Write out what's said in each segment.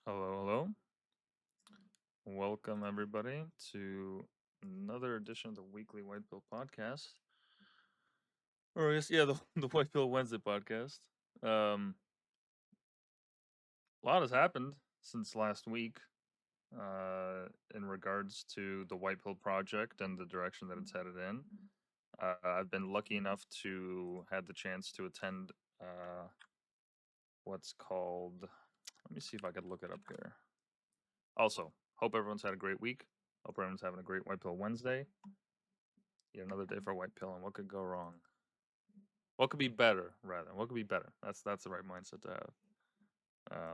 Hello, hello. Welcome, everybody, to another edition of the weekly Whitepill podcast. Or, I guess, yeah, the Whitepill Wednesday podcast. Um, a lot has happened since last week in regards to the Whitepill project and the direction that it's headed in. I've been lucky enough to have the chance to attend what's called. Let me see if I could look it up here. Also, hope everyone's had a great week. Hope everyone's having a great Whitepill Wednesday. Yet another day for Whitepill, and what could go wrong? What could be better, rather? What could be better? That's the right mindset to have.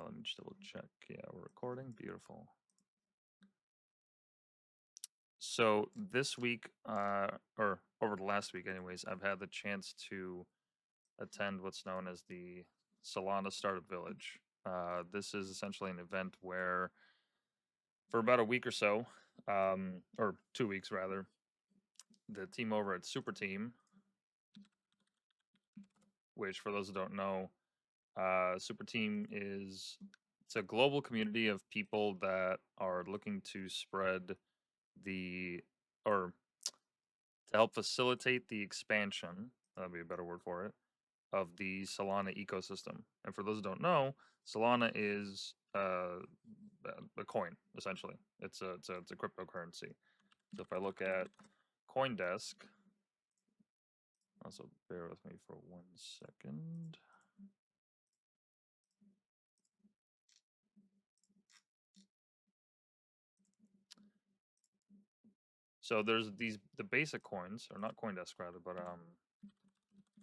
Let me just double check. Yeah, we're recording. Beautiful. So this week, or over the last week, anyways, I've had the chance to attend what's known as the Solana Startup Village. This is essentially an event where, for about a week or so, or 2 weeks rather, the team over at Super Team, which for those who don't know, Super Team it's a global community of people that are looking to spread the or to help facilitate the expansion. That'd be a better word for it, of the Solana ecosystem. And for those who don't know, Solana is a coin essentially. It's a cryptocurrency. So if I look at CoinDesk, also bear with me for 1 second. So there's the basic coins, or not CoinDesk rather, but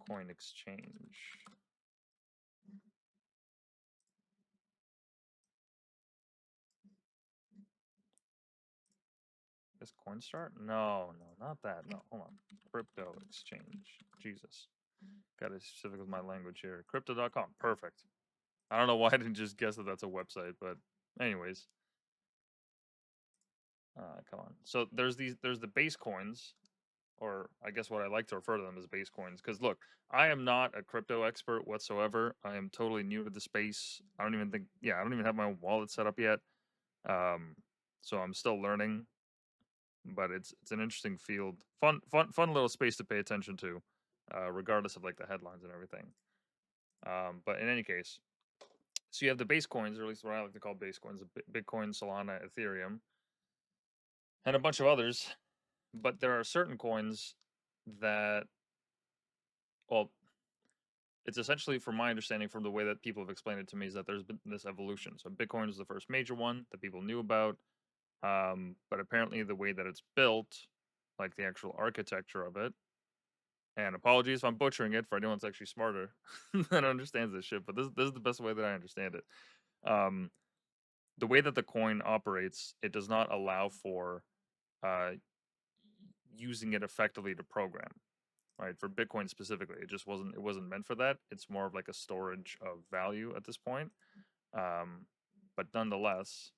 Coin Exchange. Is Coinstart? No, not that. No, hold on. Crypto Exchange. Jesus. Got to be specific with my language here. Crypto.com. Perfect. I don't know why I didn't just guess that that's a website, but anyways. Come on. So there's the base coins, or I guess what I like to refer to them as base coins. Because look, I am not a crypto expert whatsoever. I am totally new to the space. I don't even have my own wallet set up yet. So I'm still learning, but it's an interesting field. Fun little space to pay attention to, regardless of like the headlines and everything. But in any case, so you have the base coins, or at least what I like to call base coins: Bitcoin, Solana, Ethereum, and a bunch of others. But there are certain coins that, well, it's essentially, from my understanding, from the way that people have explained it to me, is that there's been this evolution. So Bitcoin is the first major one that people knew about, but apparently the way that it's built, like the actual architecture of it, and apologies if I'm butchering it for anyone that's actually smarter that understands this shit, but this is the best way that I understand it. Um, the way that the coin operates, it does not allow for uh, using it effectively to program. Right, for Bitcoin specifically, it wasn't meant for that. It's more of like a storage of value at this point. But nonetheless,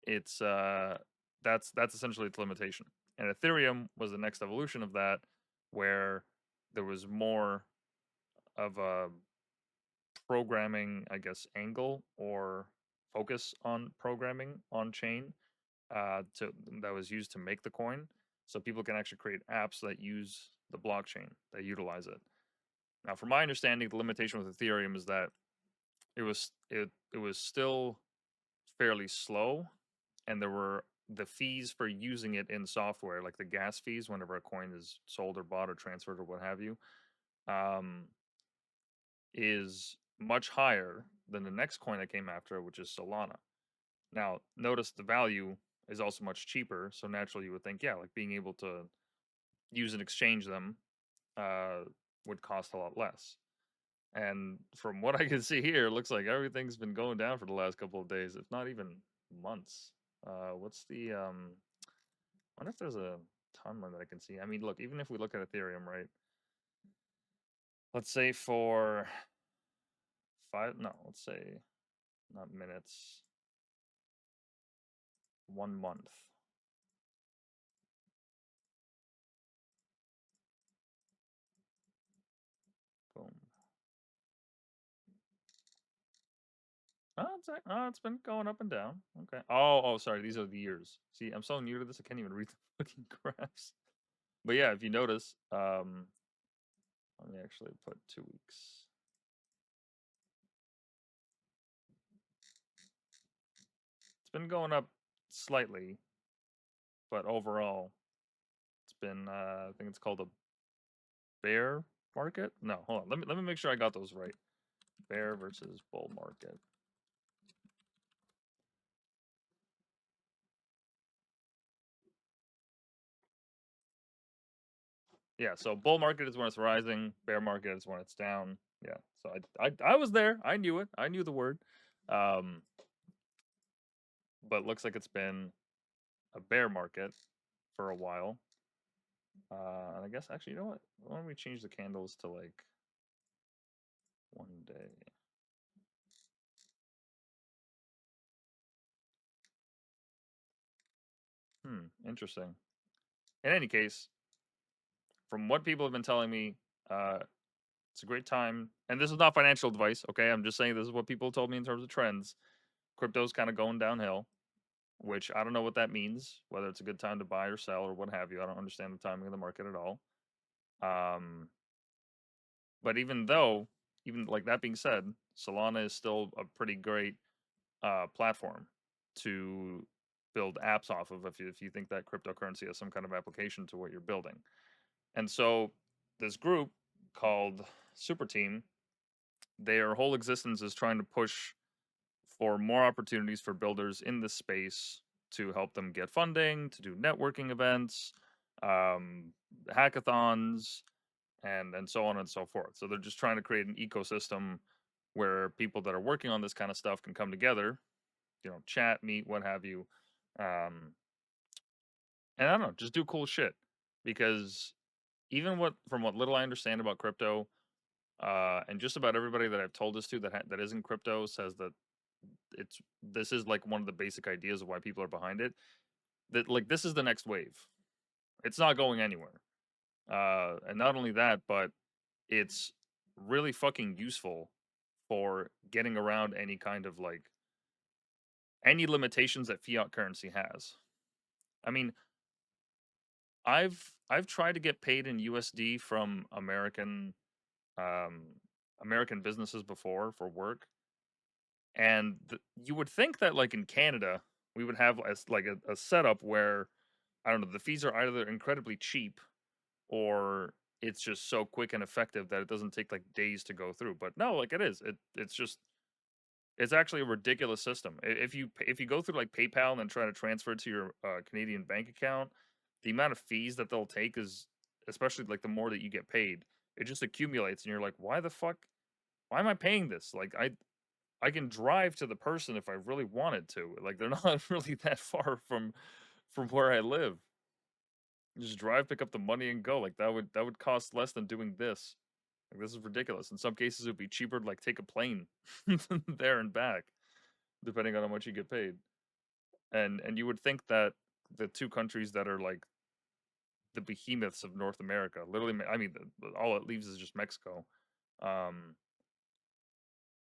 it's that's essentially its limitation. And Ethereum was the next evolution of that, where there was more of a programming, I guess, angle or focus on programming on chain that was used to make the coin, so people can actually create apps that use the blockchain, that utilize it. Now, from my understanding, the limitation with Ethereum is that it was still fairly slow, and there were the fees for using it in software, like the gas fees whenever a coin is sold or bought or transferred or what have you, um, is much higher than the next coin that came after, which is Solana. Now, notice the value is also much cheaper, so naturally you would think, yeah, like being able to use and exchange them uh, would cost a lot less. And from what I can see here, it looks like everything's been going down for the last couple of days, if not even months. What's the I wonder if there's a timeline that I can see. I mean, look, even if we look at Ethereum, right? Let's say for let's say not minutes, 1 month. Boom. It's been going up and down. Okay. Oh, sorry. These are the years. See, I'm so new to this, I can't even read the fucking graphs. But yeah, if you notice, let me actually put 2 weeks. It's been going up slightly, but overall, it's been. I think it's called a bear market. No, hold on. Let me make sure I got those right. Bear versus bull market. Yeah, so bull market is when it's rising. Bear market is when it's down. Yeah, so I was there. I knew it. I knew the word. Um, but looks like it's been a bear market for a while. And I guess actually, you know what? Why don't we change the candles to like 1 day? Interesting. In any case, from what people have been telling me, uh, it's a great time. And this is not financial advice, okay? I'm just saying this is what people told me in terms of trends. Crypto's kind of going downhill, which I don't know what that means, whether it's a good time to buy or sell or what have you. I don't understand the timing of the market at all. Um, but even like that being said, Solana is still a pretty great platform to build apps off of if you think that cryptocurrency has some kind of application to what you're building. And so this group called Super Team, their whole existence is trying to push for more opportunities for builders in this space to help them get funding, to do networking events, um, hackathons, and so on and so forth. So they're just trying to create an ecosystem where people that are working on this kind of stuff can come together, chat, meet, what have you, um, and I don't know, just do cool shit. Because even from what little I understand about crypto, and just about everybody that I've told this to that isn't crypto says that this is like one of the basic ideas of why people are behind it. That like this is the next wave. It's not going anywhere. And not only that, but it's really fucking useful for getting around any kind of like any limitations that fiat currency has. I mean, I've tried to get paid in USD from um, American businesses before for work, and you would think that like in Canada we would have like a setup where I don't know, the fees are either incredibly cheap or it's just so quick and effective that it doesn't take like days to go through. But no, like it is. It's just it's actually a ridiculous system. If you go through like PayPal and then try to transfer it to your Canadian bank account, the amount of fees that they'll take is, especially like the more that you get paid, it just accumulates, and you're like, why the fuck? Why am I paying this? Like I can drive to the person if I really wanted to. Like they're not really that far from where I live. Just drive, pick up the money, and go. Like that would cost less than doing this. Like this is ridiculous. In some cases, it would be cheaper to like take a plane there and back, depending on how much you get paid. And you would think that the two countries that are like the behemoths of North America, literally, I mean, all it leaves is just Mexico. Um,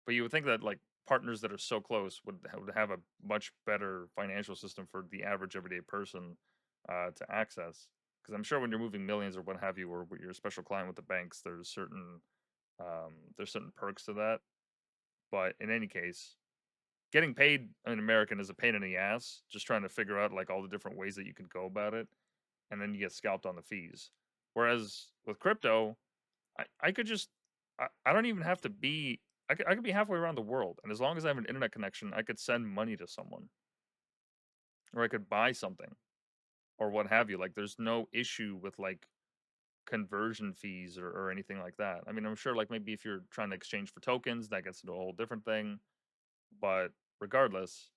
but you would think that like partners that are so close would have a much better financial system for the average everyday person to access. Because I'm sure when you're moving millions or what have you, or you're a special client with the banks, there's certain perks to that. But in any case, getting paid in American is a pain in the ass. Just trying to figure out like all the different ways that you could go about it, and then you get scalped on the fees. Whereas with crypto, I could just I don't even have to be I could be halfway around the world, and as long as I have an internet connection, I could send money to someone, or I could buy something, or what have you. Like, there's no issue with like conversion fees or anything like that. I mean, I'm sure like maybe if you're trying to exchange for tokens, that gets into a whole different thing. But regardless,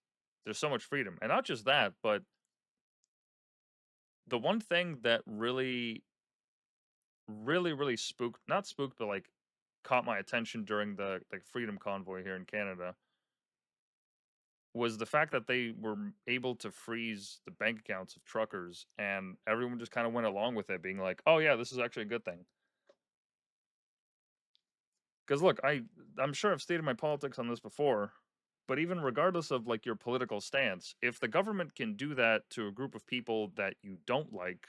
there's so much freedom, and not just that, but the one thing that really spooked, not spooked, but like caught my attention during the like freedom convoy here in Canada was the fact that they were able to freeze the bank accounts of truckers, and everyone just kind of went along with it, being like, "Oh yeah, this is actually a good thing." Because look, I'm sure I've stated my politics on this before. But even regardless of like your political stance, if the government can do that to a group of people that you don't like,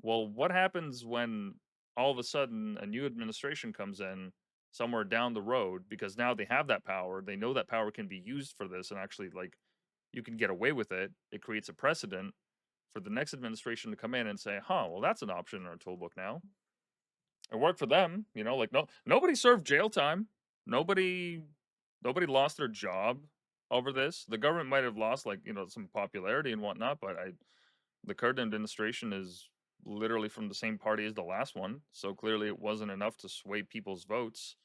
well, what happens when all of a sudden a new administration comes in somewhere down the road because now they have that power, they know that power can be used for this and actually like you can get away with it. It creates a precedent for the next administration to come in and say, "Huh, well that's an option in our toolbook now." It worked for them, you know, like nobody served jail time. Nobody nobody lost their job over this. The government might have lost like, you know, some popularity and whatnot, but the current administration is literally from the same party as the last one. So clearly it wasn't enough to sway people's votes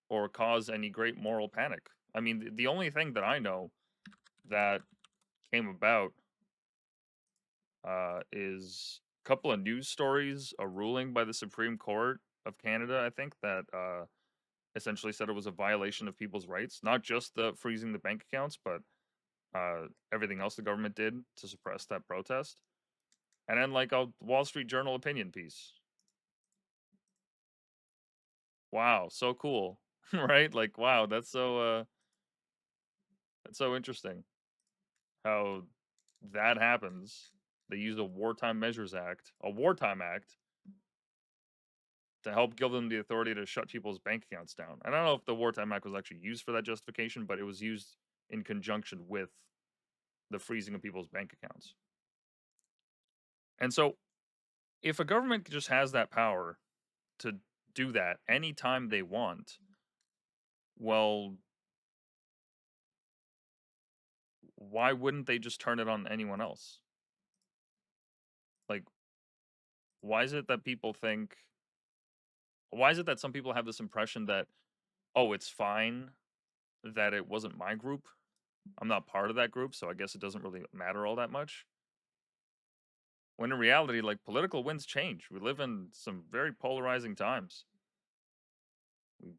or cause any great moral panic. I mean, the only thing that I know that came about is a couple of news stories, a ruling by the Supreme Court of Canada, I think, that essentially said it was a violation of people's rights, not just the freezing the bank accounts, but everything else the government did to suppress that protest. And then like a Wall Street Journal opinion piece. Wow, so cool. Right? Like wow, that's so interesting how that happens. They use a wartime measures act, a wartime act to help give them the authority to shut people's bank accounts down. I don't know if the wartime act was actually used for that justification, but it was used in conjunction with the freezing of people's bank accounts. And so if a government just has that power to do that anytime they want, well, why wouldn't they just turn it on anyone else? Like, why is it that people think, why is it that some people have this impression that, oh, it's fine that it wasn't my group? I'm not part of that group, so I guess it doesn't really matter all that much. When in reality, like, political winds change. We live in some very polarizing times.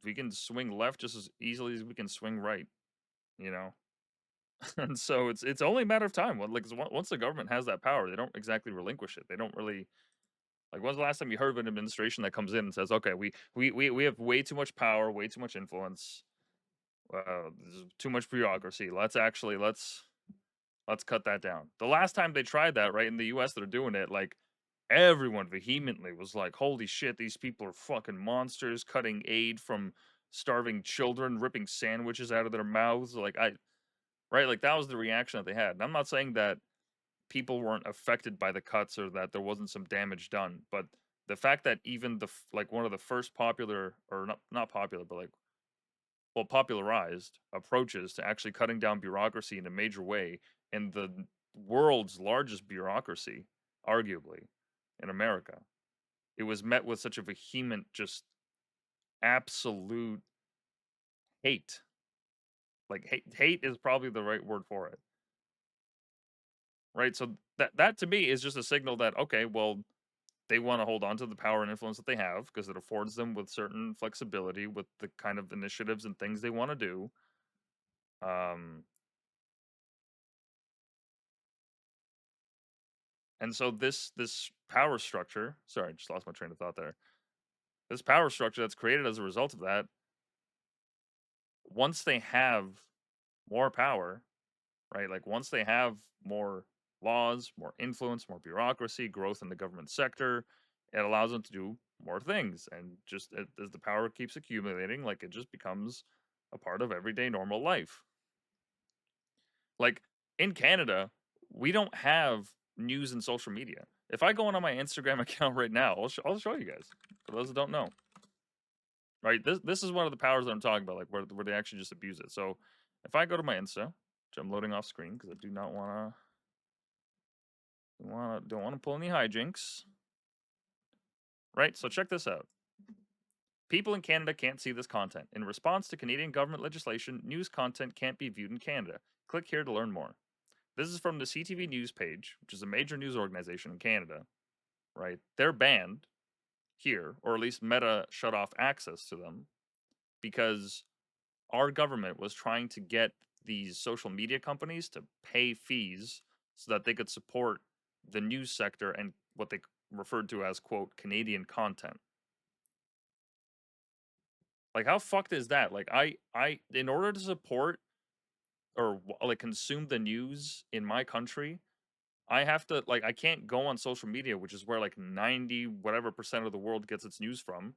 We can swing left just as easily as we can swing right, you know? And so it's only a matter of time. Like once the government has that power, they don't exactly relinquish it. They don't really like. When's the last time you heard of an administration that comes in and says, "Okay, we have way too much power, way too much influence, there's too much bureaucracy. Let's cut that down." The last time they tried that, right in the U.S., they're doing it. Like everyone vehemently was like, "Holy shit, these people are fucking monsters, cutting aid from starving children, ripping sandwiches out of their mouths." Like right, like that was the reaction that they had. And I'm not saying that people weren't affected by the cuts or that there wasn't some damage done, but the fact that even like one of the first popular or not popular, but like well popularized approaches to actually cutting down bureaucracy in a major way in the world's largest bureaucracy, arguably in America, it was met with such a vehement, just absolute hate. Like hate is probably the right word for it, right? So that to me is just a signal that okay, well, they want to hold on to the power and influence that they have because it affords them with certain flexibility with the kind of initiatives and things they want to do. Um, and so this power structure, sorry, I just lost my train of thought there. This power structure that's created as a result of that, once they have more power, right? Like once they have more laws, more influence, more bureaucracy, growth in the government sector, it allows them to do more things. And just as the power keeps accumulating, like it just becomes a part of everyday normal life. Like in Canada, we don't have news and social media. If I go on my Instagram account right now, I'll show you guys for those that don't know. Right, this is one of the powers that I'm talking about, like where they actually just abuse it. So if I go to my Insta, which I'm loading off screen because I do not don't want to pull any hijinks. Right, so check this out. People in Canada can't see this content. In response to Canadian government legislation, news content can't be viewed in Canada. Click here to learn more. This is from the CTV News page, which is a major news organization in Canada, right? They're banned here, or at least Meta shut off access to them because our government was trying to get these social media companies to pay fees so that they could support the news sector and what they referred to as quote Canadian content. Like how fucked is that? Like I in order to support or like consume the news in my country, I have to like I can't go on social media, which is where like 90 whatever percent of the world gets its news from,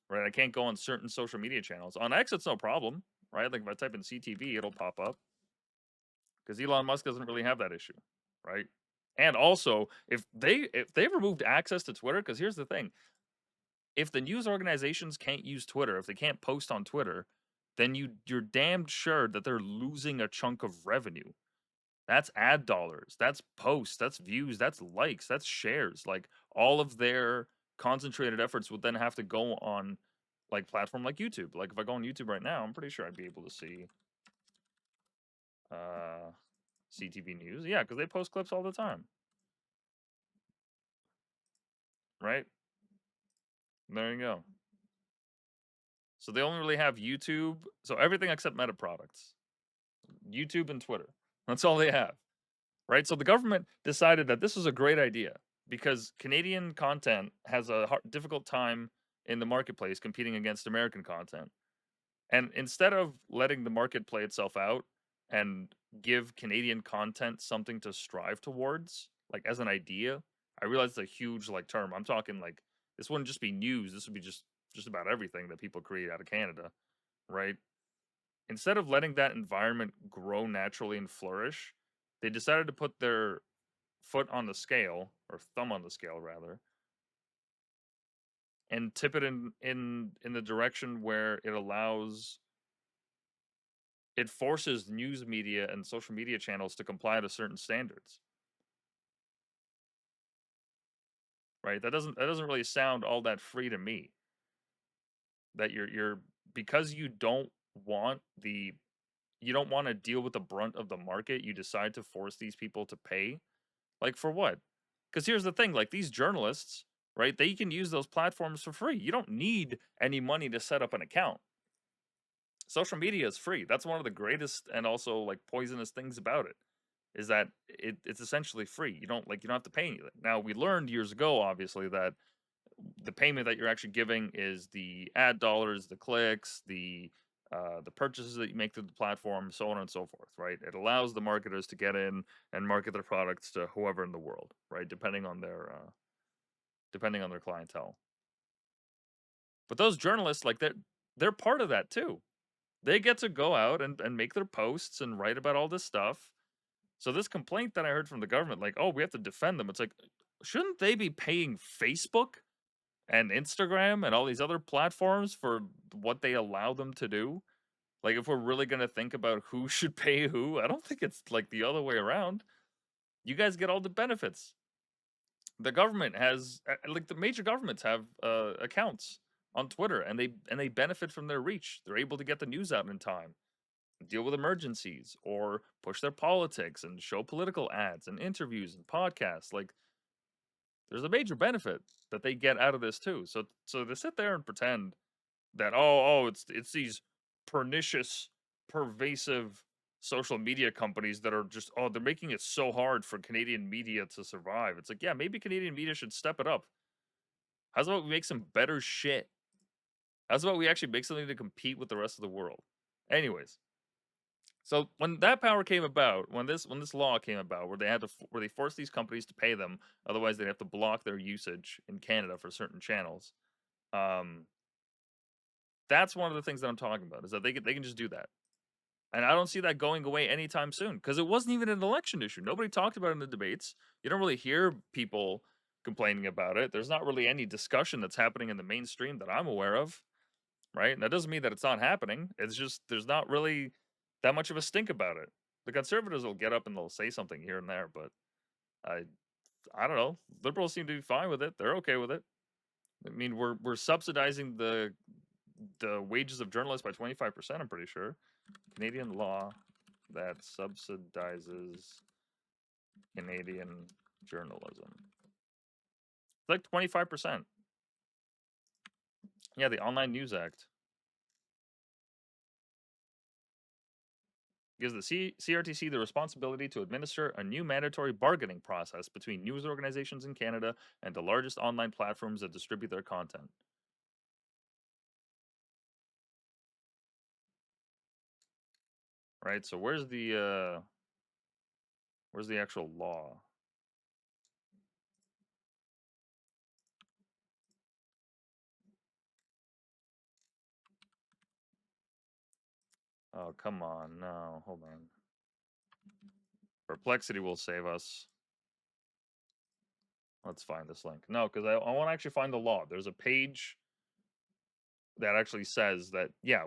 right? I can't go on certain social media channels. On X, it's no problem, right? Like if I type in CTV, it'll pop up because Elon Musk doesn't really have that issue, right? And also, if they removed access to Twitter, because here's the thing: if the news organizations can't use Twitter, if they can't post on Twitter, then you're damned sure that they're losing a chunk of revenue. That's ad dollars, that's posts, that's views, that's likes, that's shares. Like all of their concentrated efforts would then have to go on like platform like YouTube. Like if I go on YouTube right now, I'm pretty sure I'd be able to see uh CTV News. Yeah, because they post clips all the time. Right? There you go. So they only really have YouTube. So everything except Meta products. YouTube and Twitter. That's all they have. Right? So the government decided that this was a great idea because Canadian content has a difficult time in the marketplace competing against American content. And instead of letting the market play itself out and give Canadian content something to strive towards, like as an idea, I realize it's a huge like term. I'm talking like this wouldn't just be news. This would be just about everything that people create out of Canada, right? Instead of letting that environment grow naturally and flourish, they decided to put their foot on the scale or thumb on the scale rather and tip it in the direction where it forces news media and social media channels to comply to certain standards. Right? That doesn't really sound all that free to me. That you're because you don't want to deal with the brunt of the market, you decide to force these people to pay. Like for what? Because here's the thing, like these journalists, right? They can use those platforms for free. You don't need any money to set up an account. Social media is free. That's one of the greatest and also like poisonous things about it is that it's essentially free. You don't have to pay anything. Now we learned years ago, obviously, that the payment that you're actually giving is the ad dollars, the clicks, the purchases that you make through the platform, so on and so forth. Right? It allows the marketers to get in and market their products to whoever in the world, right? Depending on their clientele. But those journalists, like they're part of that too. They get to go out and make their posts and write about all this stuff. So this complaint that I heard from the government, like, oh, we have to defend them. It's like, shouldn't they be paying Facebook and Instagram and all these other platforms for what they allow them to do? Like, if we're really gonna think about who should pay who, I don't think it's like the other way around. You guys get all the benefits. The government has like the major governments have accounts on Twitter and they benefit from their reach. They're able to get the news out in time, deal with emergencies, or push their politics and show political ads and interviews and podcasts. Like there's a major benefit that they get out of this too. So to sit there and pretend that it's these pernicious, pervasive social media companies that are just they're making it so hard for Canadian media to survive. It's like, yeah, maybe Canadian media should step it up. How's about we make some better shit? How's about we actually make something to compete with the rest of the world? Anyways, so when that power came about, when this law came about, where they forced these companies to pay them, otherwise they'd have to block their usage in Canada for certain channels. Um, that's one of the things that I'm talking about is that they can just do that, and I don't see that going away anytime soon because it wasn't even an election issue. Nobody talked about it in the debates. You don't really hear people complaining about it. There's not really any discussion that's happening in the mainstream that I'm aware of. Right? And that doesn't mean that it's not happening. It's just there's not really that much of a stink about it. The conservatives will get up and they'll say something here and there, but I I don't know. Liberals seem to be fine with it. They're okay with it. I mean, we're subsidizing the wages of journalists by 25%, I'm pretty sure. Canadian law that subsidizes Canadian journalism. It's like 25%. Yeah, the Online News Act gives the CRTC the responsibility to administer a new mandatory bargaining process between news organizations in Canada and the largest online platforms that distribute their content. right? So where's the actual law? Oh, come on. No, hold on. Perplexity will save us. Let's find this link. No, because I want to actually find the law. There's a page that actually says that, yeah,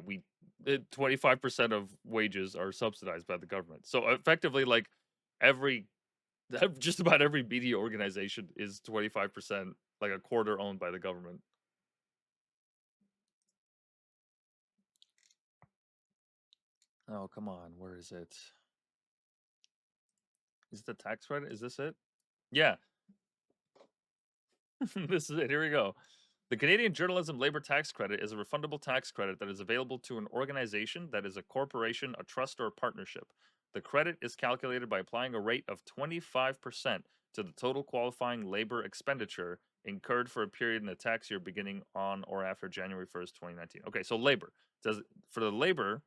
25% of wages are subsidized by the government. So effectively, like, just about every media organization is 25%, like a quarter owned by the government. Oh, come on. Where is it? Is it the tax credit? Is this it? Yeah. This is it. Here we go. The Canadian Journalism Labor Tax Credit is a refundable tax credit that is available to an organization that is a corporation, a trust, or a partnership. The credit is calculated by applying a rate of 25% to the total qualifying labor expenditure incurred for a period in the tax year beginning on or after January 1st, 2019. Okay, so labor. For the labor,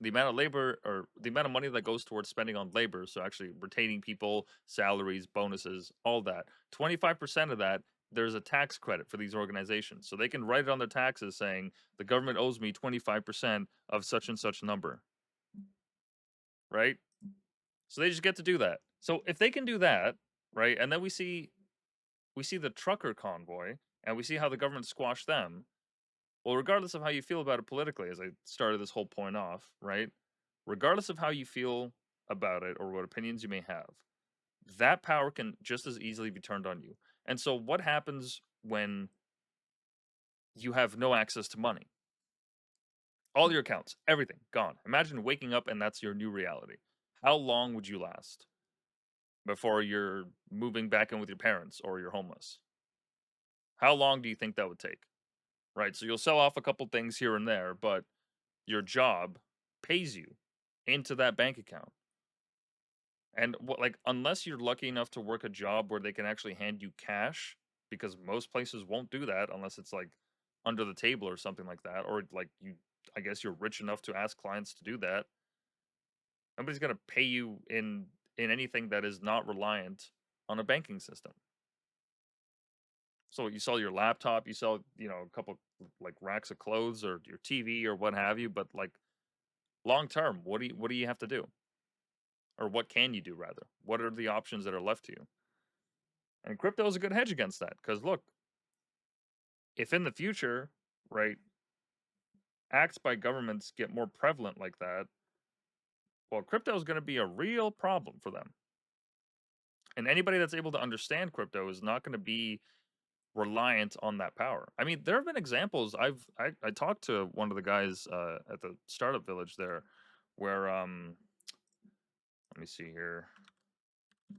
the amount of labor or the amount of money that goes towards spending on labor, so actually retaining people, salaries, bonuses, all that, 25% of that, there's a tax credit for these organizations. So they can write it on their taxes saying the government owes me 25% of such and such number. Right? So they just get to do that. So if they can do that, right, and then we see the trucker convoy and we see how the government squashed them. Well, regardless of how you feel about it politically, as I started this whole point off, right? Regardless of how you feel about it or what opinions you may have, that power can just as easily be turned on you. And so, what happens when you have no access to money? All your accounts, everything gone. Imagine waking up and that's your new reality. How long would you last before you're moving back in with your parents or you're homeless? How long do you think that would take? Right? So, you'll sell off a couple things here and there, but your job pays you into that bank account. And what, like, unless you're lucky enough to work a job where they can actually hand you cash, because most places won't do that unless it's like under the table or something like that, or like I guess you're rich enough to ask clients to do that. Nobody's gonna pay you in anything that is not reliant on a banking system. So you sell your laptop, you sell, a couple like racks of clothes or your TV or what have you, but like long term, what do you have to do? Or what can you do rather? What are the options that are left to you? And crypto is a good hedge against that because look, if in the future, right, acts by governments get more prevalent like that, well, crypto is going to be a real problem for them. And anybody that's able to understand crypto is not going to be reliant on that power. I mean, there have been examples. I talked to one of the guys at the startup village there, where let me see here,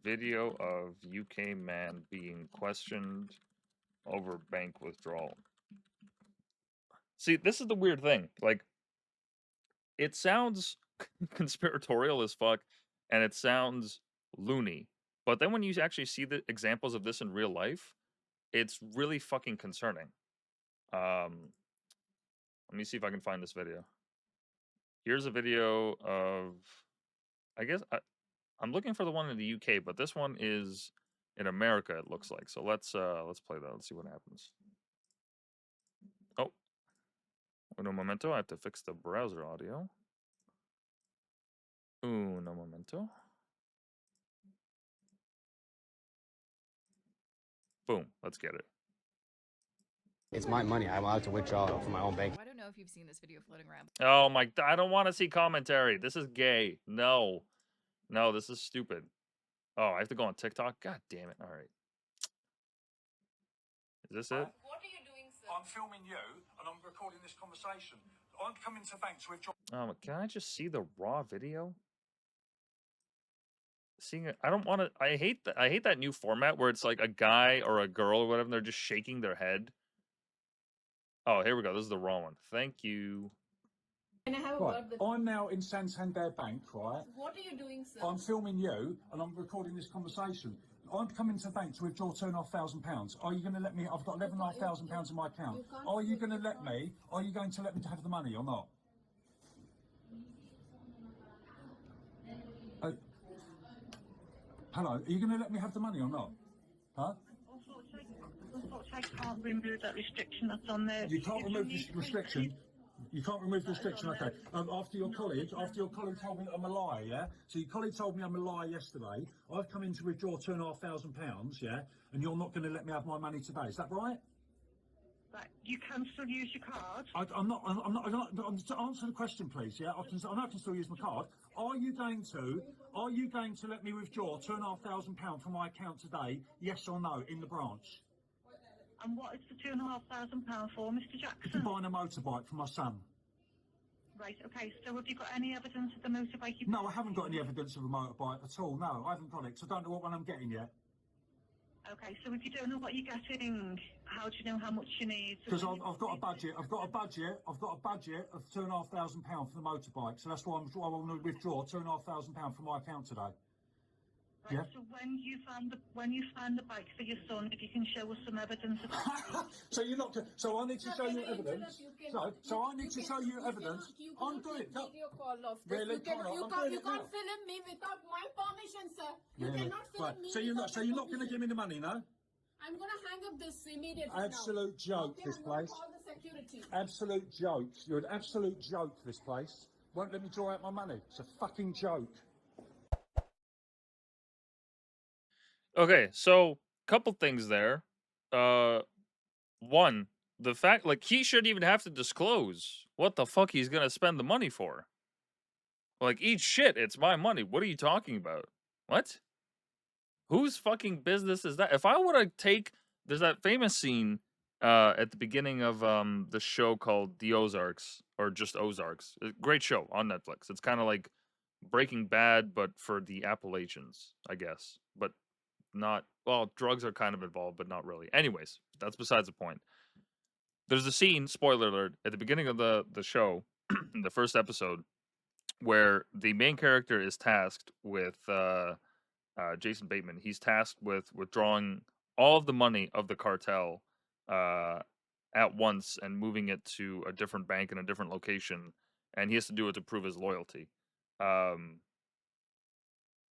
video of UK man being questioned over bank withdrawal. See, this is the weird thing. Like, it sounds conspiratorial as fuck, and it sounds loony. But then when you actually see the examples of this in real life, it's really fucking concerning. Let me see if I can find this video. Here's a video of, I guess I'm looking for the one in the UK, but this one is in America. It looks like. So let's play that. Let's see what happens. Oh, uno momento. I have to fix the browser audio. Uno momento. Boom. Let's get it. It's my money. I'm allowed to withdraw from my own bank. I don't know if you've seen this video floating around. Oh my, I don't want to see commentary. This is gay. No. No, this is stupid. Oh, I have to go on TikTok? God damn it. All right. Is this it? What are you doing, sir? I'm filming you and I'm recording this conversation. I'm coming to bank to withdraw. Can I just see the raw video? Seeing it, I don't want to. I hate that new format where it's like a guy or a girl or whatever, and they're just shaking their head. Oh, here we go. This is the wrong one. Thank you. Can I have a word with I'm now in Santander Bank, right? What are you doing, sir? I'm filming you and I'm recording this conversation. I'm coming to the bank to withdraw £2,500. Are you going to let me? I've got £11,500 in my account. Are you going to let me? Are you going to let me to have the money or not? Hello, are you going to let me have the money or not? Huh? I can't remove that restriction that's on there. You can't remove this restriction. You can't remove the restriction, okay. After your colleague told me that I'm a liar, yeah? So your colleague told me I'm a liar yesterday. I've come in to withdraw £2,500, yeah? And you're not going to let me have my money today, is that right? Right, you can still use your card. I'm not, to answer the question, please, yeah? I know I can still use my card. Are you going to let me withdraw £2,500 from my account today, yes or no, in the branch? And what is the £2,500 for, Mr. Jackson? Buying a motorbike for my son. Right, okay, so have you got any evidence of the motorbike you... No, I haven't got any evidence of a motorbike at all, no, I haven't got it, because I don't know what one I'm getting yet. Okay, so if you don't know what you're getting, how do you know how much you need? Because I've got a budget of £2,500 for the motorbike, so that's why I want to withdraw £2,500 from my account today. Right, Yeah. so when you find the bike for your son, if you can show us some evidence of that. So you're not. So I need to show you evidence. So I need to show you evidence. I'm doing it. Really? You can't film me without my permission, sir. You Really? cannot film Right. me. So you're not going to give me the money, no? I'm gonna hang up this immediately. Absolute joke, this I'm gonna place. call the security. Absolute joke. You're an absolute joke, this place. Won't let me draw out my money. It's a fucking joke. Okay, so couple things there. One, the fact like he shouldn't even have to disclose what the fuck he's gonna spend the money for. Like, eat shit, it's my money. What are you talking about? What? Whose fucking business is that? If I were to take, there's that famous scene at the beginning of the show called The Ozarks, or just Ozarks. Great show on Netflix. It's kind of like Breaking Bad, but for the Appalachians, I guess. But not, well, drugs are kind of involved, but not really. Anyways, that's besides the point. There's a scene, spoiler alert, at the beginning of the show, in the first episode, where the main character is tasked with Jason Bateman. He's tasked with withdrawing all of the money of the cartel at once and moving it to a different bank in a different location, and he has to do it to prove his loyalty.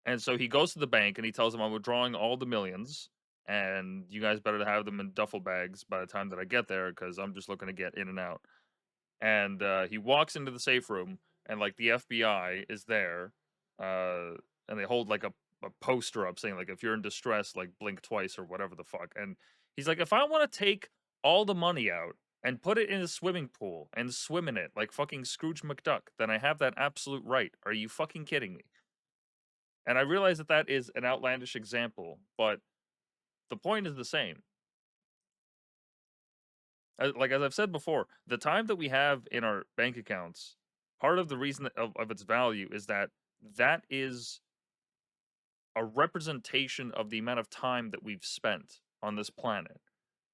And so he goes to the bank and he tells them, I'm withdrawing all the millions, and you guys better have them in duffel bags by the time that I get there, because I'm just looking to get in and out. And he walks into the safe room, and like the FBI is there, and they hold like a poster up saying like, if you're in distress, like blink twice or whatever the fuck. And he's like, if I want to take all the money out and put it in a swimming pool and swim in it like fucking Scrooge McDuck, then I have that absolute right. Are you fucking kidding me? And I realize that that is an outlandish example, but the point is the same. Like, as I've said before, the time that we have in our bank accounts, part of the reason of its value is that that is a representation of the amount of time that we've spent on this planet,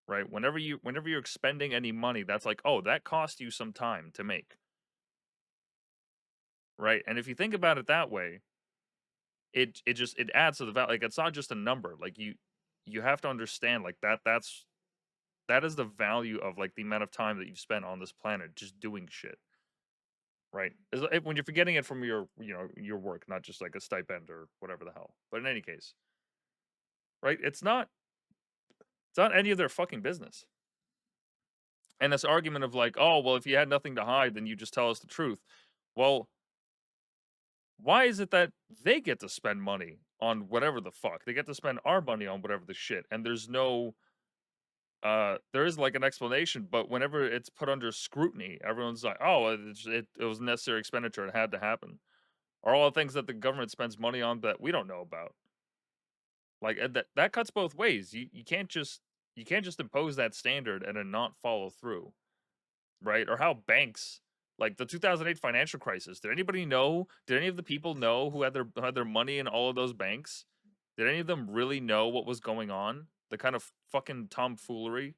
right? Whenever you're expending any money, that's like, oh, that cost you some time to make, right? And if you think about it that way, it adds to the value. Like, it's not just a number. Like, you have to understand, like, that is the value of like the amount of time that you've spent on this planet just doing shit, right? When you're forgetting it from your your work, not just like a stipend or whatever the hell. But in any case, right? It's not any of their fucking business. And this argument of like, oh well, if you had nothing to hide, then you just tell us the truth. Well, why is it that they get to spend money on whatever the fuck? They get to spend our money on whatever the shit, and there's no there is like an explanation, but whenever it's put under scrutiny, everyone's like, oh, it was necessary expenditure, it had to happen. Or all the things that the government spends money on that we don't know about. Like, that cuts both ways. You can't just impose that standard and then not follow through, right? Or how banks, like the 2008 financial crisis, did anybody know? Did any of the people know who had their money in all of those banks? Did any of them really know what was going on? The kind of fucking tomfoolery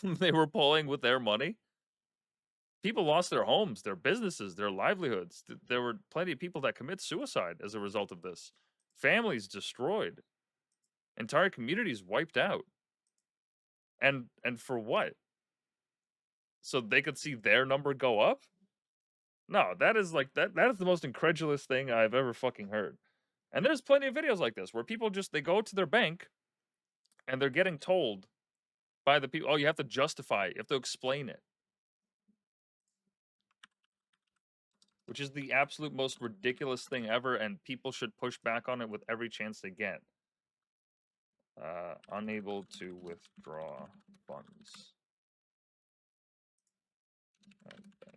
they were pulling with their money? People lost their homes, their businesses, their livelihoods. There were plenty of people that commit suicide as a result of this. Families destroyed. Entire communities wiped out. And for what? So they could see their number go up? No, that is like that is the most incredulous thing I've ever fucking heard. And there's plenty of videos like this where people just, they go to their bank and they're getting told by the people, oh, you have to justify it, you have to explain it. Which is the absolute most ridiculous thing ever, and people should push back on it with every chance they get. Unable to withdraw funds. Bank.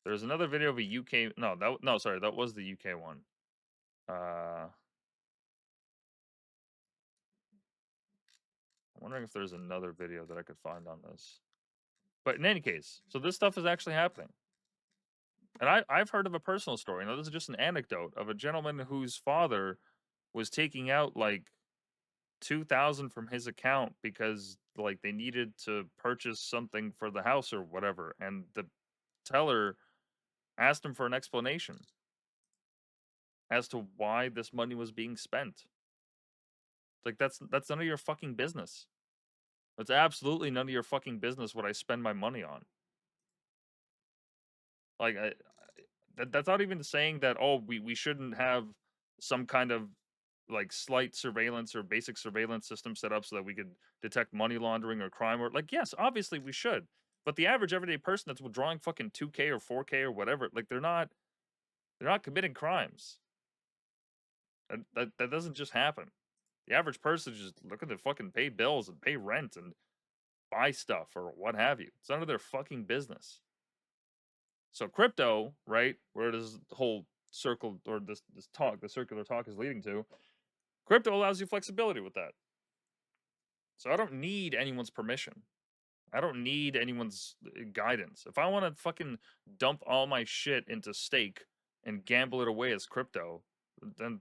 There's another video of a UK. No, sorry, that was the UK one. I'm wondering if there's another video that I could find on this. But in any case, so this stuff is actually happening. And I've heard of a personal story. Now, this is just an anecdote of a gentleman whose father was taking out like 2,000 from his account because like they needed to purchase something for the house or whatever, and the teller asked him for an explanation as to why this money was being spent. Like that's none of your fucking business. It's absolutely none of your fucking business what I spend my money on. Like that's not even saying that, oh, we shouldn't have some kind of like slight surveillance or basic surveillance system set up so that we could detect money laundering or crime, or like, yes, obviously we should. But the average everyday person that's withdrawing fucking 2K or 4K or whatever, like they're not committing crimes. That doesn't just happen. The average person just looking to fucking pay bills and pay rent and buy stuff or what have you. It's none of their fucking business. So crypto, right, where this whole circle or this talk, the circular talk is leading to, crypto allows you flexibility with that. So I don't need anyone's permission. I don't need anyone's guidance. If I want to fucking dump all my shit into stake and gamble it away as crypto, then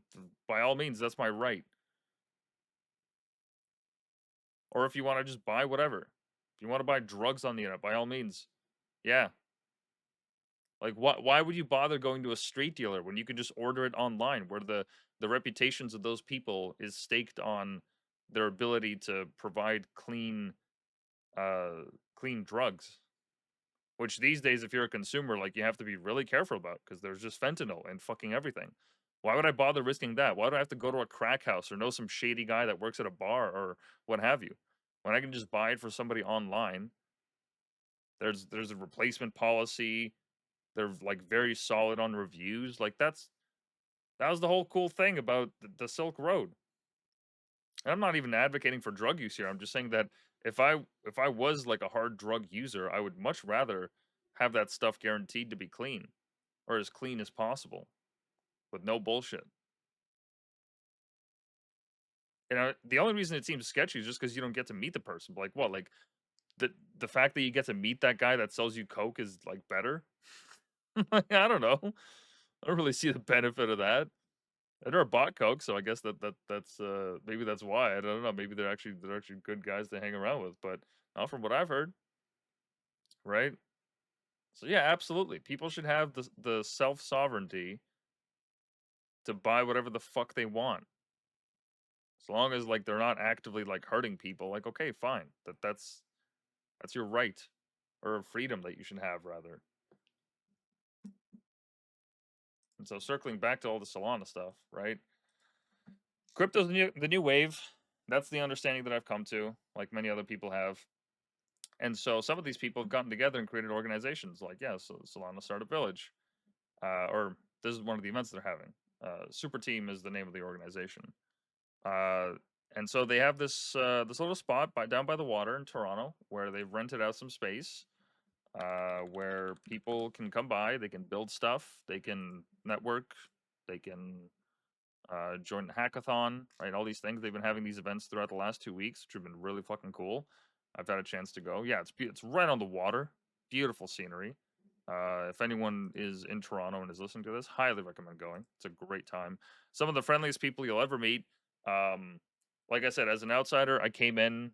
by all means, that's my right. Or if you want to just buy whatever. If you want to buy drugs on the internet, by all means. Yeah. Like, why would you bother going to a street dealer when you can just order it online, where the reputations of those people is staked on their ability to provide clean drugs? Which these days, if you're a consumer, like, you have to be really careful about, because there's just fentanyl and fucking everything. Why would I bother risking that? Why do I have to go to a crack house or know some shady guy that works at a bar or what have you, when I can just buy it for somebody online? There's a replacement policy. They're like very solid on reviews. Like that was the whole cool thing about the Silk Road. And I'm not even advocating for drug use here. I'm just saying that if I was like a hard drug user, I would much rather have that stuff guaranteed to be clean, or as clean as possible, with no bullshit. You know, the only reason it seems sketchy is just because you don't get to meet the person. Like what? Like the fact that you get to meet that guy that sells you coke is like better? Like, I don't know. I don't really see the benefit of that. I never bought coke, so I guess that's maybe that's why. I don't know. Maybe they're actually good guys to hang around with, but not from what I've heard. Right? So yeah, absolutely. People should have the self sovereignty to buy whatever the fuck they want. As long as like they're not actively like hurting people, like okay, fine. That's your right, or a freedom that you should have rather. And so circling back to all the Solana stuff, right? Crypto's the new wave. That's the understanding that I've come to, like many other people have. And so some of these people have gotten together and created organizations like, yeah, so Solana Startup Village. Or this is one of the events they're having. Super Team is the name of the organization. And so they have this this little spot down by the water in Toronto where they've rented out some space where people can come by, they can build stuff, they can network, they can join the hackathon, right? All these things. They've been having these events throughout the last 2 weeks, which have been really fucking cool. I've had a chance to go. Yeah, it's right on the water. Beautiful scenery. If anyone is in Toronto and is listening to this, highly recommend going. It's a great time. Some of the friendliest people you'll ever meet. Like I said, as an outsider, I came in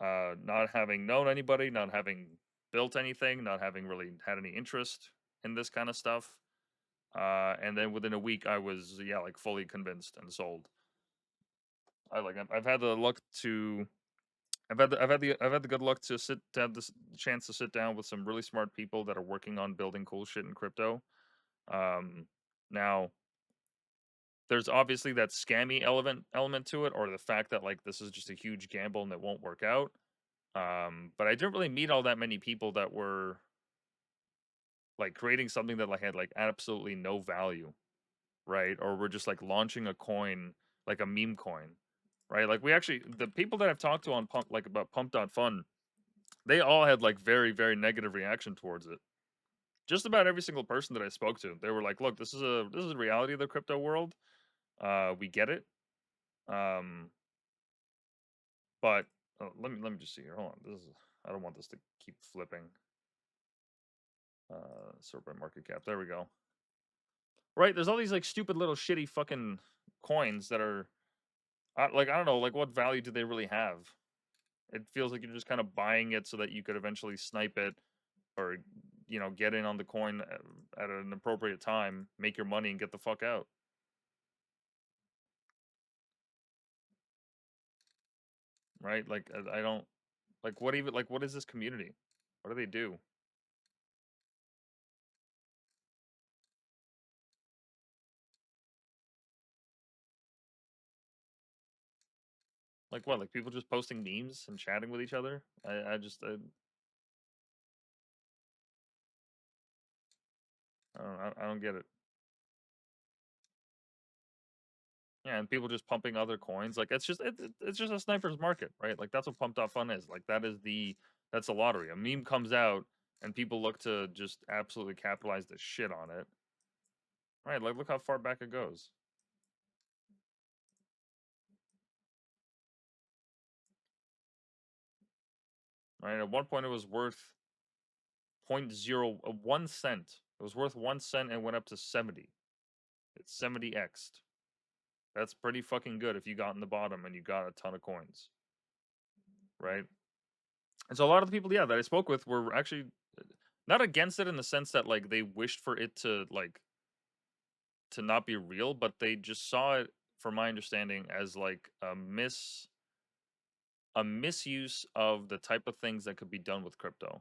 not having known anybody, not having built anything, not having really had any interest in this kind of stuff. And then within a week, I was like fully convinced and sold. I've had the luck to I've had the good luck to have this chance to sit down with some really smart people that are working on building cool shit in crypto. Now there's obviously that scammy element to it, or the fact that like this is just a huge gamble and it won't work out. But I didn't really meet all that many people that were like creating something that like had like absolutely no value, right? Or we're just like launching a coin, like a meme coin, right? Like the people that I've talked to on Pump, like about Pump.fun, they all had like very, very negative reaction towards it. Just about every single person that I spoke to, they were like, "Look, this is a reality of the crypto world. We get it. Um, but let me just see here. Hold on. I don't want this to keep flipping. Sort by market cap. There we go. Right, there's all these like stupid little shitty fucking coins that are like I don't know, like what value do they really have? It feels like you're just kind of buying it so that you could eventually snipe it or get in on the coin at an appropriate time, make your money and get the fuck out. Right? Like I don't like what is this community? What do they do? Like what? Like people just posting memes and chatting with each other? I don't get it. Yeah, and people just pumping other coins. Like it's just a sniper's market, right? Like that's what Pump.fun is. Like that's a lottery. A meme comes out and people look to just absolutely capitalize the shit on it. Right, like look how far back it goes. Right, at one point it was worth 0.01 cent. It was worth 1 cent and went up to 70. It's 70x'd. That's pretty fucking good if you got in the bottom and you got a ton of coins. Right? And so a lot of the people, yeah, that I spoke with were actually not against it in the sense that like they wished for it to not be real, but they just saw it, from my understanding, as like a misuse of the type of things that could be done with crypto.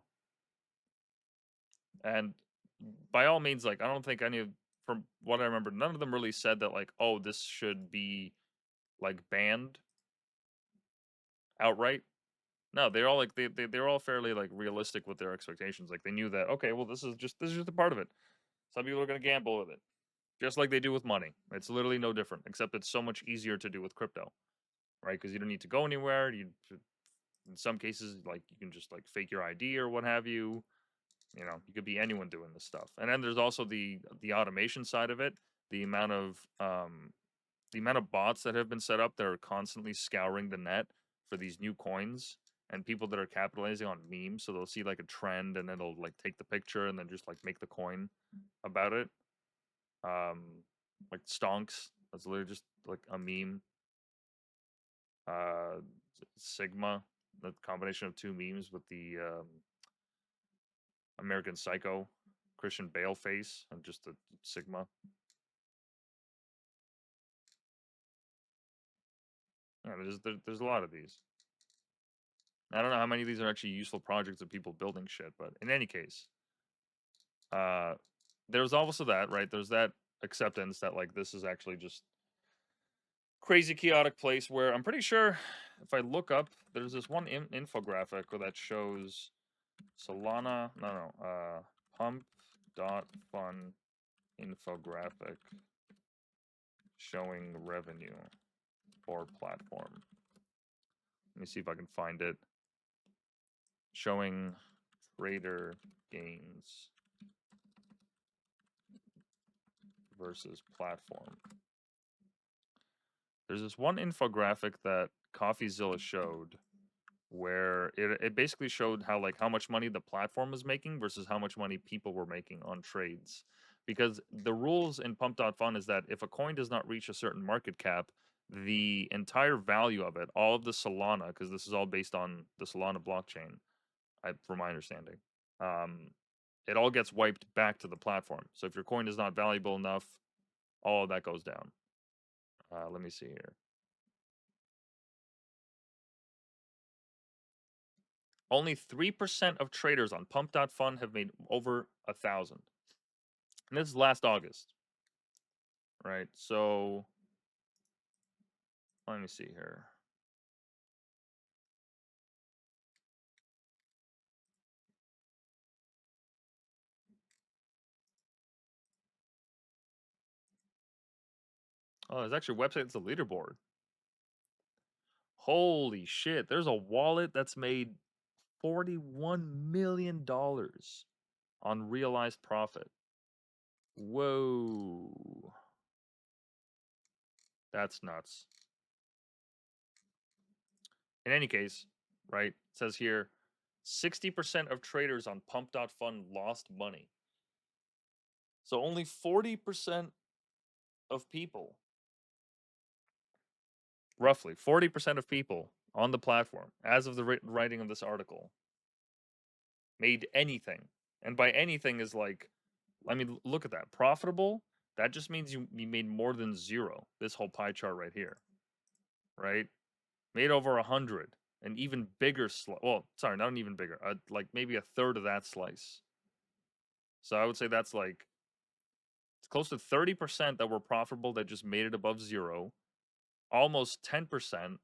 And by all means, like I don't think from what I remember, none of them really said that like, oh, this should be like banned outright. No, they're all like they're all fairly like realistic with their expectations. Like they knew that okay, well this is just a part of it. Some people are gonna gamble with it. Just like they do with money. It's literally no different, except it's so much easier to do with crypto. Right? Because you don't need to go anywhere. In some cases, like you can just like fake your ID or what have you. You could be anyone doing this stuff. And then there's also the automation side of it. The amount of bots that have been set up that are constantly scouring the net for these new coins and people that are capitalizing on memes. So they'll see like a trend and then they'll like take the picture and then just like make the coin about it. Like stonks. That's literally just like a meme. Sigma, the combination of two memes with the American Psycho, Christian Bale face, and just the Sigma. Yeah, there's a lot of these. I don't know how many of these are actually useful projects of people building shit, but in any case, there's also that, right? There's that acceptance that like this is actually just crazy chaotic place where I'm pretty sure if I look up, there's this one infographic that shows Solana, pump.fun infographic showing revenue for platform. Let me see if I can find it. Showing trader gains versus platform. There's this one infographic that CoffeeZilla showed where it basically showed how much money the platform was making versus how much money people were making on trades. Because the rules in Pump.fun is that if a coin does not reach a certain market cap, the entire value of it, all of the Solana, because this is all based on the Solana blockchain, from my understanding, it all gets wiped back to the platform. So if your coin is not valuable enough, all of that goes down. Let me see here. Only 3% of traders on pump.fun have made over 1,000. And this is last August. Right? So let me see here. Oh, there's actually a website that's a leaderboard. Holy shit. There's a wallet that's made $41 million on realized profit. Whoa. That's nuts. In any case, right, it says here 60% of traders on pump.fun lost money. So only 40% of people, roughly 40% of people on the platform, as of the writing of this article, made anything. And by anything is like, I mean, look at that. Profitable, that just means you made more than zero. This whole pie chart right here, right? Made over 100. An even bigger slice. Well, sorry, not an even bigger. Like maybe a third of that slice. So I would say that's like, it's close to 30% that were profitable that just made it above zero. Almost 10%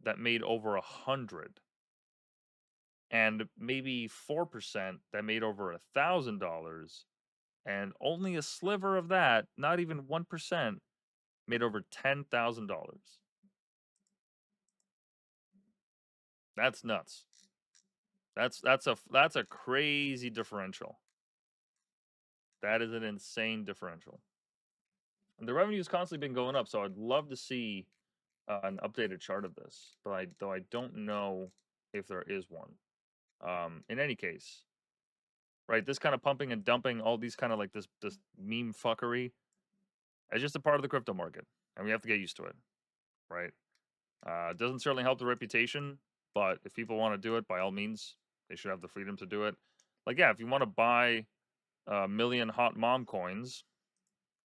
that made over 100. And maybe 4% that made over $1,000. And only a sliver of that, not even 1%, made over $10,000. That's nuts. That's a crazy differential. That is an insane differential. And the revenue's constantly been going up, so I'd love to see an updated chart of this, but though I don't know if there is one. In any case, right, this kind of pumping and dumping, all these kind of like this meme fuckery, it's just a part of the crypto market, and we have to get used to it, right? It doesn't certainly help the reputation, but if people want to do it, by all means, they should have the freedom to do it. Like, yeah, if you want to buy a million hot mom coins,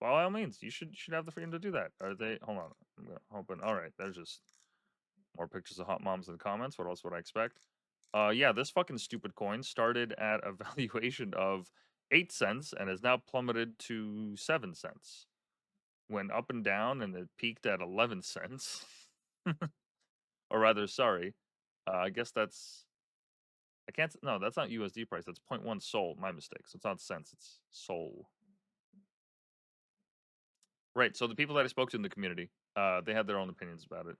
by all means, you should have the freedom to do that. Are they? Hold on, I'm gonna open. All right, there's just more pictures of hot moms in the comments. What else would I expect? Yeah, this fucking stupid coin started at a valuation of 8 cents and has now plummeted to 7 cents. Went up and down and it peaked at 11 cents. Or rather, sorry. I guess that's, I can't, no, that's not USD price. That's 0.1 SOL. My mistake. So it's not cents, it's SOL. Right. So the people that I spoke to in the community, they had their own opinions about it.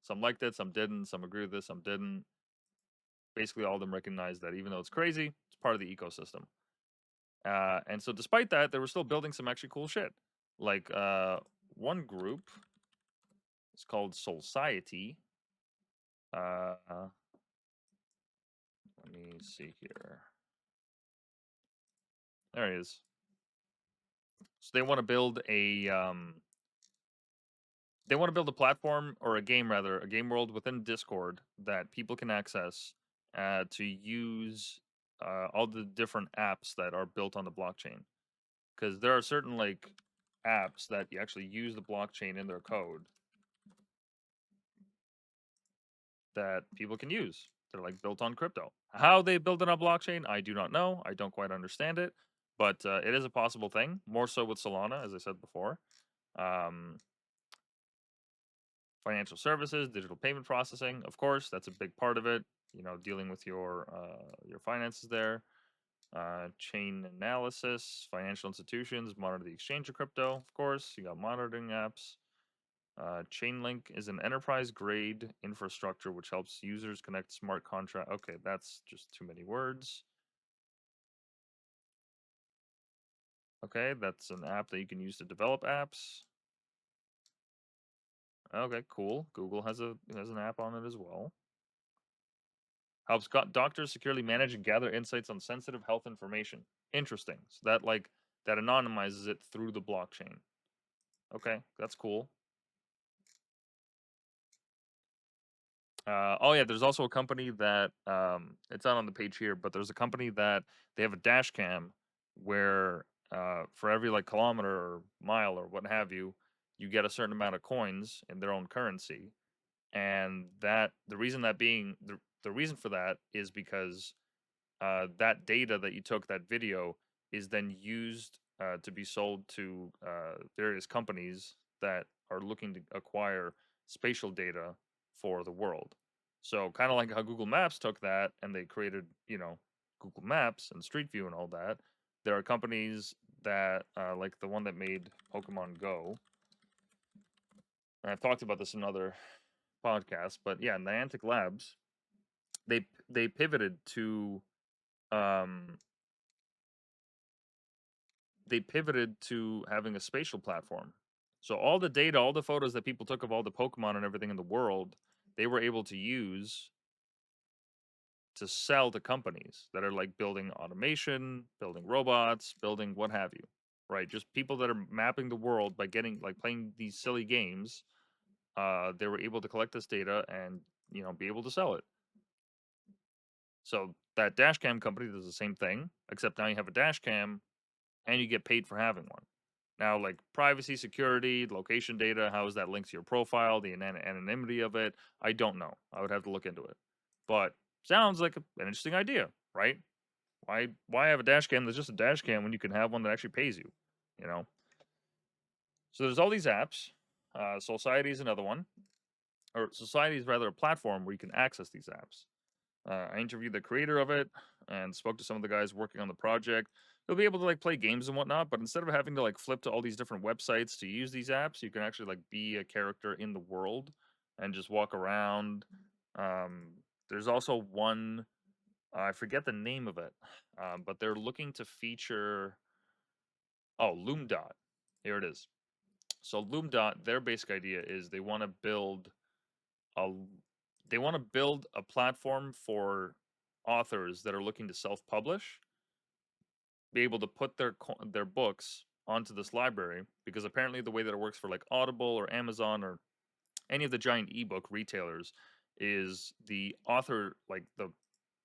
Some liked it, some didn't. Some agree with this, some didn't. Basically, all of them recognized that even though it's crazy, it's part of the ecosystem. And so despite that, they were still building some actually cool shit. Like one group is called Society. Let me see here. There he is. So they want to build a platform, or a game rather, a game world within Discord that people can access to use all the different apps that are built on the blockchain. Because there are certain like apps that you actually use the blockchain in their code that people can use. They're like built on crypto. How they build it on blockchain, I do not know. I don't quite understand it, but it is a possible thing. More so with Solana, as I said before. Financial services, digital payment processing, of course, that's a big part of it. You know, dealing with your finances there. Chain analysis, financial institutions monitor the exchange of crypto. Of course, you got monitoring apps. Chainlink is an enterprise-grade infrastructure which helps users connect smart contract. Okay, that's just too many words. Okay, that's an app that you can use to develop apps. Okay, cool. Google has an app on it as well. Helps doctors securely manage and gather insights on sensitive health information. Interesting. So that anonymizes it through the blockchain. Okay, that's cool. Oh yeah, there's also a company that it's not on the page here, but there's a company that they have a dash cam where for every like kilometer or mile or what have you, you get a certain amount of coins in their own currency, and that the reason that being the reason for that is because that data that you took, that video, is then used to be sold to various companies that are looking to acquire spatial data for the world. So kind of like how Google Maps took that and they created, Google Maps and Street View and all that. There are companies that, like the one that made Pokemon Go, and I've talked about this in other podcasts, but yeah, Niantic Labs, they pivoted to um, having a spatial platform. So all the data, all the photos that people took of all the Pokemon and everything in the world, they were able to use to sell to companies that are like building automation, building robots, building what have you, right? Just people that are mapping the world by playing these silly games. They were able to collect this data and be able to sell it. So that dash cam company does the same thing, except now you have a dash cam and you get paid for having one. Now, like privacy, security, location data, how is that linked to your profile, the anonymity of it? I don't know. I would have to look into it. But sounds like an interesting idea, right? Why have a dash cam that's just a dash cam when you can have one that actually pays you? You know. So there's all these apps. Society is another one, or Society is rather a platform where you can access these apps. I interviewed the creator of it and spoke to some of the guys working on the project. You'll be able to like play games and whatnot, but instead of having to like flip to all these different websites to use these apps, you can actually like be a character in the world and just walk around. There's also one, I forget the name of it, but they're looking to feature. Oh, Loomdot. Here it is. So Loomdot, their basic idea is a they want to build a platform for authors that are looking to self-publish, be able to put their books onto this library, because apparently the way that it works for like Audible or Amazon or any of the giant ebook retailers is the author, like the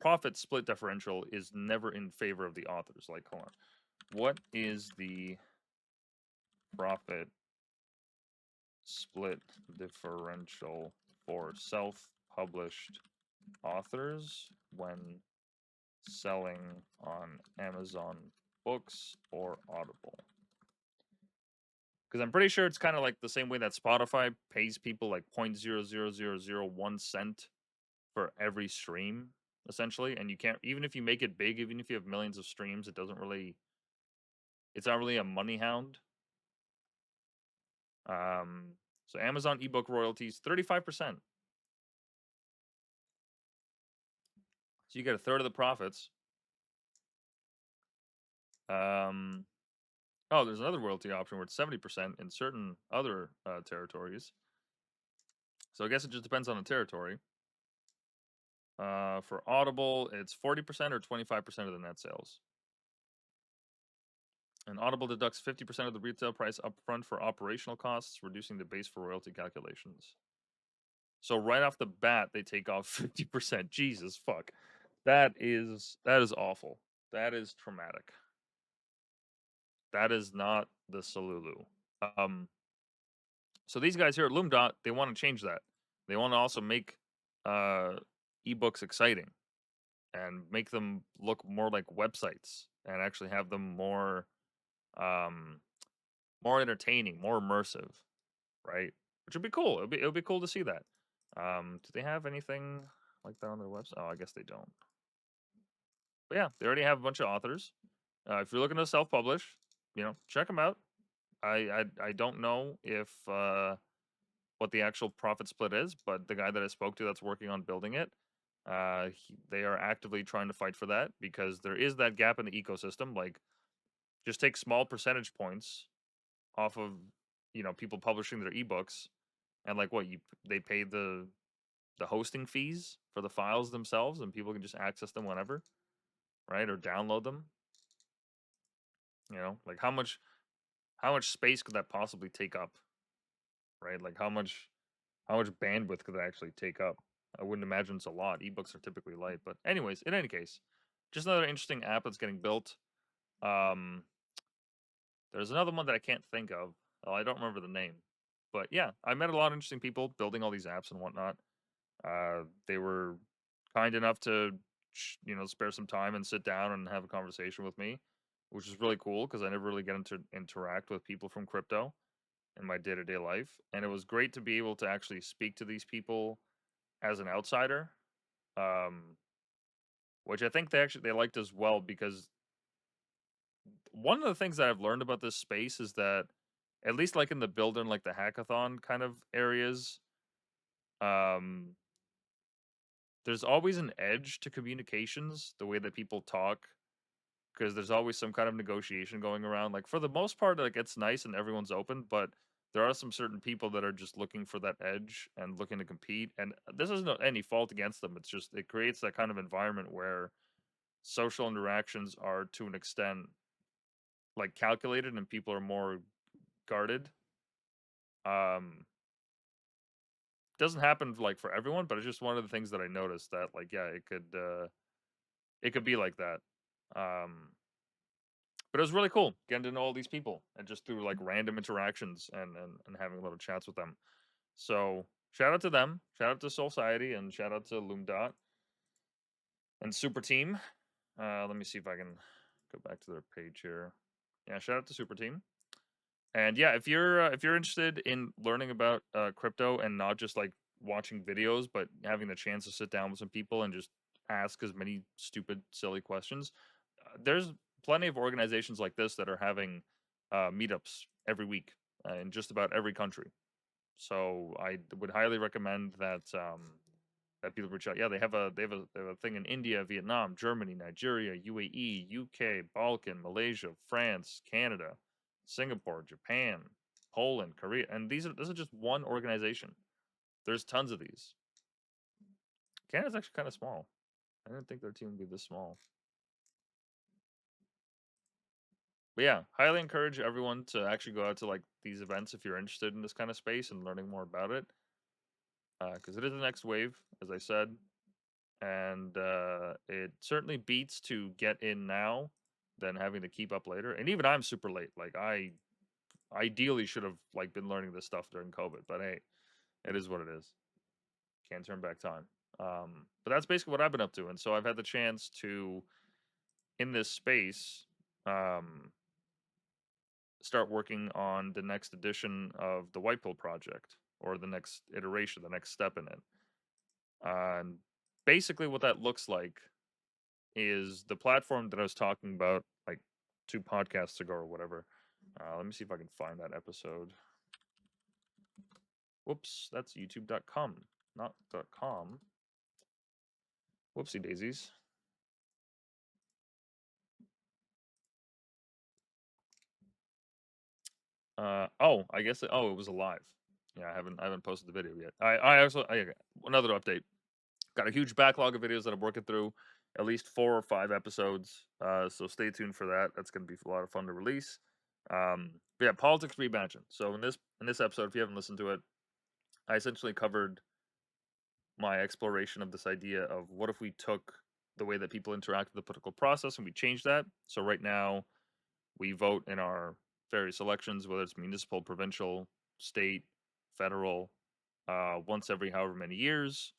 profit split differential is never in favor of the authors. Like, hold on, what is the profit split differential for self-published authors when selling on Amazon Books or Audible? Because I'm pretty sure it's kind of like the same way that Spotify pays people like 0.00001 cent for every stream, essentially. And you can't, even if you make it big, even if you have millions of streams, it's not really a money hound. So Amazon ebook royalties, 35%. So you get a third of the profits. Oh, there's another royalty option where it's 70% in certain other territories. So I guess it just depends on the territory. For Audible, it's 40% or 25% of the net sales. And Audible deducts 50% of the retail price upfront for operational costs, reducing the base for royalty calculations. So right off the bat, they take off 50%. Jesus fuck. That is awful. That is traumatic. That is not the Salulu. So these guys here at Loomdot, they want to change that. They want to also make ebooks exciting and make them look more like websites and actually have them more entertaining, more immersive, right? Which would be cool. It would be cool to see that. Do they have anything like that on their website? Oh, I guess they don't. But yeah, they already have a bunch of authors. If you're looking to self-publish, check them out. I don't know if what the actual profit split is, but the guy that I spoke to that's working on building it, they are actively trying to fight for that, because there is that gap in the ecosystem. Like, just take small percentage points off of people publishing their ebooks, and like they pay the hosting fees for the files themselves, and people can just access them whenever, right, or download them. Like how much space could that possibly take up, right? Like how much bandwidth could that actually take up? I wouldn't imagine it's a lot. Ebooks are typically light, but anyways, in any case, just another interesting app that's getting built. There's another one that I can't think of. Oh, I don't remember the name, but yeah, I met a lot of interesting people building all these apps and whatnot. They were kind enough to, you know, spare some time and sit down and have a conversation with me, which is really cool because I never really get to interact with people from crypto in my day-to-day life. And it was great to be able to actually speak to these people as an outsider, um, which I think they liked as well, because one of the things that I've learned about this space is that, at least like in the builder and like the hackathon kind of areas, um, there's always an edge to communications, the way that people talk, because there's always some kind of negotiation going around. Like for the most part, like it's nice and everyone's open, but there are some certain people that are just looking for that edge and looking to compete. And this isn't any fault against them. It's just it creates that kind of environment where social interactions are to an extent like calculated and people are more guarded. Um, doesn't happen like for everyone, but it's just one of the things that I noticed that like yeah, it could be like that. Um, but it was really cool getting to know all these people and just through like random interactions and having little chats with them. So shout out to them, shout out to Society, and shout out to Loomdot and Super Team. Let me see if I can go back to their page here. Yeah, shout out to Super Team. And yeah, if you're interested in learning about crypto and not just like watching videos, but having the chance to sit down with some people and just ask as many stupid, silly questions, there's plenty of organizations like this that are having meetups every week in just about every country. So I would highly recommend that that people reach out. Yeah, they have a thing in India, Vietnam, Germany, Nigeria, UAE, UK, Balkan, Malaysia, France, Canada, Singapore, Japan, Poland, Korea, and this is just one organization. There's tons of these. Canada's actually kind of small. I didn't think their team would be this small. But yeah, highly encourage everyone to actually go out to like these events if you're interested in this kind of space and learning more about it, because it is the next wave, as I said, and it certainly beats to get in now than having to keep up later. And even I'm super late. Like I ideally should have like been learning this stuff during COVID, but hey, it is what it is. Can't turn back time. But that's basically what I've been up to, and so I've had the chance to, in this space, um, start working on the next edition of the Whitepill project, or the next iteration, the next step in it. And basically, what that looks like is the platform that I was talking about like 2 podcasts ago or whatever. Let me see if I can find that episode. Whoops, that's youtube.com, not .com. Whoopsie daisies. Oh, I guess it was alive. Yeah, I haven't posted the video yet. Another update. Got a huge backlog of videos that I'm working through, at least 4 or 5 episodes. So stay tuned for that. That's going to be a lot of fun to release. But yeah, politics reimagined. So in this episode, if you haven't listened to it, I essentially covered my exploration of this idea of what if we took the way that people interact with the political process and we change that. So right now, we vote in our various elections, whether it's municipal, provincial, state, federal, once every however many years.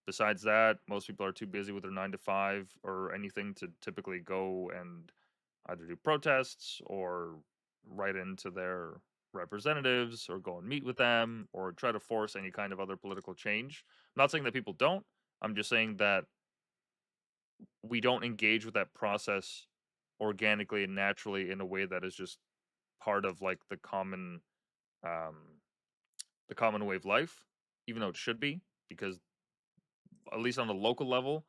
Besides that, most people are too busy with their 9 to 5 or anything to typically go and either do protests or write into their representatives or go and meet with them or try to force any kind of other political change. I'm not saying that people don't. I'm just saying that we don't engage with that process organically and naturally in a way that is just part of like um the common way of life, even though it should be, because at least on the local level,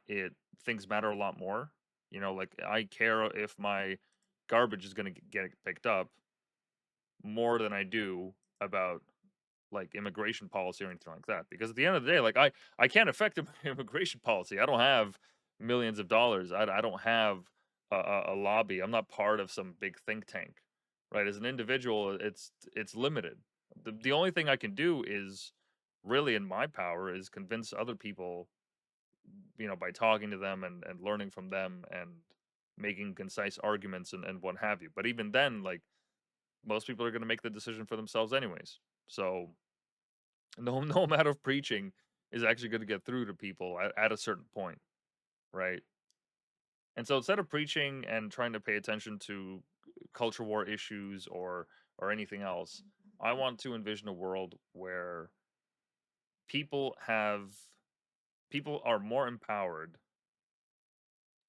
it things matter a lot more. You know, like I care if my garbage is going to get picked up more than I do about like immigration policy or anything like that. Because at the end of the day, like I can't affect immigration policy. I don't have millions of dollars. I don't have a lobby. I'm not part of some big think tank, right? As an individual, it's limited. The only thing I can do is really in my power is convince other people, you know, by talking to them and learning from them and making concise arguments and what have you. But even then, like most people are going to make the decision for themselves anyways. So no no amount of preaching is actually going to get through to people at a certain point, right? And so instead of preaching and trying to pay attention to culture war issues or anything else, I want to envision a world where people are more empowered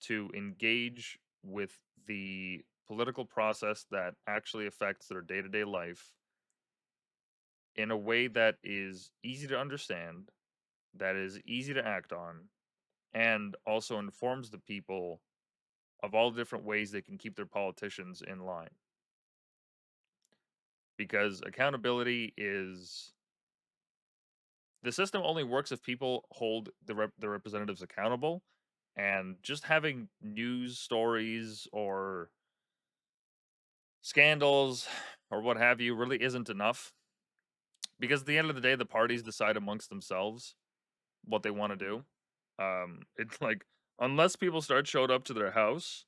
to engage with the political process that actually affects their day-to-day life in a way that is easy to understand, that is easy to act on, and also informs the people of all the different ways they can keep their politicians in line. Because accountability is the system only works if people hold the representatives accountable, and just having news stories or scandals or what have you really isn't enough, because at the end of the day the parties decide amongst themselves what they want to do. It's like, unless people start showing up to their house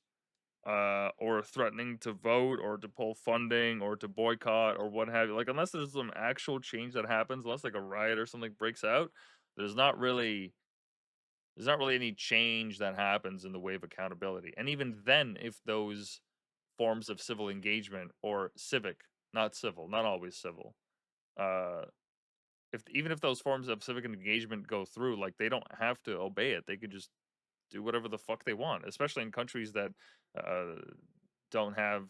or threatening to vote or to pull funding or to boycott or what have you, like unless there's some actual change that happens, unless like a riot or something breaks out, there's not really any change that happens in the way of accountability. And even then, if those forms of civil engagement, or civic, not civil, not always civil, uh even if those forms of civic engagement go through, like they don't have to obey it, they could just do whatever the fuck they want, especially in countries that uh don't have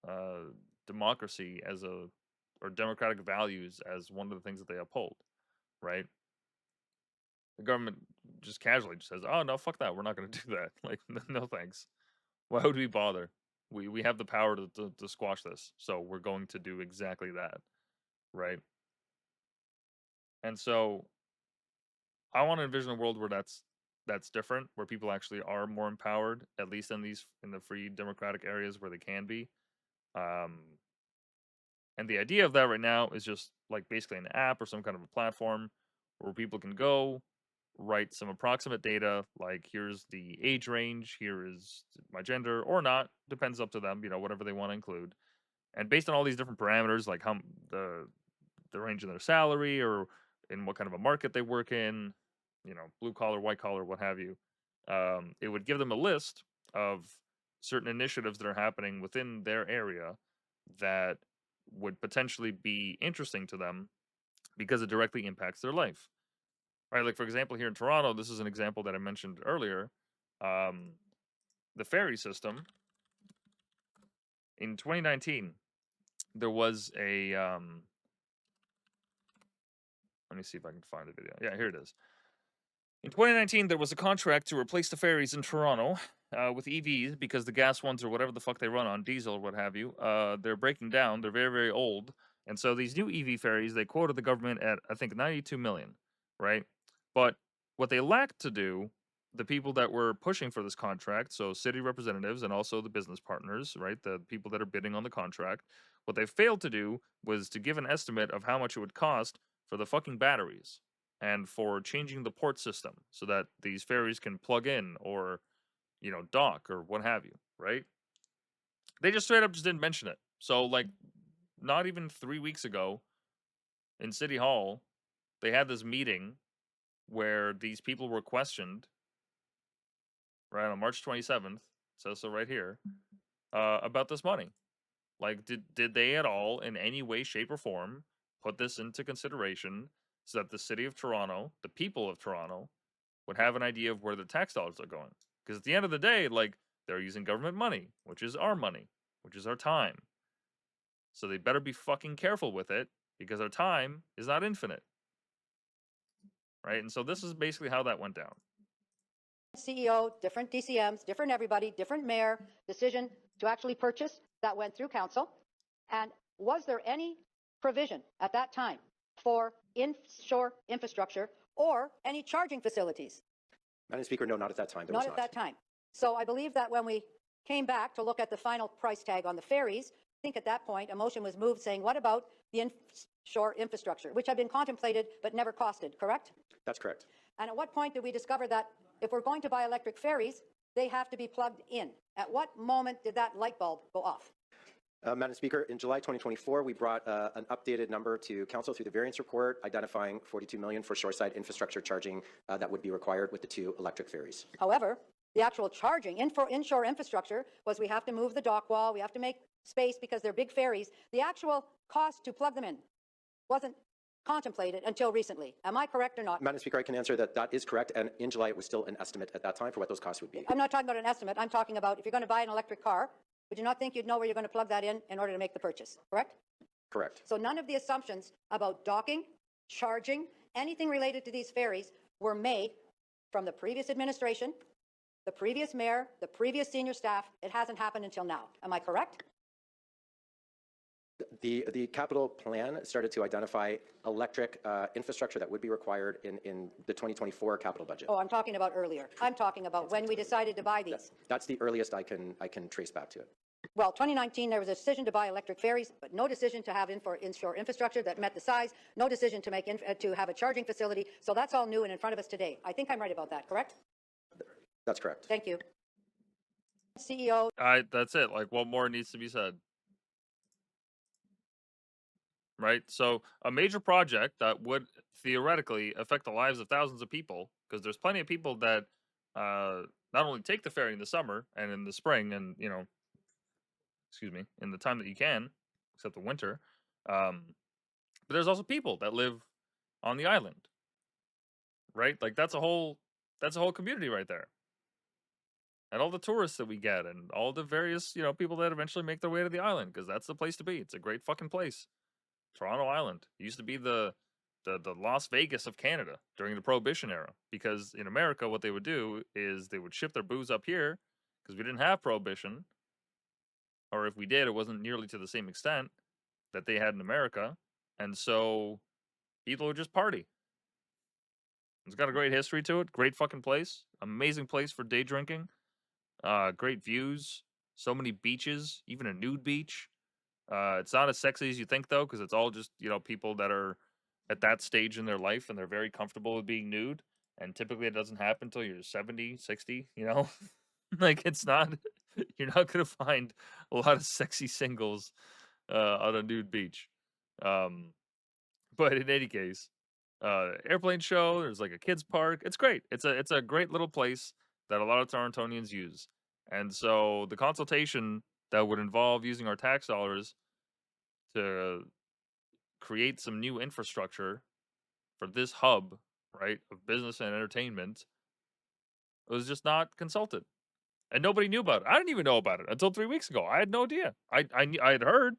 uh democracy as a or democratic values as one of the things that they uphold, right? The government just casually just says, "Oh no, fuck that. We're not going to do that." Like, no thanks. Why would we bother? We have the power to squash this, so we're going to do exactly that, right? And so I want to envision a world where that's different, where people actually are more empowered, at least in the free democratic areas where they can be. Um, and the idea of that right now is just like basically an app or some kind of a platform where people can go write some approximate data, like here's the age range, here is my gender or not, depends, up to them, whatever they want to include. And based on all these different parameters, like how the range of their salary or in what kind of a market they work in, blue collar, white collar, what have you, it would give them a list of certain initiatives that are happening within their area that would potentially be interesting to them because it directly impacts their life. Right, like for example, here in Toronto, this is an example that I mentioned earlier. Um, the ferry system in 2019, there was a let me see if I can find the video. Yeah, here it is. In 2019, there was a contract to replace the ferries in Toronto with EVs because the gas ones or whatever the fuck they run on, diesel or what have you, they're breaking down. They're very, very old. And so these new EV ferries, they quoted the government at, I think, 92 million, right? But what they lacked to do, the people that were pushing for this contract, so city representatives and also the business partners, right, the people that are bidding on the contract, what they failed to do was to give an estimate of how much it would cost for the fucking batteries and for changing the port system so that these ferries can plug in or, dock or what have you, right? They just straight up just didn't mention it. So, like, not even 3 weeks ago in City Hall, they had this meeting where these people were questioned, right, on March 27th, says so right here, about this money. Like, did they at all, in any way, shape, or form, put this into consideration so that the city of Toronto, the people of Toronto, would have an idea of where the tax dollars are going? Because at the end of the day, like, they're using government money, which is our money, which is our time. So they better be fucking careful with it because our time is not infinite. Right? And so this is basically how that went down. CEO, different DCMs, different everybody, different mayor, decision to actually purchase that went through council. And was there any provision at that time for inshore infrastructure or any charging facilities? Madam Speaker, no, not at that time. Not at that time. So I believe that when we came back to look at the final price tag on the ferries, I think at that point a motion was moved saying, what about the inshore infrastructure, which had been contemplated but never costed, correct? That's correct. And at what point did we discover that if we're going to buy electric ferries, they have to be plugged in? At what moment did that light bulb go off? Madam Speaker, in July 2024, we brought an updated number to Council through the variance report, identifying $42 million for shoreside infrastructure charging that would be required with the 2 electric ferries. However, the actual charging inshore infrastructure was we have to move the dock wall, we have to make space because they're big ferries. The actual cost to plug them in wasn't contemplated until recently. Am I correct or not? Madam Speaker, I can answer that that is correct, and in July it was still an estimate at that time for what those costs would be. I'm not talking about an estimate. I'm talking about if you're going to buy an electric car, would you not think you'd know where you're going to plug that in order to make the purchase, correct? Correct. So none of the assumptions about docking, charging, anything related to these ferries were made from the previous administration, the previous mayor, the previous senior staff. It hasn't happened until now. Am I correct? The capital plan started to identify electric infrastructure that would be required in the 2024 capital budget. Oh, I'm talking about earlier. I'm talking about when we decided to buy these. That's the earliest I can trace back to it. Well, 2019, there was a decision to buy electric ferries, but no decision to have inshore infrastructure that met the size, no decision to have a charging facility. So that's all new and in front of us today. I think I'm right about that, correct? That's correct. Thank you. CEO. That's it. Like, what more needs to be said? Right? So a major project that would theoretically affect the lives of thousands of people, because there's plenty of people that not only take the ferry in the summer and in the spring and, you know, excuse me, in the time that you can, except the winter, but there's also people that live on the island, right? Like that's a whole community right there. And all the tourists that we get and all the various, you know, people that eventually make their way to the island, because that's the place to be. It's a great fucking place. Toronto Island. It used to be the Las Vegas of Canada during the Prohibition era, because in America what they would do is they would ship their booze up here because we didn't have Prohibition, or if we did, it wasn't nearly to the same extent that they had in America, and so people would just party. It's got a great history to it. Great fucking place. Amazing place for day drinking. Great views. So many beaches, even a nude beach. It's not as sexy as you think, though, because it's all just, you know, people that are at that stage in their life and they're very comfortable with being nude. And typically it doesn't happen until you're 70, 60, you know? Like, it's not, you're not going to find a lot of sexy singles on a nude beach. But in any case, airplane show, there's like a kids park. It's great. It's a great little place that a lot of Torontonians use. And so the consultation that would involve using our tax dollars to create some new infrastructure for this hub, right, of business and entertainment, was just not consulted. And nobody knew about it. I didn't even know about it until 3 weeks ago. I had no idea. I had heard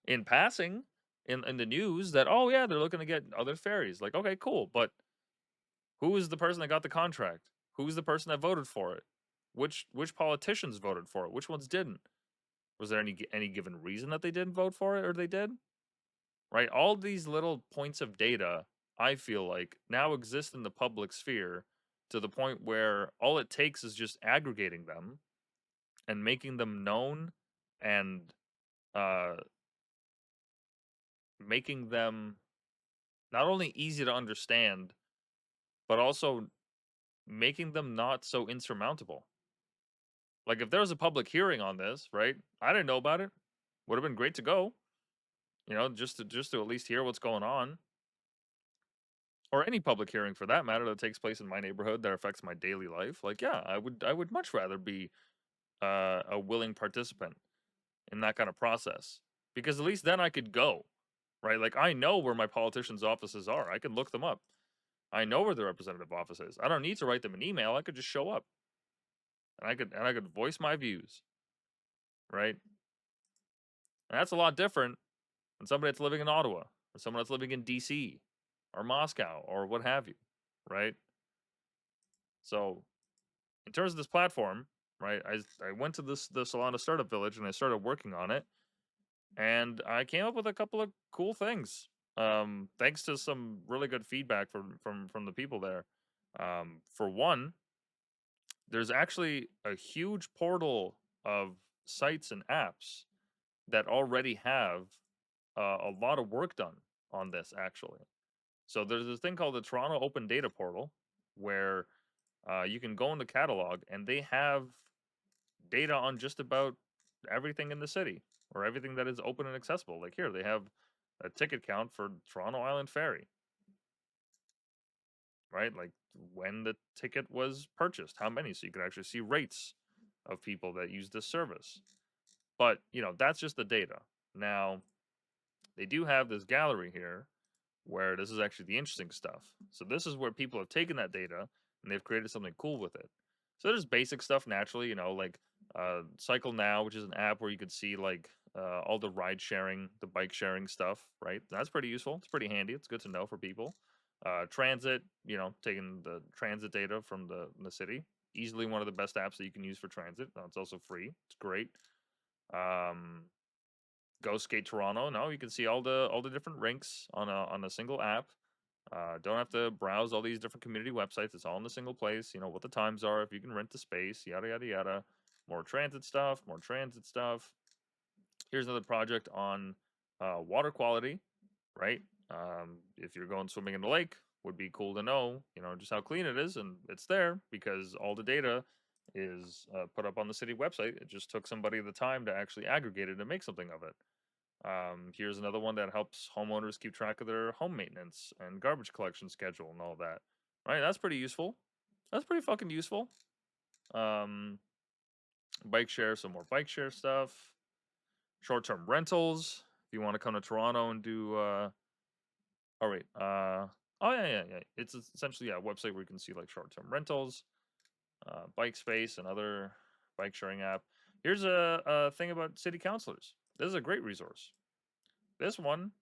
in passing in the news that, oh yeah, they're looking to get other ferries. Like, okay, cool. But who is the person that got the contract? Who's the person that voted for it? Which politicians voted for it? Which ones didn't? Was there any given reason that they didn't vote for it, or they did? Right? All these little points of data, I feel like, now exist in the public sphere to the point where all it takes is just aggregating them and making them known and making them not only easy to understand, but also making them not so insurmountable. Like, if there was a public hearing on this, right? I didn't know about it. Would have been great to go. You know, just to at least hear what's going on. Or any public hearing for that matter that takes place in my neighborhood that affects my daily life. Like, yeah, I would much rather be a willing participant in that kind of process. Because at least then I could go. Right? Like, I know where my politicians' offices are. I can look them up. I know where the representative office is. I don't need to write them an email. I could just show up. And I could voice my views. Right? And that's a lot different than somebody that's living in Ottawa, or someone that's living in DC, or Moscow, or what have you, right? So, in terms of this platform, right, I went to the Solana Startup Village and I started working on it, and I came up with a couple of cool things. Thanks to some really good feedback from the people there. For one, there's actually a huge portal of sites and apps that already have a lot of work done on this, actually. So there's this thing called the Toronto Open Data Portal, where you can go in the catalog and they have data on just about everything in the city. or everything that is open and accessible. Like here, they have a ticket count for Toronto Island Ferry, right? Like when the ticket was purchased, how many, so you can actually see rates of people that use this service. But, you know, that's just the data. Now, they do have this gallery here where this is actually the interesting stuff. So this is where people have taken that data and they've created something cool with it. So there's basic stuff naturally, you know, like Cycle Now, which is an app where you could see like all the ride sharing, the bike sharing stuff, right? That's pretty useful. It's pretty handy. It's good to know for people. Transit, you know, taking the transit data from the city. Easily one of the best apps that you can use for transit. It's also free. It's great. Go Skate Toronto. No, you can see all the different rinks on a single app. Don't have to browse all these different community websites. It's all in a single place. You know what the times are, if you can rent the space, yada yada yada. More transit stuff. More transit stuff. Here's another project on water quality. Right. If you're going swimming in the lake, would be cool to know. You know just how clean it is, and it's there because all the data is put up on the city website. It just took somebody the time to actually aggregate it and make something of it. Here's another one that helps homeowners keep track of their home maintenance and garbage collection schedule and all that. Right, that's pretty useful. That's pretty fucking useful. Bike share, some more bike share stuff. Short-term rentals. If you want to come to Toronto and do, oh wait, oh yeah. It's essentially a website where you can see like short-term rentals, bike space, and other bike sharing app. Here's a thing about city councilors. This is a great resource. This one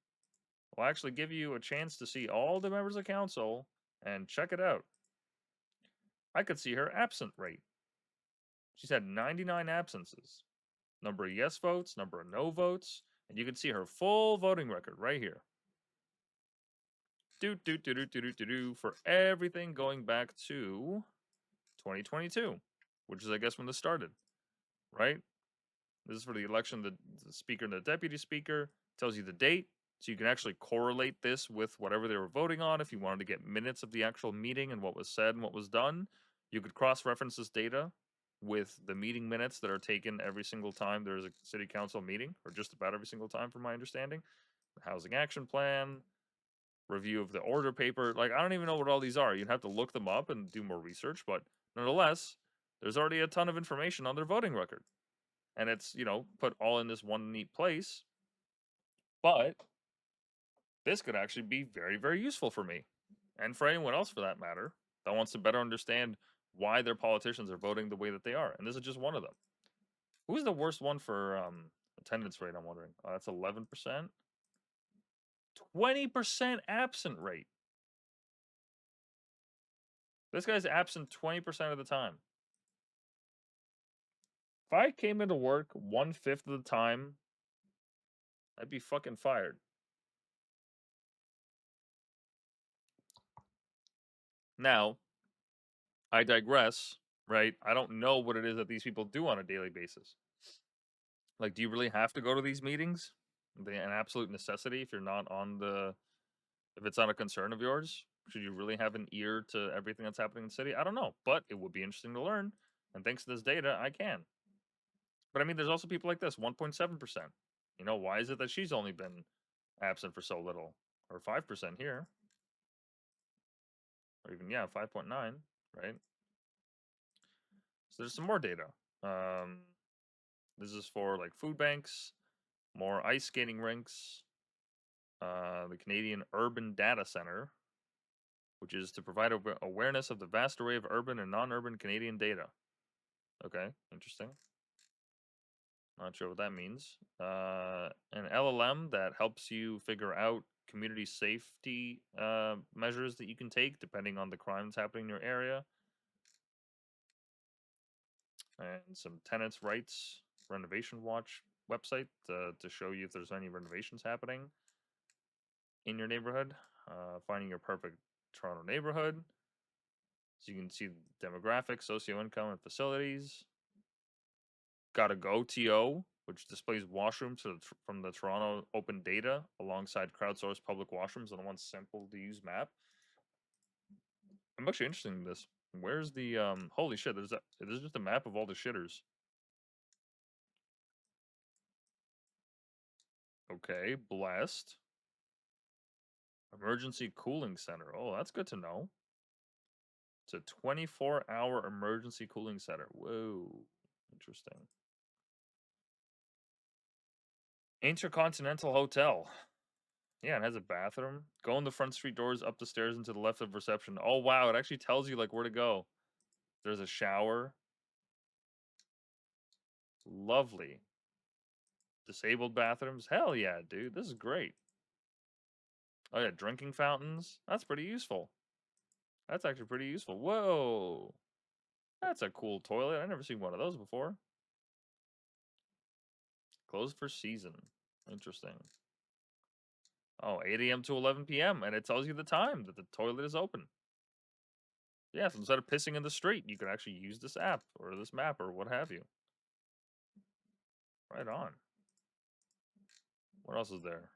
will actually give you a chance to see all the members of council and check it out. I could see her absent rate. She's had 99 absences. Number of yes votes, number of no votes, and you can see her full voting record right here. For everything going back to 2022, which is, I guess, when this started, right? This is for the election, the speaker and the deputy speaker. Tells you the date, so you can actually correlate this with whatever they were voting on. If you wanted to get minutes of the actual meeting and what was said and what was done, you could cross-reference this data with the meeting minutes that are taken every single time there's a city council meeting, or just about every single time, from my understanding. The housing action plan, review of the order paper. Like, I don't even know what all these are. You'd have to look them up and do more research, but nonetheless, there's already a ton of information on their voting record. And it's, you know, put all in this one neat place. But this could actually be very, very useful for me, and for anyone else for that matter, that wants to better understand why their politicians are voting the way that they are. And this is just one of them. Who's the worst one for attendance rate, I'm wondering? That's 11%. 20% absent rate. This guy's absent 20% of the time. If I came into work 1/5 of the time, I'd be fucking fired. Now, I digress, right? I don't know what it is that these people do on a daily basis. Like, do you really have to go to these meetings? An absolute necessity if you're not on if it's not a concern of yours? Should you really have an ear to everything that's happening in the city? I don't know, but it would be interesting to learn. And thanks to this data, I can. But I mean, there's also people like this, 1.7%. You know, why is it that she's only been absent for so little? Or 5% here. Or even, yeah, 5.9, right? So there's some more data. This is for like food banks, more ice skating rinks, the Canadian Urban Data Center, which is to provide awareness of the vast array of urban and non-urban Canadian data. Okay, interesting. Not sure what that means. An LLM that helps you figure out community safety measures that you can take depending on the crime that's happening in your area. And some tenants' rights renovation watch website to show you if there's any renovations happening in your neighborhood. Finding your perfect Toronto neighborhood. So you can see demographics, socio-income, and facilities. Gotta Go TO, which displays washrooms from the Toronto open data alongside crowdsourced public washrooms on one simple to use map. I'm actually interested in this. Where's the holy shit, there's just a map of all the shitters. Okay, blessed. Emergency cooling center. Oh, that's good to know. It's a 24-hour emergency cooling center. Whoa, interesting. Intercontinental Hotel. Yeah, it has a bathroom. Go in the front street doors, up the stairs, and to the left of reception. Oh, wow, it actually tells you, like, where to go. There's a shower. Lovely. Disabled bathrooms. Hell yeah, dude. This is great. Oh, yeah, drinking fountains. That's pretty useful. That's actually pretty useful. Whoa. That's a cool toilet. I've never seen one of those before. Closed for season. Interesting. Oh, 8 a.m. to 11 p.m. And it tells you the time that the toilet is open. Yeah, so instead of pissing in the street, you can actually use this app or this map or what have you. Right on. What else is there?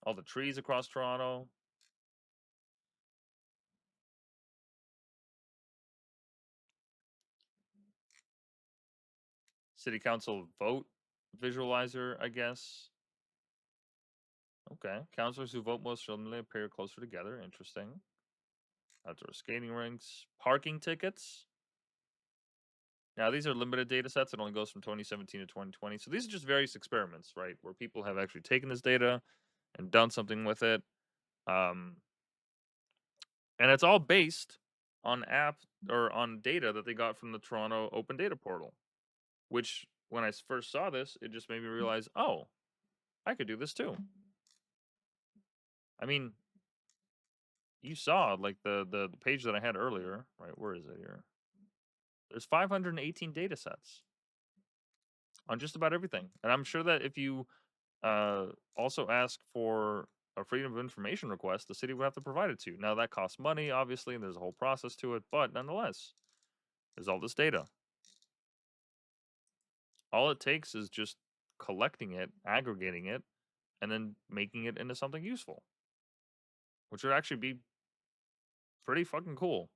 All the trees across Toronto. City Council vote visualizer, I guess. Okay. Councilors who vote most frequently appear closer together. Interesting. Outdoor skating rinks. Parking tickets. Now, these are limited data sets. It only goes from 2017 to 2020. So these are just various experiments, right? Where people have actually taken this data and done something with it. And it's all based on on data that they got from the Toronto Open Data Portal. Which, when I first saw this, it just made me realize, oh, I could do this too. I mean, you saw like the page that I had earlier, right? Where is it here? There's 518 data sets on just about everything. And I'm sure that if you also ask for a freedom of information request, the city would have to provide it to you. Now that costs money, obviously, and there's a whole process to it, but nonetheless, there's all this data. All it takes is just collecting it, aggregating it, and then making it into something useful, which would actually be pretty fucking cool.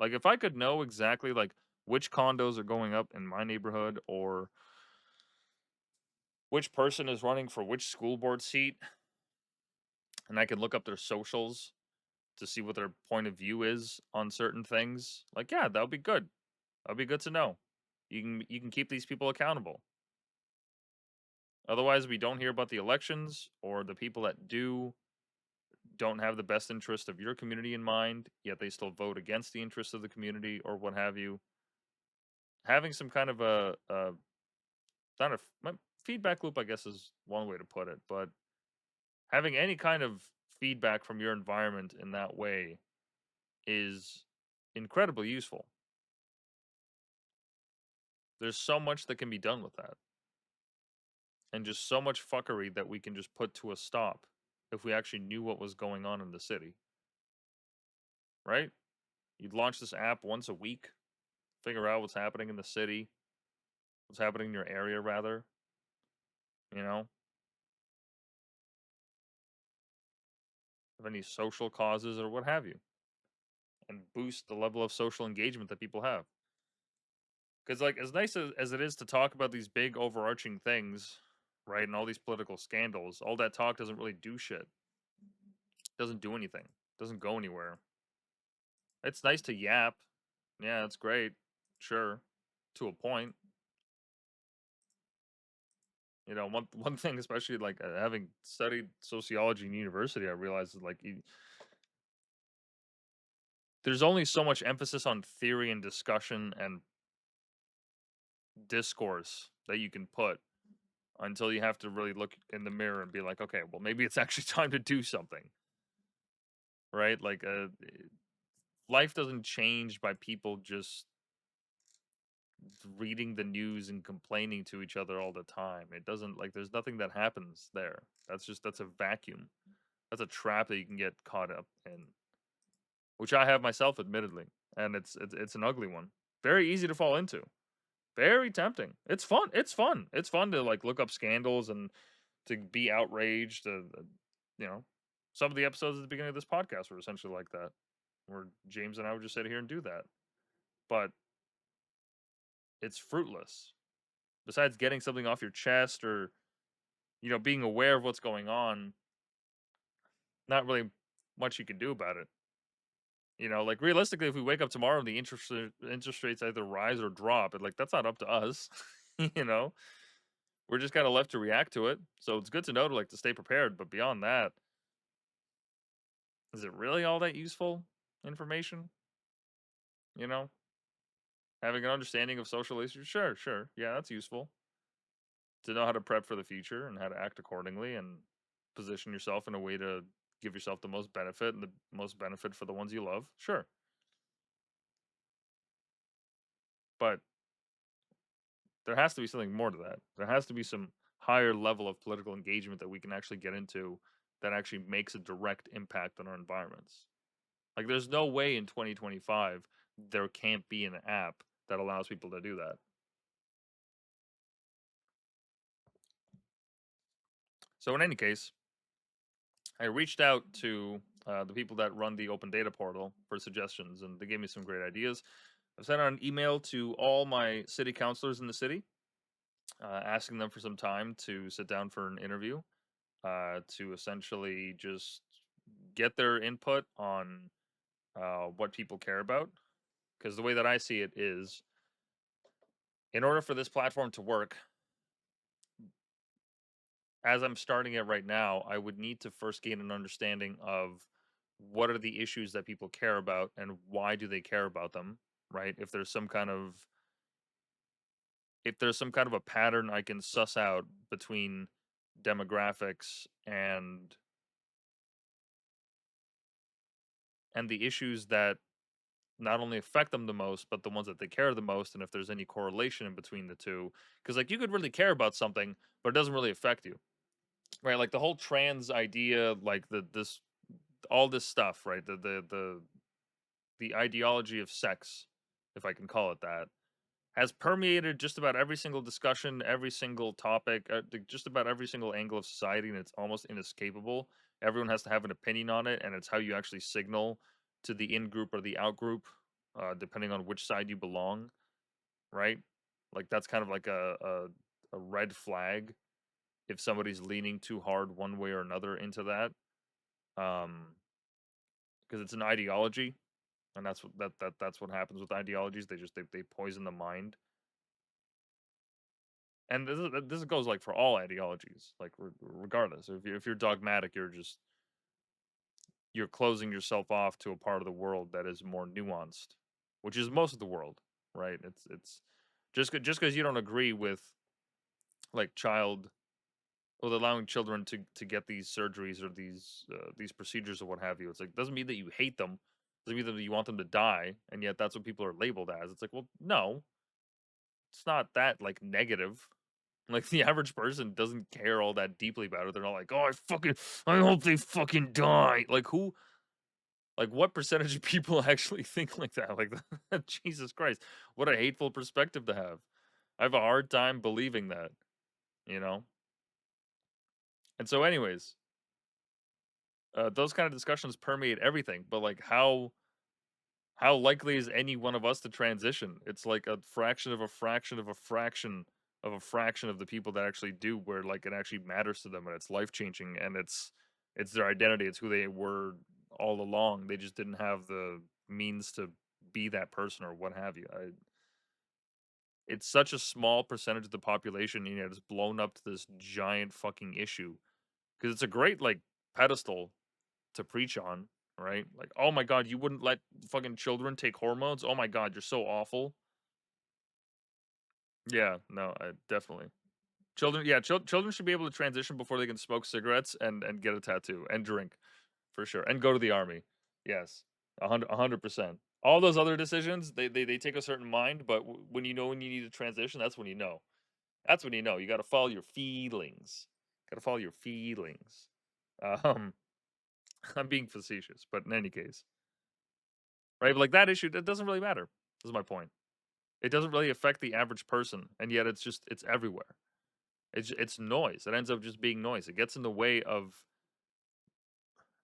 Like if I could know exactly like which condos are going up in my neighborhood or which person is running for which school board seat, and I can look up their socials to see what their point of view is on certain things, like yeah, that would be good. That'd be good to know. You can keep these people accountable. Otherwise, we don't hear about the elections, or the people that don't have the best interest of your community in mind, yet they still vote against the interests of the community or what have you. Having some kind of not a feedback loop, I guess, is one way to put it, but having any kind of feedback from your environment in that way is incredibly useful. There's so much that can be done with that. And just so much fuckery that we can just put to a stop if we actually knew what was going on in the city. Right? You'd launch this app once a week, figure out what's happening in the city, what's happening in your area, rather. You know? Of any social causes or what have you. And boost the level of social engagement that people have. Because, like, as nice as it is to talk about these big overarching things, right, and all these political scandals, all that talk doesn't really do shit. Doesn't do anything. Doesn't go anywhere. It's nice to yap. Yeah, it's great. Sure. To a point. You know, one thing, especially like having studied sociology in university, I realized is like there's only so much emphasis on theory and discussion and discourse that you can put until you have to really look in the mirror and be like, okay, well, maybe it's actually time to do something. Right? Like, life doesn't change by people just reading the news and complaining to each other all the time. It doesn't, like, there's nothing that happens there. That's a vacuum. That's a trap that you can get caught up in, which I have myself, admittedly, and it's an ugly one. Very easy to fall into. Very tempting. It's fun. It's fun. It's fun to like look up scandals and to be outraged. You know, some of the episodes at the beginning of this podcast were essentially like that, where James and I would just sit here and do that. But it's fruitless. Besides getting something off your chest or you know, being aware of what's going on, not really much you can do about it. You know, like realistically, if we wake up tomorrow and the interest rates either rise or drop, like that's not up to us. You know, we're just kind of left to react to it. So it's good to know to like to stay prepared. But beyond that, is it really all that useful information? You know, having an understanding of social issues, sure, yeah, that's useful to know how to prep for the future and how to act accordingly and position yourself in a way to give yourself the most benefit and the most benefit for the ones you love. Sure. But there has to be something more to that. There has to be some higher level of political engagement that we can actually get into that actually makes a direct impact on our environments. Like there's no way in 2025 there can't be an app that allows people to do that. So in any case, I reached out to the people that run the open data portal for suggestions, and they gave me some great ideas. I've sent out an email to all my city councilors in the city, asking them for some time to sit down for an interview, to essentially just get their input on what people care about. Because the way that I see it is, in order for this platform to work, as I'm starting it right now, I would need to first gain an understanding of what are the issues that people care about and why do they care about them, right? If there's some kind of a pattern I can suss out between demographics and the issues that not only affect them the most, but the ones that they care the most, and if there's any correlation in between the two. Because like you could really care about something, but it doesn't really affect you, right? Like the whole trans idea, like all this stuff, right? The ideology of sex, if I can call it that, has permeated just about every single discussion, every single topic, just about every single angle of society, and it's almost inescapable. Everyone has to have an opinion on it, and it's how you actually signal to the in group or the out group, depending on which side you belong, right? Like that's kind of like a red flag if somebody's leaning too hard one way or another into that, because it's an ideology, and that's what that's what happens with ideologies. They poison the mind. And this goes like for all ideologies, like regardless. If you're dogmatic, you're closing yourself off to a part of the world that is more nuanced, which is most of the world, right? It's just because you don't agree with like with allowing children to get these surgeries or these procedures or what have you. It's like doesn't mean that you hate them, doesn't mean that you want them to die, and yet that's what people are labeled as. It's like, well, no, it's not that like negative. Like the average person doesn't care all that deeply about it. They're not like, oh, I hope they fucking die. Like who? Like what percentage of people actually think like that? Like Jesus Christ, what a hateful perspective to have. I have a hard time believing that, you know. And so, anyways, those kind of discussions permeate everything. But like, how likely is any one of us to transition? It's like a fraction of a fraction of a fraction of a fraction of the people that actually do, where like it actually matters to them and it's life changing and it's their identity, it's who they were all along. They just didn't have the means to be that person or what have you. It's such a small percentage of the population, and yet it's blown up to this giant fucking issue because it's a great like pedestal to preach on, right? Like, oh my god, you wouldn't let fucking children take hormones? Oh my god, you're so awful. Yeah, no, definitely. Children, yeah, children should be able to transition before they can smoke cigarettes and get a tattoo and drink, for sure, and go to the army. Yes, 100%. All those other decisions, they take a certain mind, but when you know when you need to transition, that's when you know. That's when you know. You got to follow your feelings. Got to follow your feelings. Um, I'm being facetious, but in any case, right? But like that issue, that doesn't really matter. Is my point. It doesn't really affect the average person, and yet it's everywhere. It's noise. It ends up just being noise. It gets in the way of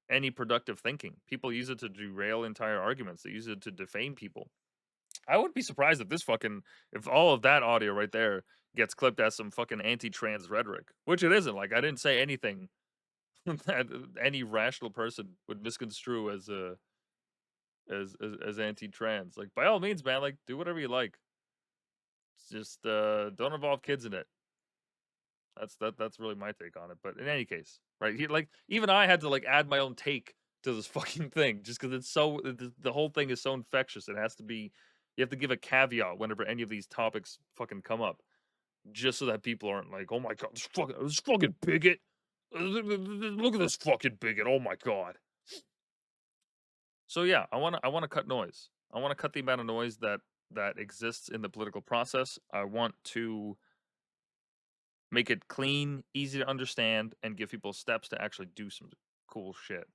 any productive thinking. People use it to derail entire arguments. They use it to defame people. I wouldn't be surprised if all of that audio right there gets clipped as some fucking anti-trans rhetoric, which it isn't. Like, I didn't say anything that any rational person would misconstrue as anti-trans. Like, by all means, man, like, do whatever you like. Just don't involve kids in it. That's really my take on it. But in any case, right? Like, even I had to like add my own take to this fucking thing just because it's so the whole thing is so infectious. It has to be. You have to give a caveat whenever any of these topics fucking come up, just so that people aren't like, "Oh my god, this fucking bigot! Look at this fucking bigot! Oh my god!" So yeah, I want to cut noise. I want to cut the amount of noise that exists in the political process. I want to make it clean, easy to understand, and give people steps to actually do some cool shit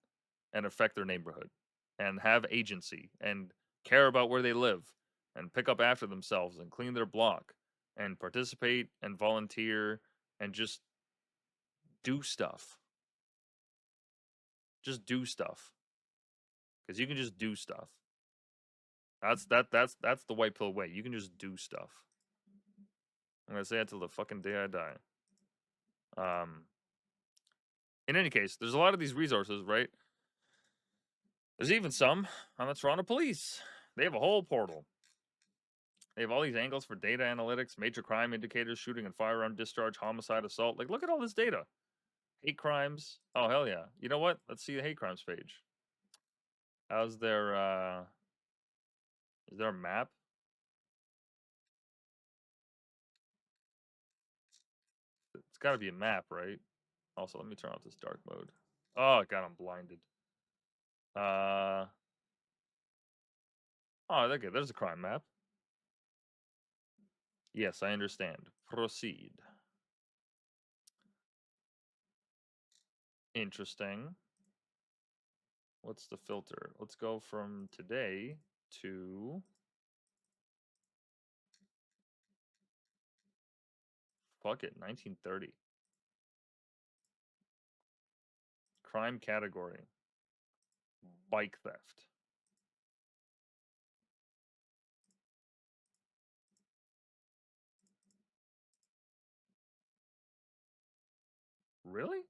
and affect their neighborhood and have agency and care about where they live and pick up after themselves and clean their block and participate and volunteer and just do stuff. Just do stuff. Because you can just do stuff. That's the white pill way. You can just do stuff. I'm gonna say that till the fucking day I die. In any case, there's a lot of these resources, right? There's even some on the Toronto Police. They have a whole portal. They have all these angles for data analytics, major crime indicators, shooting and firearm discharge, homicide, assault. Like, look at all this data. Hate crimes. Oh, hell yeah. You know what? Let's see the hate crimes page. How's their, is there a map? It's gotta be a map, right? Also, let me turn off this dark mode. Oh, God, I'm blinded. Oh, okay, there's a crime map. Yes, I understand. Proceed. Interesting. What's the filter? Let's go from today to... Fuck it, 1930. Crime category. Bike theft. Really?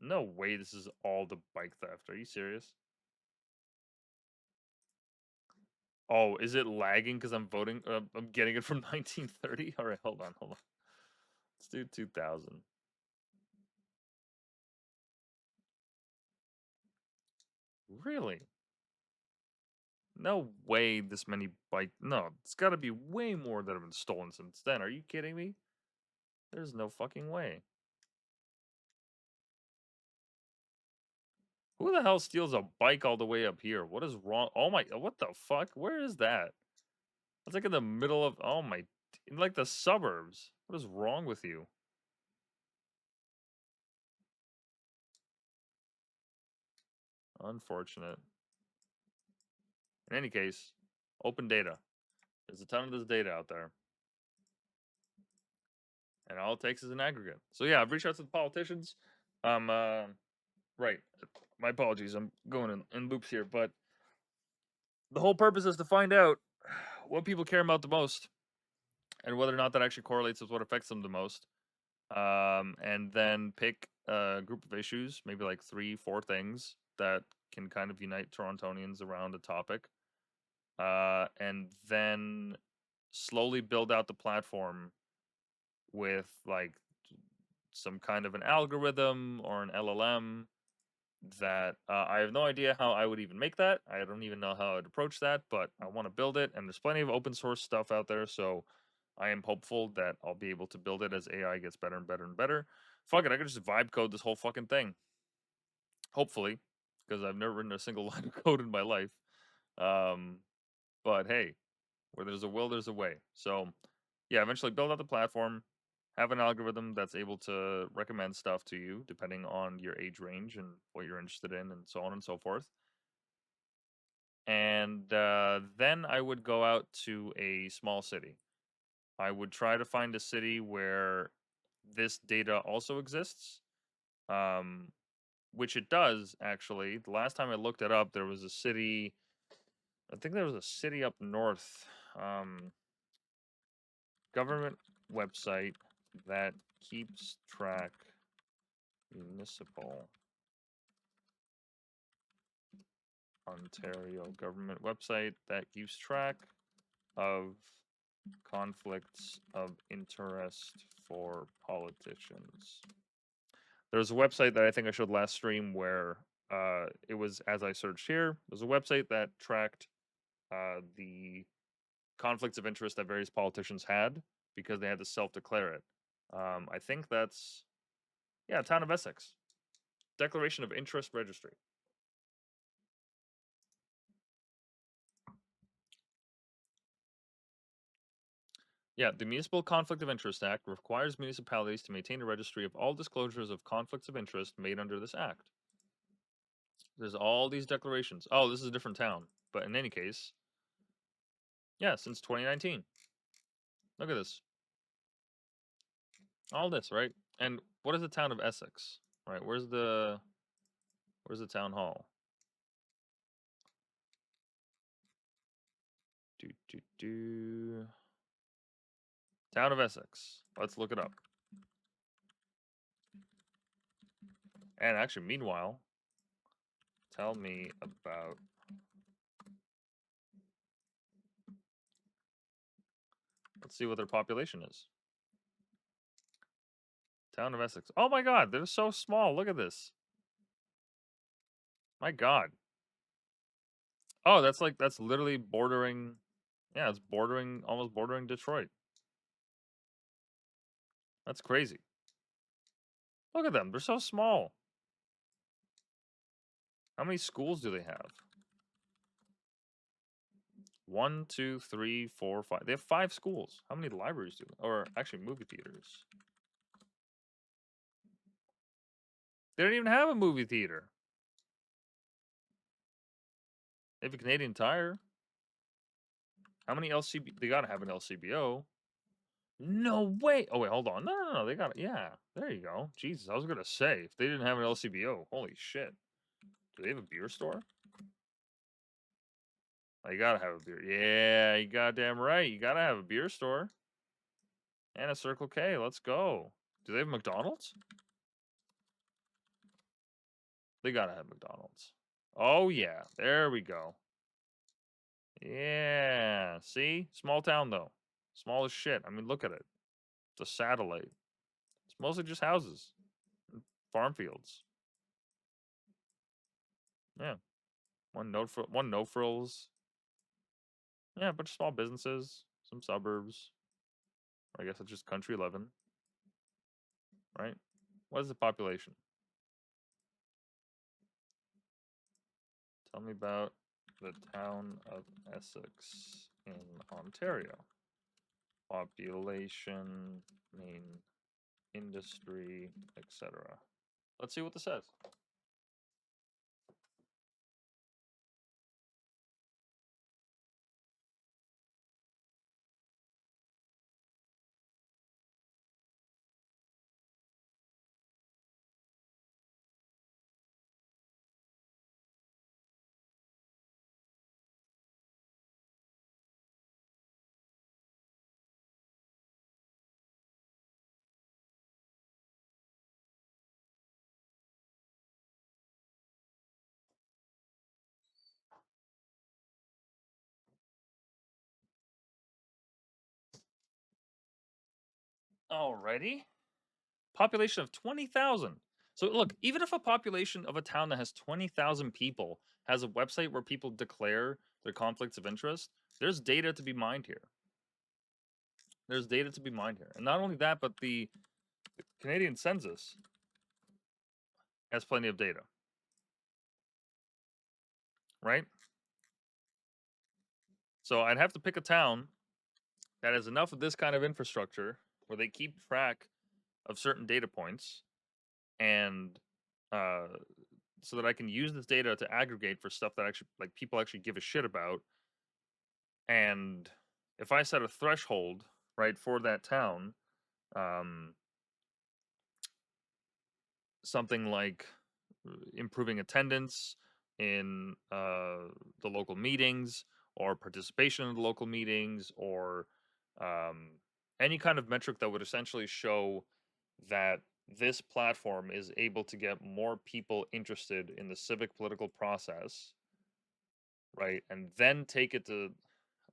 No way this is all the bike theft. Are you serious? Oh, is it lagging because I'm voting? I'm getting it from 1930? All right, hold on. Let's do 2000. Really? No way this many bike... No, it's got to be way more that have been stolen since then. Are you kidding me? There's no fucking way. Who the hell steals a bike all the way up here? What is wrong? Oh my... What the fuck? Where is that? It's like in the middle of... Oh my... In like the suburbs. What is wrong with you? Unfortunate. In any case, open data. There's a ton of this data out there. And all it takes is an aggregate. So yeah, I've reached out to the politicians. Right. My apologies. I'm going in loops here, but the whole purpose is to find out what people care about the most and whether or not that actually correlates with what affects them the most. And then pick a group of issues, maybe like 3-4 things that can kind of unite Torontonians around a topic. And then slowly build out the platform with like some kind of an algorithm or an LLM that I have no idea how I would even make that. I don't even know how I'd approach that, but I want to build it. And there's plenty of open source stuff out there. So I am hopeful that I'll be able to build it as AI gets better and better and better. Fuck it, I could just vibe code this whole fucking thing. Hopefully, because I've never written a single line of code in my life. But hey, where there's a will, there's a way. So yeah, eventually build out the platform, have an algorithm that's able to recommend stuff to you depending on your age range and what you're interested in and so on and so forth. And then I would go out to a small city. I would try to find a city where this data also exists which it does actually. The last time I looked it up, there was a city. I think there was a city up north. Government website that keeps track municipal Ontario government website that keeps track of conflicts of interest for politicians. There's a website that I think I showed last stream where it was, as I searched here, there's a website that tracked the conflicts of interest that various politicians had because they had to self-declare it. I think that's, yeah, Town of Essex. Declaration of Interest Registry. Yeah, the Municipal Conflict of Interest Act requires municipalities to maintain a registry of all disclosures of conflicts of interest made under this act. There's all these declarations. Oh, this is a different town. But in any case, yeah, since 2019. Look at this. All this, right? And what is the town of Essex? Right, where's the town hall? Town of Essex. Let's look it up. And actually, meanwhile, tell me about... Let's see what their population is. Town of Essex. Oh my god, they're so small. Look at this. My god. Oh, that's literally bordering... Yeah, it's bordering, almost bordering Detroit. That's crazy. Look at them. They're so small. How many schools do they have? 1, 2, 3, 4, 5. They have 5 schools. How many libraries do they? Or actually, movie theaters. They don't even have a movie theater. They have a Canadian Tire. How many LCB? They gotta have an LCBO. No way. Oh wait, hold on. No. They got it. Yeah, there you go. Jesus, I was gonna say if they didn't have an LCBO, holy shit. Do they have a beer store? Oh, you gotta have a beer. Yeah, you goddamn right. You gotta have a beer store. And a Circle K. Let's go. Do they have McDonald's? They gotta have McDonald's. Oh yeah, there we go. Yeah, see? Small town though. Small as shit. I mean, look at it. It's a satellite. It's mostly just houses. And farm fields. Yeah. One no frills. Yeah, a bunch of small businesses, some suburbs. Or I guess it's just country 11. Right? What is the population? Tell me about the town of Essex in Ontario. Population, main industry, etc. Let's see what this says. Alrighty. Population of 20,000. So look, even if a population of a town that has 20,000 people has a website where people declare their conflicts of interest, there's data to be mined here. There's data to be mined here. And not only that, but the Canadian census has plenty of data. Right? So I'd have to pick a town that has enough of this kind of infrastructure where they keep track of certain data points and so that I can use this data to aggregate for stuff that actually like people actually give a shit about. And if I set a threshold, right, for that town, something like improving attendance in the local meetings, or participation in the local meetings, or any kind of metric that would essentially show that this platform is able to get more people interested in the civic political process, right? And then take it to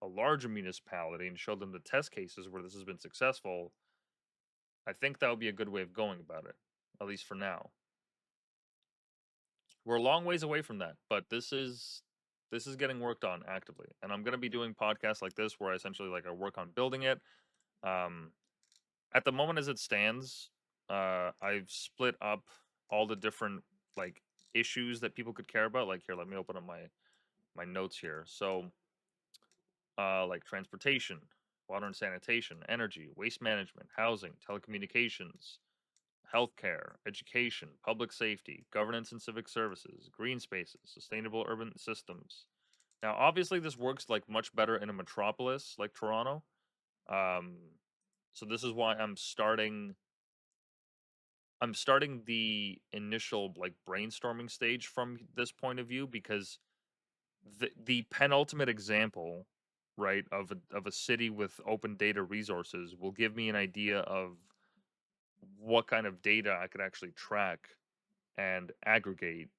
a larger municipality and show them the test cases where this has been successful. I think that would be a good way of going about it, at least for now. We're a long ways away from that, but this is getting worked on actively, and I'm going to be doing podcasts like this where I essentially I work on building it. At the moment, as it stands, I've split up all the different issues that people could care about. Like, here, let me open up my notes here. So, like transportation, water and sanitation, energy, waste management, housing, telecommunications, healthcare, education, public safety, governance and civic services, green spaces, sustainable urban systems. Now, obviously, this works much better in a metropolis like Toronto. So this is why I'm starting the initial brainstorming stage from this point of view, because the penultimate example, right, of a city with open data resources will give me an idea of what kind of data I could actually track and aggregate,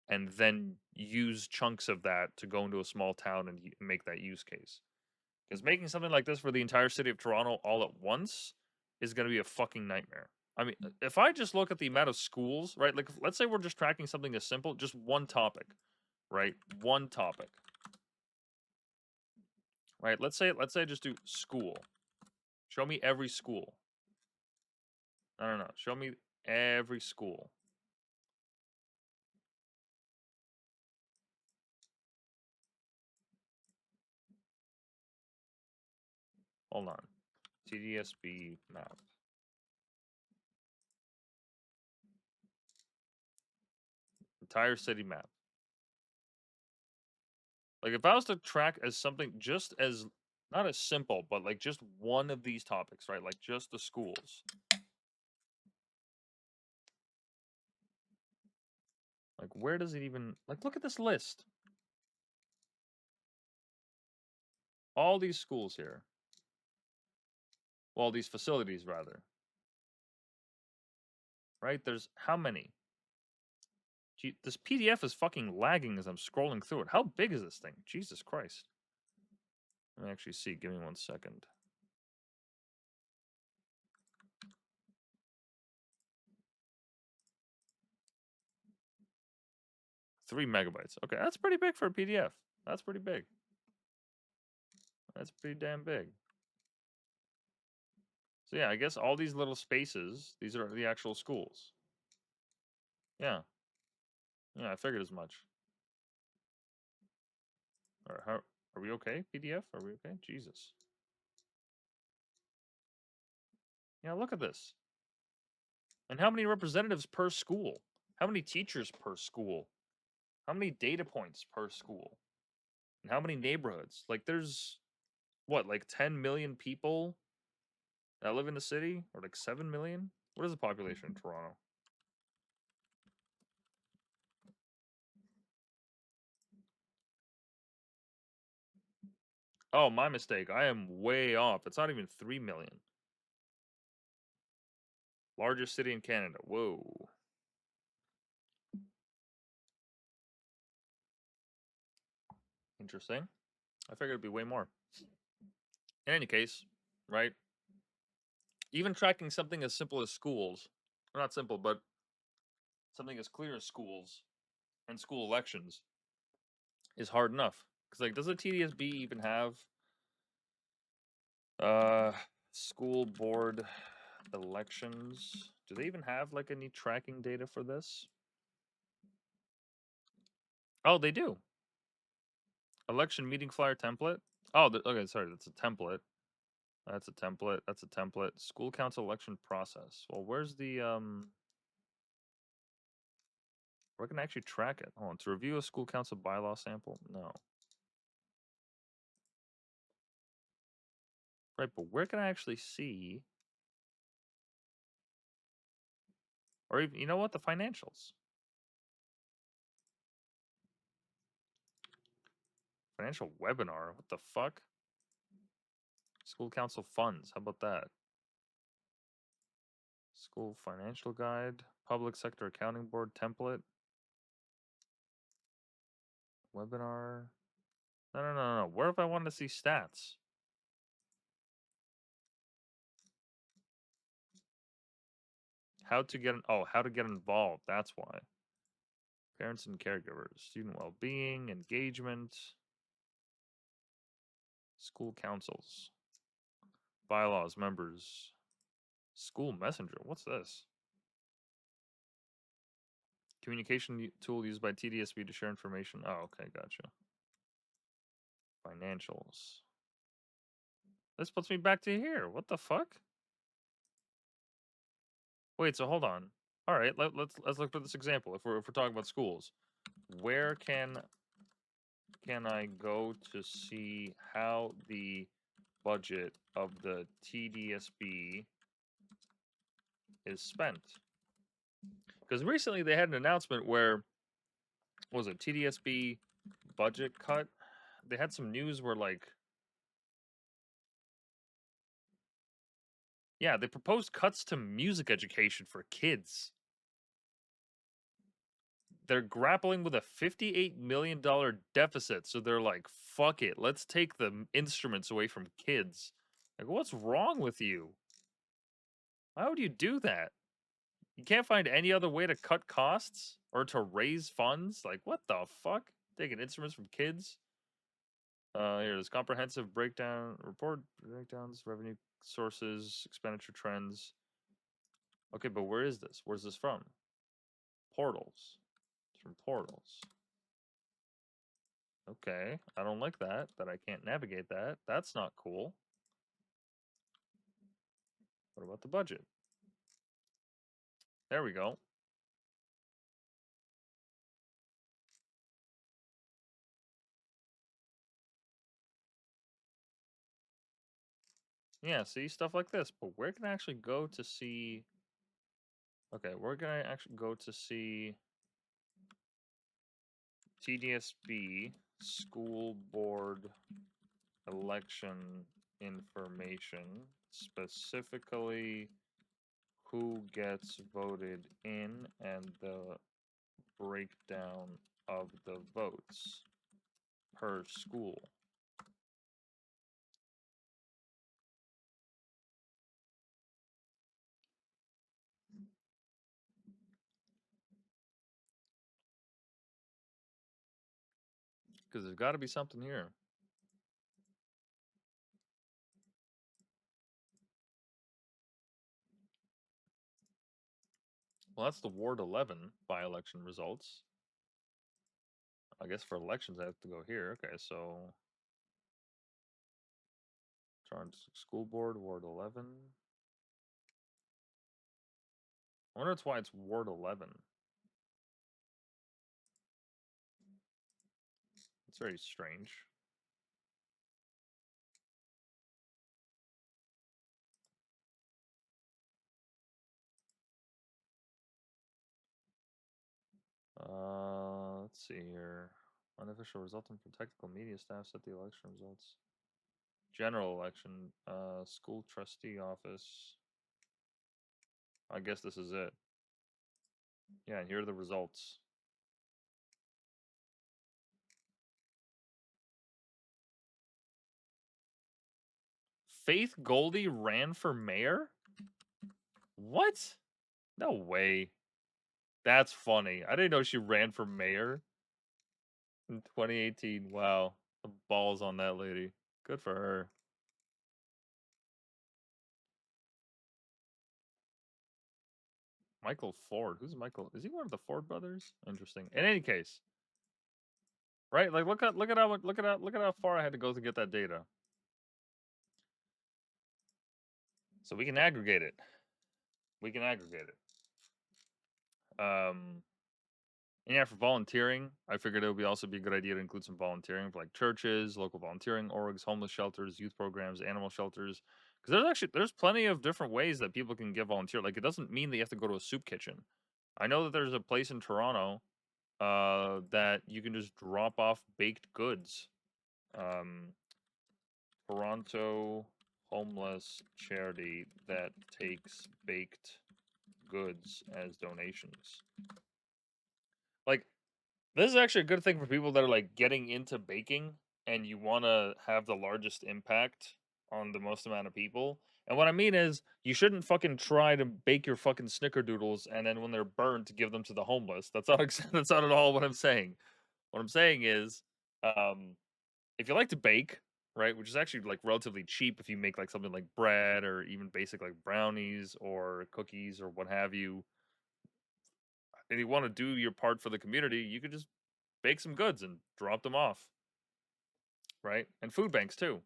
and then use chunks of that to go into a small town and make that use case. Because making something like this for the entire city of Toronto all at once is going to be a fucking nightmare. I mean, if I just look at the amount of schools, right? Like, let's say we're just tracking something as simple, just one topic, right? One topic, right? Let's say I just do school. Show me every school. No. Show me every school. Hold on. TDSB map. Entire city map. Like, if I was to track as something just as, not as simple, but just one of these topics, right? Like just the schools. Like, where does it even, look at this list. All these schools here. Well, these facilities, rather. Right? There's how many? Gee, this PDF is fucking lagging as I'm scrolling through it. How big is this thing? Jesus Christ. Let me actually see. Give me 1 second. Three megabytes. Okay, that's pretty big for a PDF. That's pretty big. That's pretty damn big. So yeah, I guess all these little spaces, these are the actual schools. Yeah. Yeah, I figured as much. All right, are we okay, PDF? Are we okay? Jesus. Yeah, look at this. And how many representatives per school? How many teachers per school? How many data points per school? And how many neighborhoods? Like, there's, what, 10 million people that live in the city? Or 7 million? What is the population in Toronto? Oh, my mistake. I am way off. It's not even 3 million. Largest city in Canada. Whoa. Interesting. I figured it'd be way more. In any case, right? Even tracking something as simple as schools, or not simple, but something as clear as schools and school elections is hard enough. Because, does the TDSB even have school board elections? Do they even have any tracking data for this? Oh, they do. Election meeting flyer template. Oh, okay, sorry, that's a template. That's a template. That's a template. School council election process. Well, where's the where can I actually track it? Hold on. To review a school council bylaw sample? No. Right, but where can I actually see? Or even, you know what? The financials. Financial webinar. What the fuck? School council funds. How about that? School financial guide. Public sector accounting board template. Webinar. No. Where if I wanted to see stats? How to get involved. That's why. Parents and caregivers, student well-being, engagement, school councils, bylaws, members, school messenger. What's this? Communication tool used by TDSB to share information. Oh, okay, gotcha. Financials. This puts me back to here. What the fuck? Wait, so hold on. All right, let's look for this example. If we're talking about schools, where can I go to see how the budget of the TDSB is spent? Because recently they had an announcement where, what was it, TDSB budget cut? They had some news where, like, yeah, they proposed cuts to music education for kids. They're grappling with a $58 million deficit, so they're like, fuck it, let's take the instruments away from kids. Like, what's wrong with you? Why would you do that? You can't find any other way to cut costs or to raise funds? Like, what the fuck? Taking instruments from kids? Here's comprehensive breakdown, report breakdowns, revenue sources, expenditure trends. Okay, but where is this? Where's this from? Portals. It's from portals. Okay, I don't like that I can't navigate that. That's not cool. What about the budget? There we go. Yeah, see, stuff like this. But where can I actually go to see... Okay, where can I actually go to see TDSB school board election information, specifically who gets voted in and the breakdown of the votes per school? Because there's got to be something here. Well, that's the Ward 11 by-election results. I guess for elections I have to go here. Okay, so... Charles School Board, Ward 11. I wonder why it's Ward 11. It's very strange. Let's see here. Unofficial resulting from technical media staff set the election results. General election, school trustee office. I guess this is it. Yeah, and here are the results. Faith Goldie ran for mayor? What? No way. That's funny. I didn't know she ran for mayor in 2018. Wow. The balls on that lady. Good for her. Michael Ford. Who's Michael? Is he one of the Ford brothers? Interesting. In any case, right? Like look at how far I had to go to get that data. So we can aggregate it. And yeah, for volunteering, I figured it would also be a good idea to include some volunteering for like churches, local volunteering orgs, homeless shelters, youth programs, animal shelters. Because there's plenty of different ways that people can get volunteer. Like it doesn't mean that you have to go to a soup kitchen. I know that there's a place in Toronto that you can just drop off baked goods. Toronto homeless charity that takes baked goods as donations. Like, this is actually a good thing for people that are like getting into baking and you want to have the largest impact on the most amount of people. And what I mean is, you shouldn't fucking try to bake your fucking snickerdoodles and then when they're burnt, to give them to the homeless. That's not that's not at all what I'm saying. What I'm saying is, if you like to bake, right, which is actually like relatively cheap if you make like something like bread or even basic like brownies or cookies or what have you, and you want to do your part for the community, you could just bake some goods and drop them off, right? And food banks too.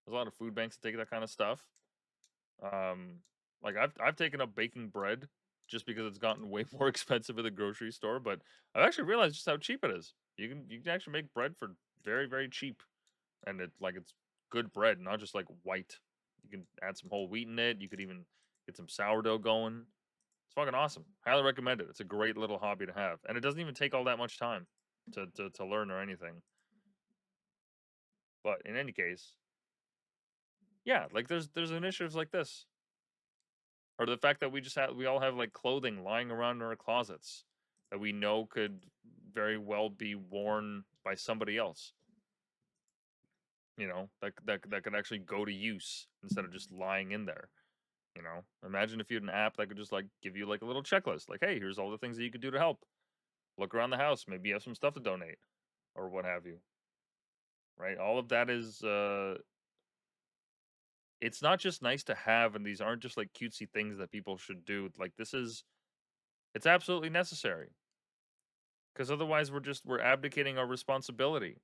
There's a lot of food banks that take that kind of stuff. Like I've taken up baking bread just because it's gotten way more expensive at the grocery store, but I've actually realized just how cheap it is. You can actually make bread for very, very cheap, and it's good bread, not just like white. You can add some whole wheat in it. You could even get some sourdough going. It's fucking awesome. Highly recommend it. It's a great little hobby to have, and it doesn't even take all that much time to learn or anything. But in any case, yeah, like there's initiatives like this, or the fact that we all have like clothing lying around in our closets that we know could very well be worn by somebody else. You know, that could actually go to use instead of just lying in there. You know, imagine if you had an app that could just like give you like a little checklist, like, hey, here's all the things that you could do to help. Look around the house, maybe you have some stuff to donate, or what have you. Right? All of that is it's not just nice to have, and these aren't just like cutesy things that people should do. Like it's absolutely necessary. Because otherwise we're abdicating our responsibility.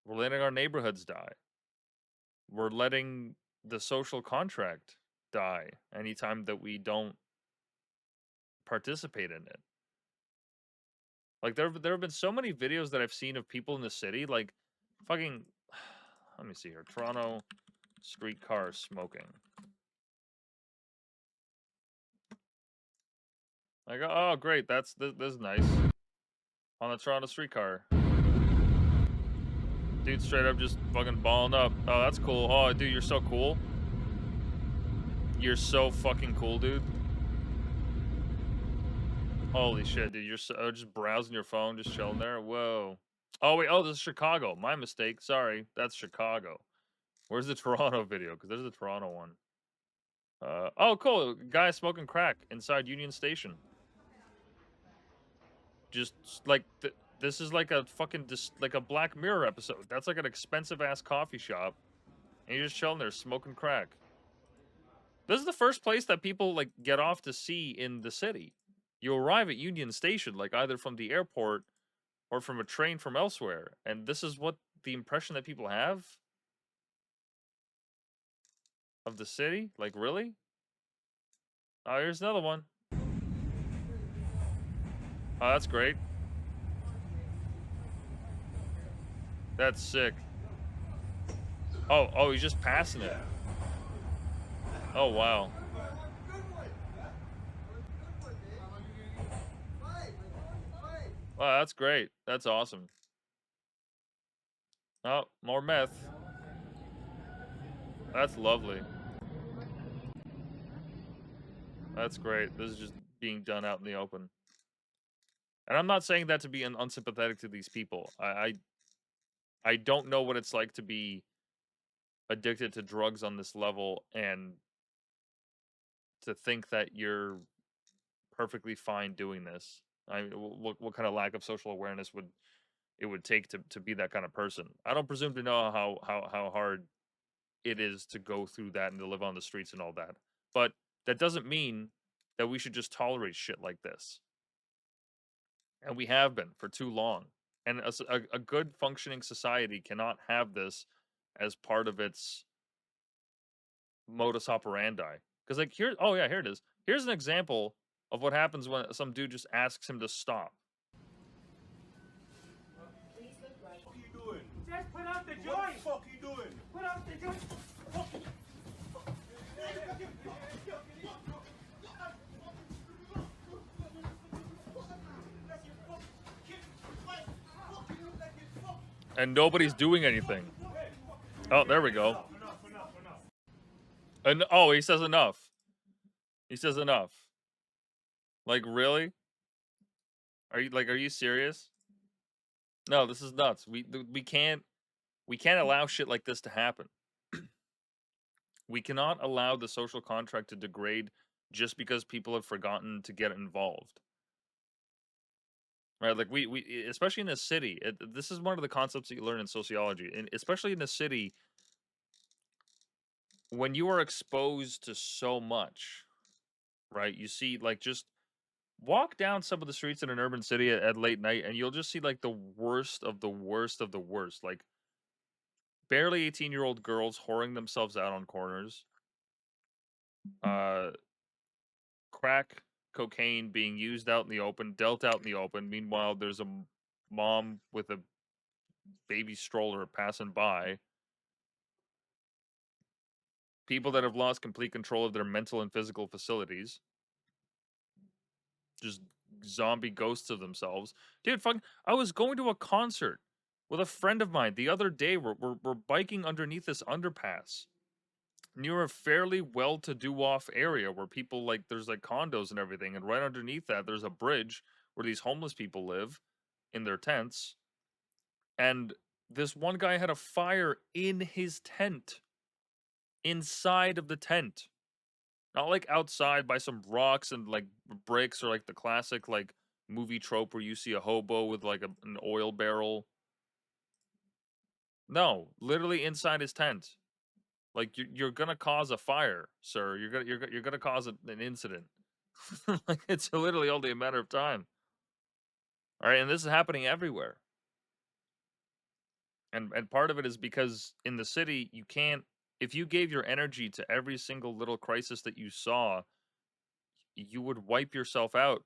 We're letting our neighborhoods die. We're letting the social contract die anytime that we don't participate in it. Like there have been so many videos that I've seen of people in the city, like fucking let me see here. Toronto streetcar smoking. Like, oh great, this is nice. On the Toronto streetcar. Dude straight up just fucking balling up. Oh, that's cool. Oh, dude, you're so cool. You're so fucking cool, dude. Holy shit, dude. You're just browsing your phone, just chilling there. Whoa. Oh, wait. Oh, this is Chicago. My mistake. Sorry. That's Chicago. Where's the Toronto video? Because there's a Toronto one. Oh, cool. Guy smoking crack inside Union Station. Just like this is like a fucking like a Black Mirror episode. That's like an expensive ass coffee shop, and you're just chilling there smoking crack. This is the first place that people like get off to see in the city. You arrive at Union Station, like either from the airport or from a train from elsewhere, and this is what the impression that people have of the city. Like, really? Oh, here's another one. Oh, that's great. That's sick. Oh, he's just passing it. Oh, wow. Wow, that's great. That's awesome. Oh, more meth. That's lovely. That's great. This is just being done out in the open. And I'm not saying that to be unsympathetic to these people. I don't know what it's like to be addicted to drugs on this level and to think that you're perfectly fine doing this. I mean, what kind of lack of social awareness would it take to be that kind of person? I don't presume to know how hard it is to go through that and to live on the streets and all that. But that doesn't mean that we should just tolerate shit like this. And we have been for too long. And a good functioning society cannot have this as part of its modus operandi. Because like here it is. Here's an example of what happens when some dude just asks him to stop. What are you doing? Just put out the joint. What the fuck are you doing? Put out the joint. And nobody's doing anything. Oh, there we go. And oh, he says enough. He says enough. Like, really? Are you serious? No, this is nuts. We can't allow shit like this to happen. We cannot allow the social contract to degrade just because people have forgotten to get involved. Right? Like we especially in a city, this is one of the concepts that you learn in sociology, and especially in a city, when you are exposed to so much, right? You see, like, just walk down some of the streets in an urban city at late night, and you'll just see like the worst of the worst of the worst, like barely 18-year-old girls whoring themselves out on corners, crack cocaine being used out in the open, dealt out in the open. Meanwhile, there's a mom with a baby stroller passing by. People that have lost complete control of their mental and physical facilities. Just zombie ghosts of themselves. Dude, I was going to a concert with a friend of mine the other day. We're biking underneath this underpass near a fairly well-to-do off area where people, like, there's like condos and everything, and right underneath that there's a bridge where these homeless people live in their tents. And this one guy had a fire in his tent, inside of the tent, not like outside by some rocks and like bricks, or like the classic like movie trope where you see a hobo with like an oil barrel. No, literally inside his tent. Like, you're gonna cause a fire, sir. You're gonna cause an incident. Like, it's literally only a matter of time. All right, and this is happening everywhere. And part of it is because in the city you can't. If you gave your energy to every single little crisis that you saw, you would wipe yourself out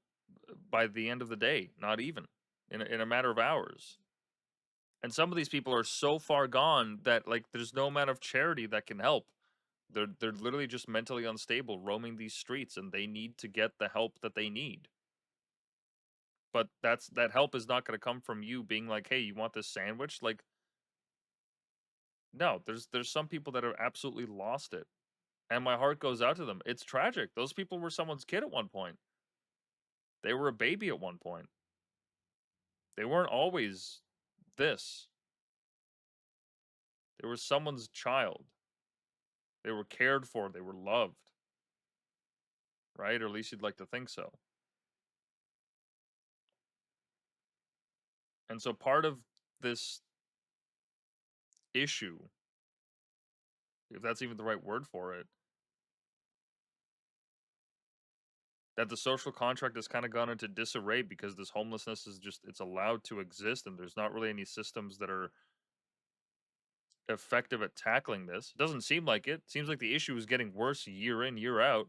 by the end of the day. Not even in a matter of hours. And some of these people are so far gone that, like, there's no amount of charity that can help. They're literally just mentally unstable, roaming these streets, and they need to get the help that they need. But that help is not going to come from you being like, "Hey, you want this sandwich?" Like, no, there's some people that have absolutely lost it, and my heart goes out to them. It's tragic. Those people were someone's kid at one point. They were a baby at one point. They weren't always this. They were someone's child. They were cared for. They were loved. Right? Or at least you'd like to think so. And so part of this issue, if that's even the right word for it, that the social contract has kind of gone into disarray because this homelessness is just, it's allowed to exist, and there's not really any systems that are effective at tackling this. It doesn't seem like it. Seems like the issue is getting worse year in, year out.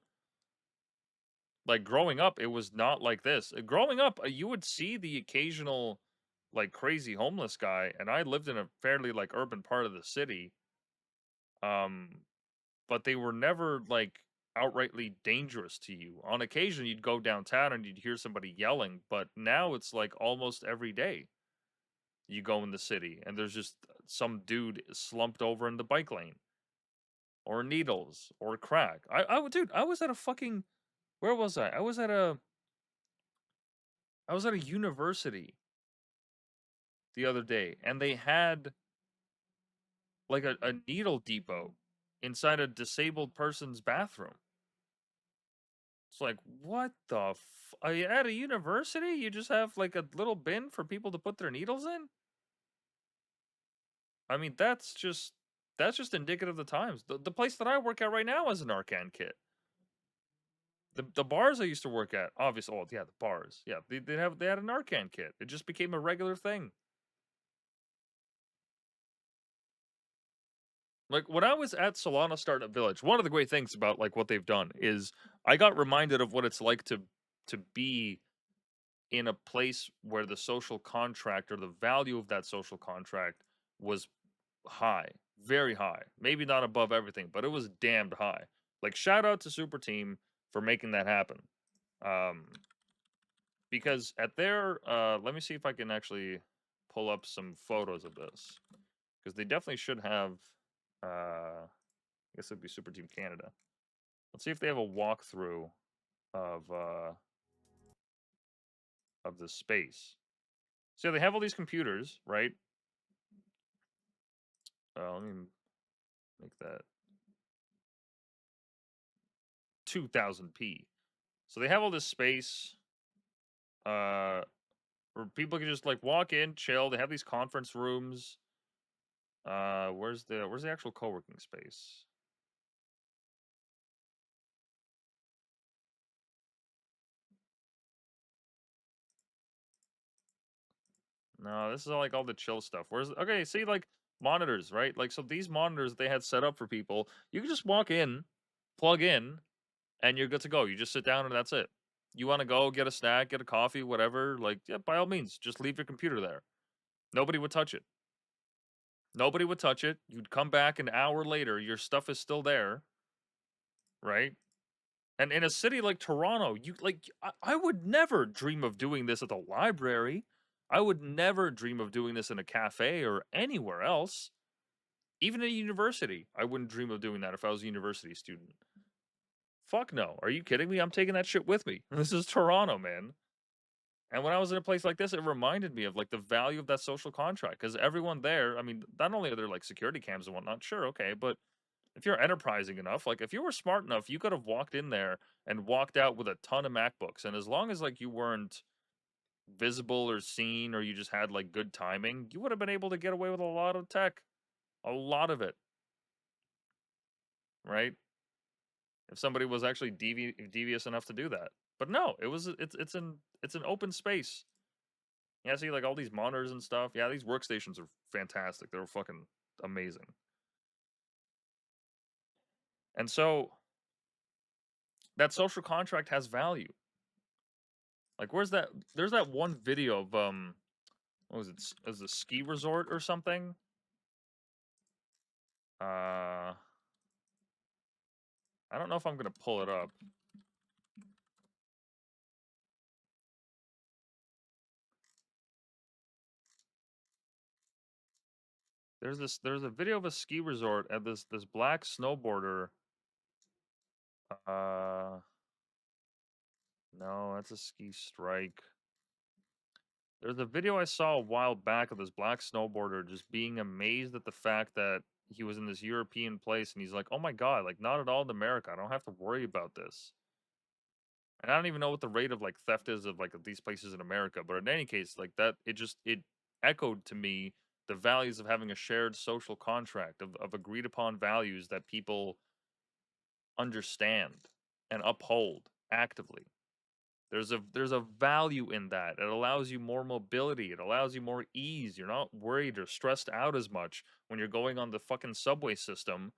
Like, growing up, it was not like this. Growing up, you would see the occasional, like, crazy homeless guy, and I lived in a fairly, like, urban part of the city. But they were never, like, outrightly dangerous to you. On occasion, you'd go downtown and you'd hear somebody yelling, but now it's like almost every day you go in the city and there's just some dude slumped over in the bike lane, or needles, or crack. Dude, I was at a fucking, where was I? I was at a university the other day, and they had like a needle depot inside a disabled person's bathroom. It's like, what the are you at a university? You just have like a little bin for people to put their needles in? I mean, that's just indicative of the times. The place that I work at right now has an Narcan kit. The bars I used to work at, obviously, oh yeah, the bars, yeah, they had a Narcan kit. It just became a regular thing. Like, when I was at Solana Startup Village, one of the great things about like what they've done is I got reminded of what it's like to be in a place where the social contract, or the value of that social contract, was high, very high. Maybe not above everything, but it was damned high. Like, shout out to Super Team for making that happen. Because at their let me see if I can actually pull up some photos of this. Because they definitely should have, I guess it'd be Super Team Canada. Let's see if they have a walkthrough of this space. So they have all these computers, right? Let me make that 2000p. So they have all this space where people can just like walk in, chill. They have these conference rooms. Where's the actual co-working space? No, this is all, like all the chill stuff. Where's okay? See, like monitors, right? Like so, these monitors they had set up for people. You can just walk in, plug in, and you're good to go. You just sit down and that's it. You want to go get a snack, get a coffee, whatever. Like, yeah, by all means, just leave your computer there. Nobody would touch it. Nobody would touch it. You'd come back an hour later, your stuff is still there, right? And in a city like Toronto, I would never dream of doing this at the library. I would never dream of doing this in a cafe or anywhere else. Even at a university, I wouldn't dream of doing that if I was a university student. Fuck no. Are you kidding me? I'm taking that shit with me. This is Toronto, man. And when I was in a place like this, it reminded me of like the value of that social contract. Because everyone there, I mean, not only are there like security cams and whatnot, sure, okay, but if you're enterprising enough, like if you were smart enough, you could have walked in there and walked out with a ton of MacBooks. And as long as like you weren't visible or seen or you just had like good timing, you would have been able to get away with a lot of tech. A lot of it. Right? If somebody was actually devious enough to do that. But no, it's an open space. Yeah, see like all these monitors and stuff. Yeah, these workstations are fantastic. They're fucking amazing. And so that social contract has value. Like where's that there's that one video of what was it? It was a ski resort or something? I don't know if I'm going to pull it up. There's a video of a ski resort at this black snowboarder. No, that's a ski strike. There's a video I saw a while back of this black snowboarder just being amazed at the fact that he was in this European place and he's like, "Oh my god, like not at all in America. I don't have to worry about this." And I don't even know what the rate of like theft is of like these places in America, but in any case, like that it echoed to me the values of having a shared social contract of agreed upon values that people understand and uphold actively. There's a value in that. It allows you more mobility. It allows you more ease. You're not worried or stressed out as much when you're going on the fucking subway system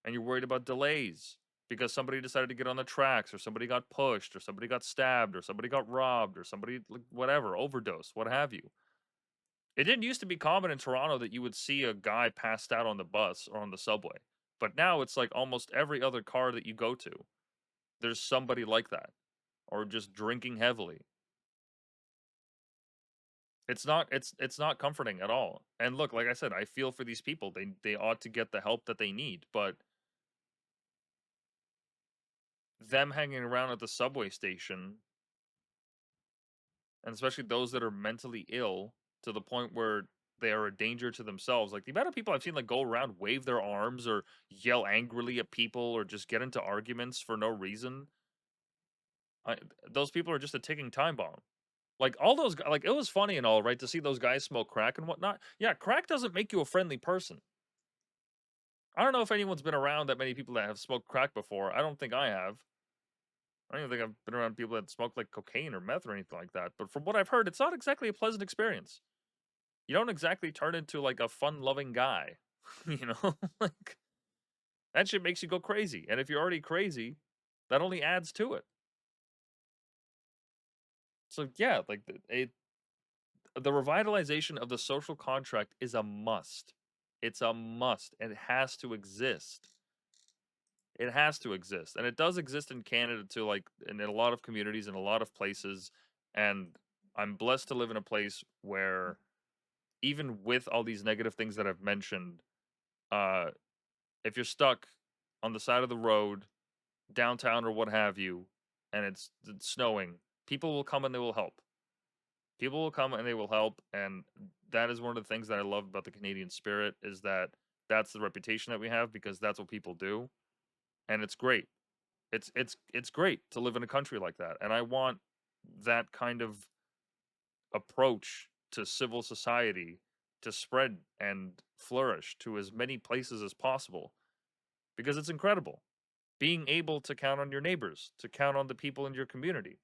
and you're worried about delays because somebody decided to get on the tracks or somebody got pushed or somebody got stabbed or somebody got robbed or somebody whatever, overdose, what have you. It didn't used to be common in Toronto that you would see a guy passed out on the bus or on the subway. But now it's like almost every other car that you go to, there's somebody like that or just drinking heavily. It's not comforting at all. And look, like I said, I feel for these people. They ought to get the help that they need, but them hanging around at the subway station, and especially those that are mentally ill to the point where they are a danger to themselves. Like the amount of people I've seen like go around, wave their arms or yell angrily at people or just get into arguments for no reason. Those people are just a ticking time bomb. Like all those, like it was funny and all, right, to see those guys smoke crack and whatnot. Yeah, crack doesn't make you a friendly person. I don't know if anyone's been around that many people that have smoked crack before. I don't think I have. I don't even think I've been around people that smoke like cocaine or meth or anything like that. But from what I've heard, it's not exactly a pleasant experience. You don't exactly turn into like a fun-loving guy. You know, like that shit makes you go crazy. And if you're already crazy, that only adds to it. So yeah, like the revitalization of the social contract is a must. It's a must. It has to exist. It has to exist. And it does exist in Canada too, like in a lot of communities, in a lot of places. And I'm blessed to live in a place where even with all these negative things that I've mentioned, if you're stuck on the side of the road, downtown or what have you, and it's snowing, people will come and they will help. People will come and they will help, and that is one of the things that I love about the Canadian spirit, is that that's the reputation that we have, because that's what people do, and it's great. It's great to live in a country like that, and I want that kind of approach to civil society to spread and flourish to as many places as possible, because it's incredible. Being able to count on your neighbors, to count on the people in your community,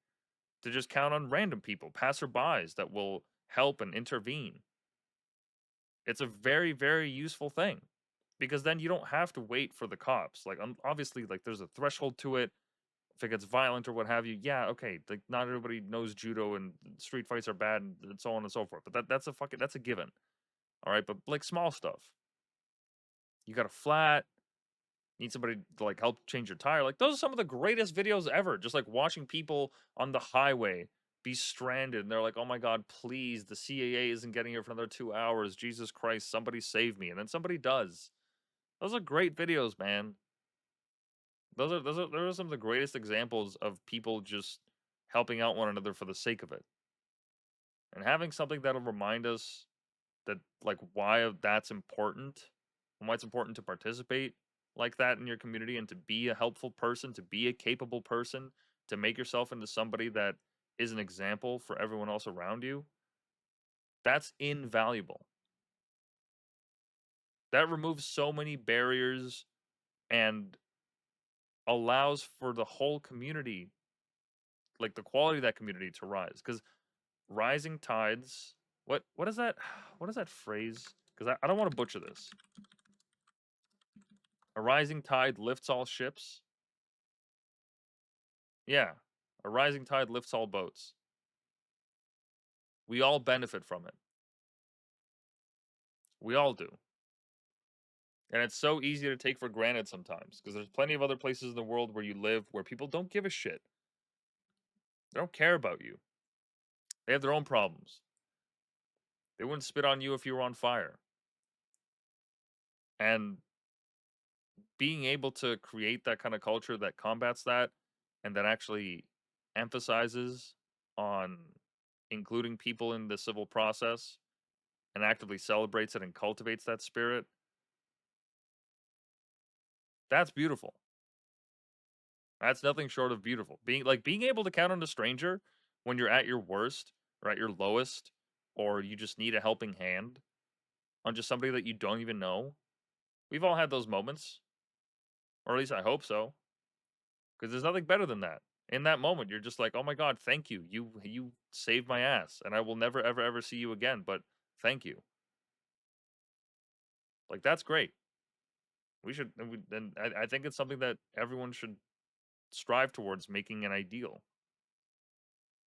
to just count on random people, passerbys that will help and intervene. It's a very, very useful thing, because then you don't have to wait for the cops. Like, obviously, like, there's a threshold to it. If it gets violent or what have you, yeah, okay. Like, not everybody knows judo and street fights are bad and so on and so forth. But that's a given. All right, but like small stuff. You got a flat, need somebody to like help change your tire. Like, those are some of the greatest videos ever. Just like watching people on the highway be stranded and they're like, oh my god, please, the CAA isn't getting here for another 2 hours. Jesus Christ, somebody save me. And then somebody does. Those are great videos, man. Those are some of the greatest examples of people just helping out one another for the sake of it. And having something that'll remind us that, like, why that's important and why it's important to participate like that in your community, and to be a helpful person, to be a capable person, to make yourself into somebody that is an example for everyone else around you. That's invaluable. That removes so many barriers and allows for the whole community, like the quality of that community, to rise. Because rising tides, what is that? What is that phrase? Because I don't want to butcher this. A rising tide lifts all ships. Yeah, a rising tide lifts all boats. We all benefit from it. We all do. And it's so easy to take for granted sometimes, because there's plenty of other places in the world where you live where people don't give a shit. They don't care about you. They have their own problems. They wouldn't spit on you if you were on fire. And being able to create that kind of culture that combats that, and that actually emphasizes on including people in the civil process, and actively celebrates it and cultivates that spirit, that's beautiful. That's nothing short of beautiful. Being able to count on a stranger when you're at your worst or at your lowest, or you just need a helping hand, on just somebody that you don't even know. We've all had those moments, or at least I hope so, because there's nothing better than that. In that moment, you're just like, "Oh my god, thank you. You saved my ass, and I will never ever ever see you again, but thank you." Like, that's great. We should, and I think it's something that everyone should strive towards making an ideal.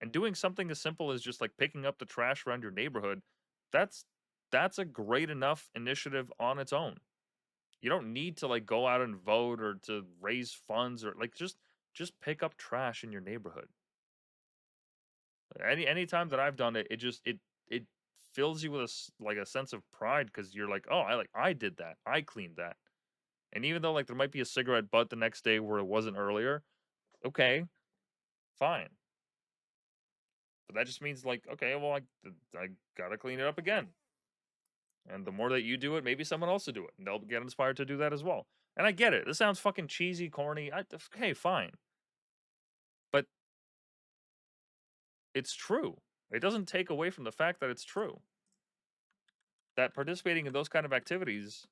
And doing something as simple as just like picking up the trash around your neighborhood, that's a great enough initiative on its own. You don't need to like go out and vote or to raise funds, or like just pick up trash in your neighborhood. Any time that I've done it, it fills you with like a sense of pride, because you're like, oh, I did that. I cleaned that. And even though like there might be a cigarette butt the next day where it wasn't earlier, okay, fine. But that just means like, okay, well, I gotta clean it up again. And the more that you do it, maybe someone else will do it, and they'll get inspired to do that as well. And I get it. This sounds fucking cheesy, corny. Okay, fine. But it's true. It doesn't take away from the fact that it's true. That participating in those kind of activities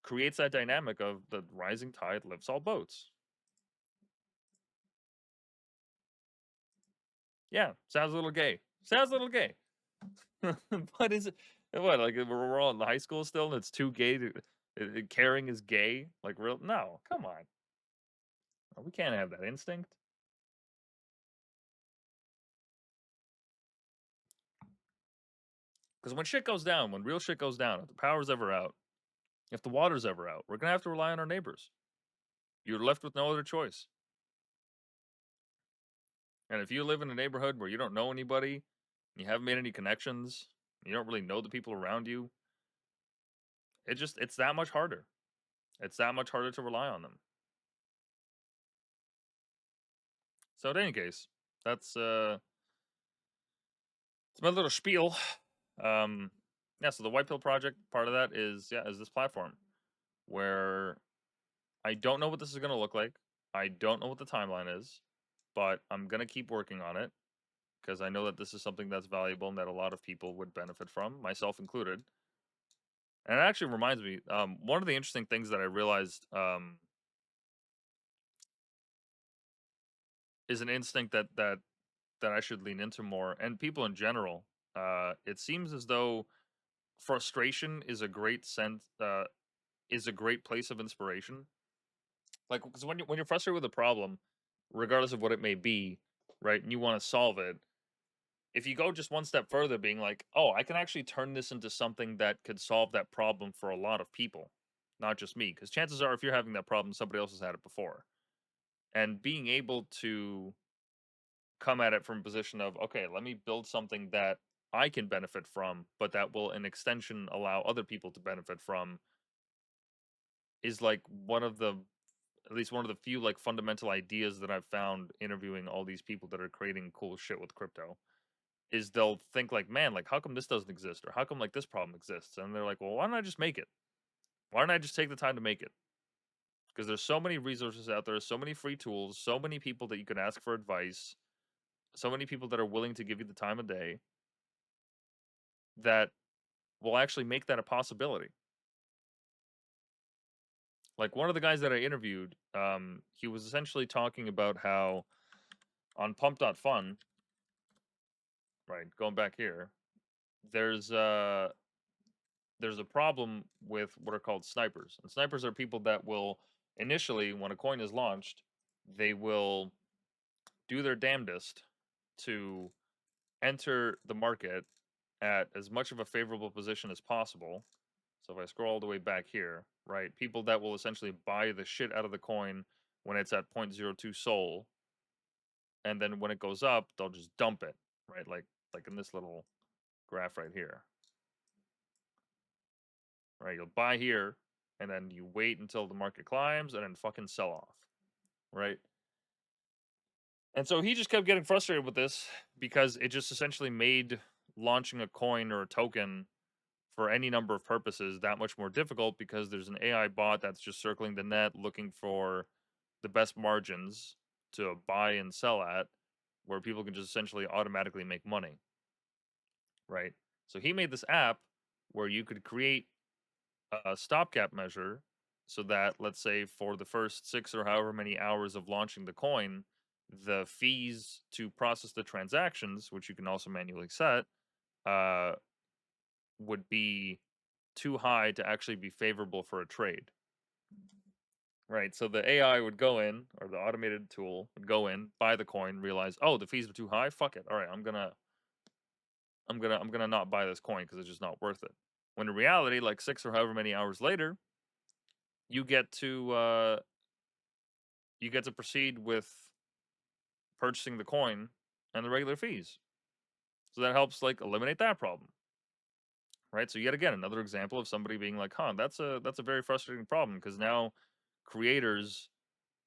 creates that dynamic of the rising tide lifts all boats. Yeah, sounds a little gay. Sounds a little gay. But is it what, like, we're all in high school still, and it's too gay to caring is gay? Like, real? No, come on. We can't have that instinct. Because when shit goes down, when real shit goes down, if the power's ever out, if the water's ever out, we're gonna have to rely on our neighbors. You're left with no other choice. And if you live in a neighborhood where you don't know anybody, you haven't made any connections, you don't really know the people around you, it's that much harder. It's that much harder to rely on them. So in any case, that's it's my little spiel. Yeah, so the Whitepill project, part of that is this platform where I don't know what this is gonna look like. I don't know what the timeline is, but I'm gonna keep working on it because I know that this is something that's valuable and that a lot of people would benefit from, myself included. And it actually reminds me, one of the interesting things that I realized is an instinct that I should lean into more, and people in general. It seems as though frustration is a great is a great place of inspiration. Like, because when you're frustrated with a problem, regardless of what it may be, right, and you want to solve it, if you go just one step further, being like, oh, I can actually turn this into something that could solve that problem for a lot of people, not just me. Because chances are, if you're having that problem, somebody else has had it before. And being able to come at it from a position of, okay, let me build something that I can benefit from, but that will, in extension, allow other people to benefit from, is like at least one of the few like fundamental ideas that I've found interviewing all these people that are creating cool shit with crypto. Is they'll think like, man, like how come this doesn't exist, or how come like this problem exists? And they're like, well, why don't I just make it? Why don't I just take the time to make it? Because there's so many resources out there, so many free tools, so many people that you can ask for advice, so many people that are willing to give you the time of day that will actually make that a possibility. Like one of the guys that I interviewed, he was essentially talking about how on pump.fun, right, going back here, there's a problem with what are called snipers. And snipers are people that will initially, when a coin is launched, they will do their damnedest to enter the market at as much of a favorable position as possible. So if I scroll all the way back here, right, people that will essentially buy the shit out of the coin when it's at 0.02 SOL, and then when it goes up, they'll just dump it, right? Like in this little graph right here. Right, you'll buy here, and then you wait until the market climbs, and then fucking sell off, right? And so he just kept getting frustrated with this because it just essentially made launching a coin or a token for any number of purposes that much more difficult because there's an AI bot that's just circling the net looking for the best margins to buy and sell at, where people can just essentially automatically make money, right? So he made this app where you could create a stopgap measure so that, let's say, for the first 6 or however many hours of launching the coin, the fees to process the transactions, which you can also manually set, would be too high to actually be favorable for a trade. Right, so the AI would go in, or the automated tool would go in, buy the coin, realize, oh, the fees are too high. Fuck it. All right, I'm gonna not buy this coin because it's just not worth it. When in reality, like 6 or however many hours later, you get to proceed with purchasing the coin and the regular fees. So that helps like eliminate that problem. Right? So yet again, another example of somebody being like, huh, that's a very frustrating problem because now creators,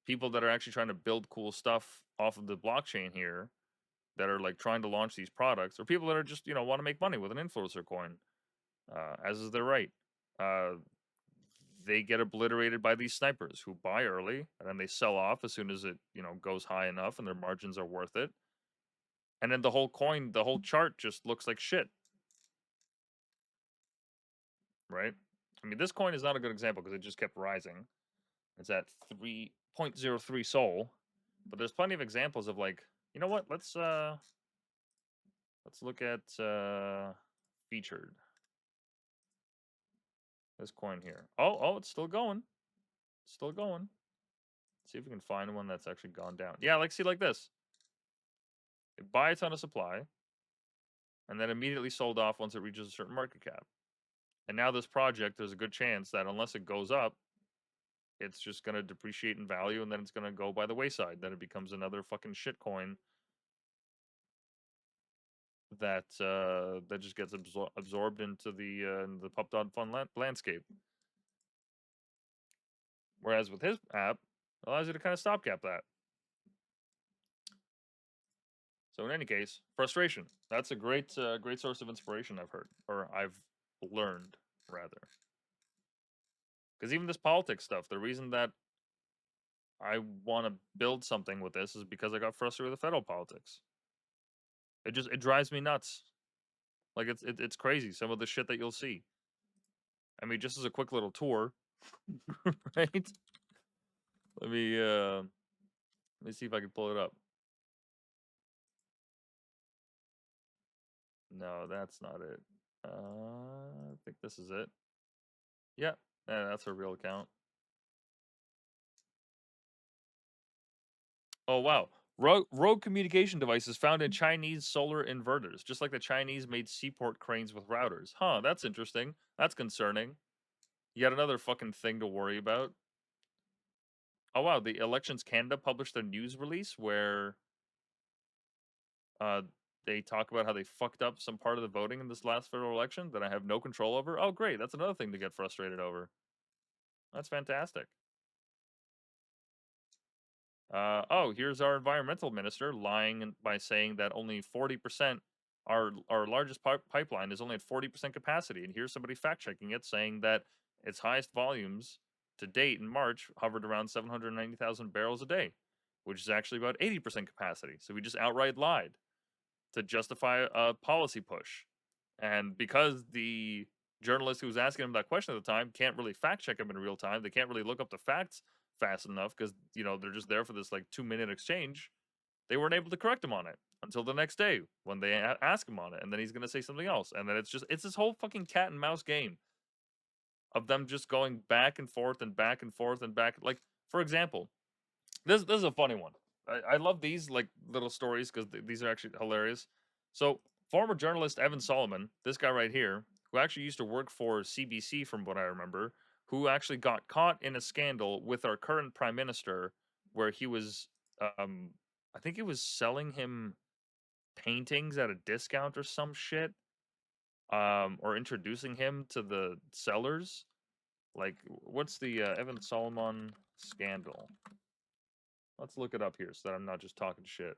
people that are actually trying to build cool stuff off of the blockchain here, that are like trying to launch these products, or people that are just, want to make money with an influencer coin, as is their right. They get obliterated by these snipers who buy early and then they sell off as soon as it, goes high enough and their margins are worth it. And then the whole chart just looks like shit. Right? I mean, this coin is not a good example because it just kept rising. It's at 3.03 SOL. But there's plenty of examples of like, you know what? Let's look at featured. This coin here. Oh, it's still going. It's still going. Let's see if we can find one that's actually gone down. Yeah, like see like this. It buy a ton of supply, and then immediately sold off once it reaches a certain market cap. And now this project, there's a good chance that unless it goes up, it's just going to depreciate in value, and then it's going to go by the wayside. Then it becomes another fucking shit coin that that just gets absorbed into the pub.fun landscape. Whereas with his app, it allows you to kind of stopgap that. So in any case, frustration. That's a great great source of inspiration I've heard, or I've learned, rather. Because even this politics stuff, the reason that I want to build something with this is because I got frustrated with the federal politics. It drives me nuts. Like it's crazy some of the shit that you'll see. I mean, just as a quick little tour, right? Let me see if I can pull it up. No, that's not it. I think this is it. Yeah, that's a real account. Oh wow. Rogue communication devices found in Chinese solar inverters, just like the Chinese made seaport cranes with routers. Huh, that's interesting. That's concerning. Yet another fucking thing to worry about. Oh wow, the Elections Canada published a news release where they talk about how they fucked up some part of the voting in this last federal election that I have no control over. Oh great, that's another thing to get frustrated over. That's fantastic. Oh, here's our environmental minister lying by saying that only 40%, our largest pipeline is only at 40% capacity. And here's somebody fact checking it, saying that its highest volumes to date in March hovered around 790,000 barrels a day, which is actually about 80% capacity. So we just outright lied to justify a policy push. And because the journalist who was asking him that question at the time can't really fact check him in real time, they can't really look up the facts fast enough because, you know, they're just there for this like 2-minute exchange. They weren't able to correct him on it until the next day when they ask him on it. And then he's going to say something else. And then it's this whole fucking cat and mouse game of them just going back and forth and back and forth and back. Like, for example, this is a funny one. I love these like little stories because these are actually hilarious. So former journalist Evan Solomon, this guy right here, who actually used to work for CBC from what I remember, who actually got caught in a scandal with our current prime minister, where he was, I think he was selling him paintings at a discount or some shit, or introducing him to the sellers. Like, what's the Evan Solomon scandal? Let's look it up here so that I'm not just talking shit.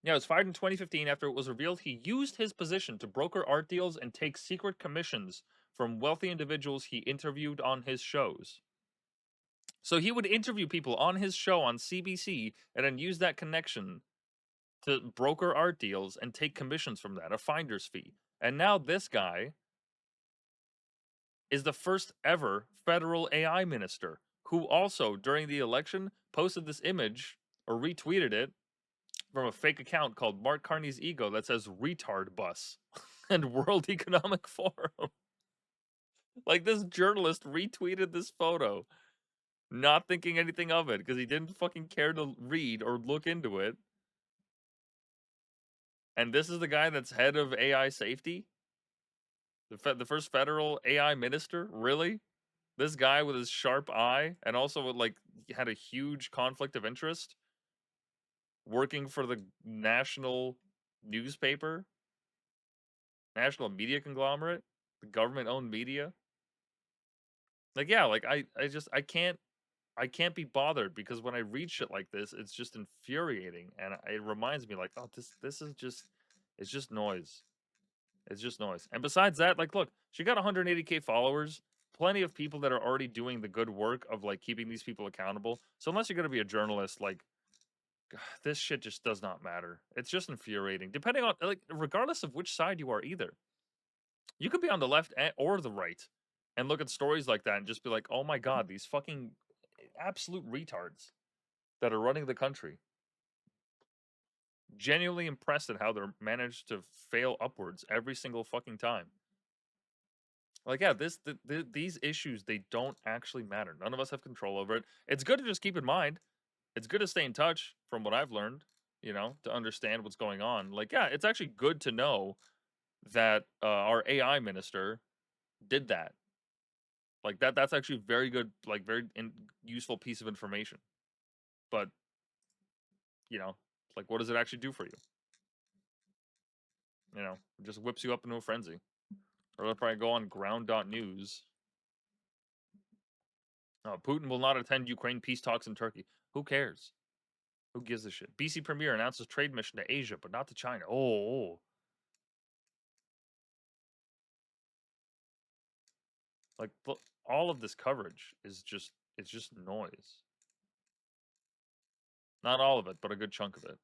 Yeah, it was fired in 2015 after it was revealed he used his position to broker art deals and take secret commissions from wealthy individuals he interviewed on his shows. So he would interview people on his show on CBC and then use that connection to broker art deals and take commissions from that, a finder's fee. And now this guy is the first ever federal AI minister who also, during the election, posted this image or retweeted it from a fake account called Mark Carney's Ego that says retard bus and World Economic Forum. Like, this journalist retweeted this photo, not thinking anything of it because he didn't fucking care to read or look into it. And this is the guy that's head of AI safety? The first federal AI minister? Really? This guy with his sharp eye and also like had a huge conflict of interest working for the national newspaper, national media conglomerate, the government owned media. Like, yeah, like I can't be bothered because when I read shit like this, it's just infuriating and it reminds me like, oh, this is just, it's just noise. It's just noise. And besides that, like, look, she got 180K followers, plenty of people that are already doing the good work of like keeping these people accountable. So unless you're going to be a journalist, like, this shit just does not matter. It's just infuriating. Depending on, like, regardless of which side you are either. You could be on the left or the right and look at stories like that and just be like, oh my God, these fucking absolute retards that are running the country. Genuinely impressed at how they're managed to fail upwards every single fucking time. Like, yeah, these issues, they don't actually matter. None of us have control over it. It's good to just keep in mind. It's good to stay in touch from what I've learned, you know, to understand what's going on. Like, yeah, it's actually good to know that our AI minister did that. Like, that's actually very good, like, very useful piece of information. But, you know, Like, what does it actually do for you? You know, it just whips you up into a frenzy. Or they'll probably go on ground.news. Putin will not attend Ukraine peace talks in Turkey. Who cares? Who gives a shit? BC Premier announces trade mission to Asia, but not to China. Oh. Like, all of this coverage is just, it's just noise. Not all of it, but a good chunk of it.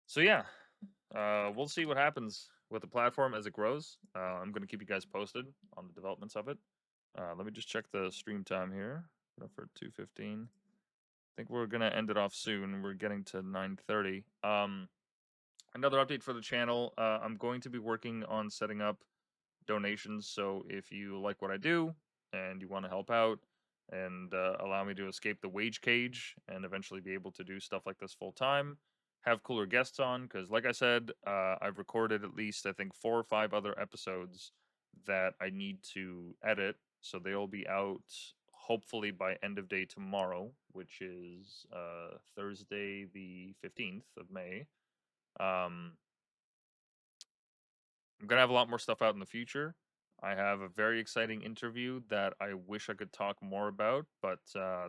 So yeah, we'll see what happens with the platform as it grows. I'm going to keep you guys posted on the developments of it. Let me just check the stream time here for 2:15. I think we're going to end it off soon. We're getting to 9:30. Another update for the channel. I'm going to be working on setting up donations. So if you like what I do and you want to help out and allow me to escape the wage cage and eventually be able to do stuff like this full time, have cooler guests on, because like I said, I've recorded at least, I think, 4 or 5 other episodes that I need to edit. So they'll be out hopefully by end of day tomorrow, which is Thursday the 15th of May. I'm going to have a lot more stuff out in the future. I have a very exciting interview that I wish I could talk more about, but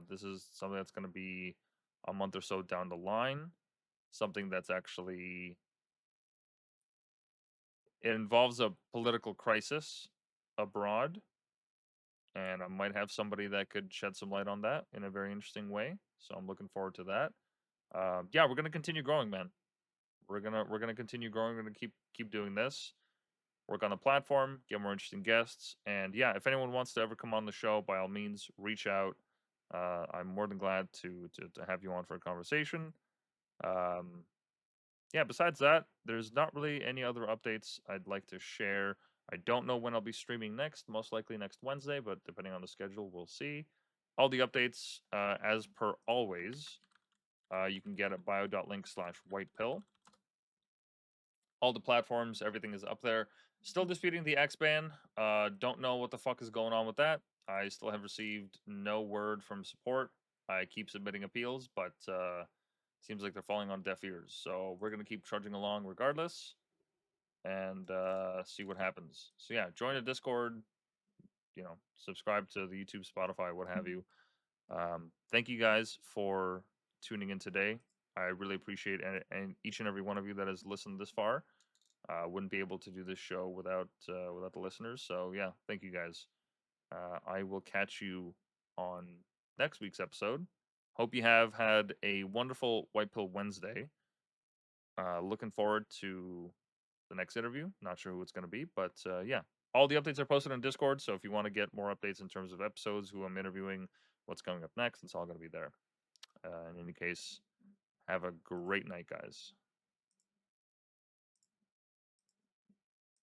this is something that's going to be a month or so down the line. Something that's actually, it involves a political crisis abroad, and I might have somebody that could shed some light on that in a very interesting way. So I'm looking forward to that. Yeah, we're going to continue growing, man. We're gonna continue growing. We're gonna keep doing this. Work on the platform, get more interesting guests, and yeah, if anyone wants to ever come on the show, by all means, reach out. I'm more than glad to have you on for a conversation. Yeah, besides that, there's not really any other updates I'd like to share. I don't know when I'll be streaming next, most likely next Wednesday, but depending on the schedule, we'll see. All the updates, as per always, you can get at bio.link/whitepill. All the platforms, everything is up there. Still disputing the X ban. Don't know what the fuck is going on with that. I still have received no word from support. I keep submitting appeals, but seems like they're falling on deaf ears. So we're gonna keep trudging along regardless, and see what happens. So yeah, join the Discord. You know, subscribe to the YouTube, Spotify, what have you. Thank you guys for tuning in today. I really appreciate and each and every one of you that has listened this far. Wouldn't be able to do this show without the listeners. So yeah, thank you guys. I will catch you on next week's episode. Hope you have had a wonderful White Pill Wednesday. Looking forward to the next interview. Not sure who it's going to be, but yeah, all the updates are posted on Discord. So if you want to get more updates in terms of episodes, who I'm interviewing, what's coming up next, it's all going to be there. In any case, have a great night, guys.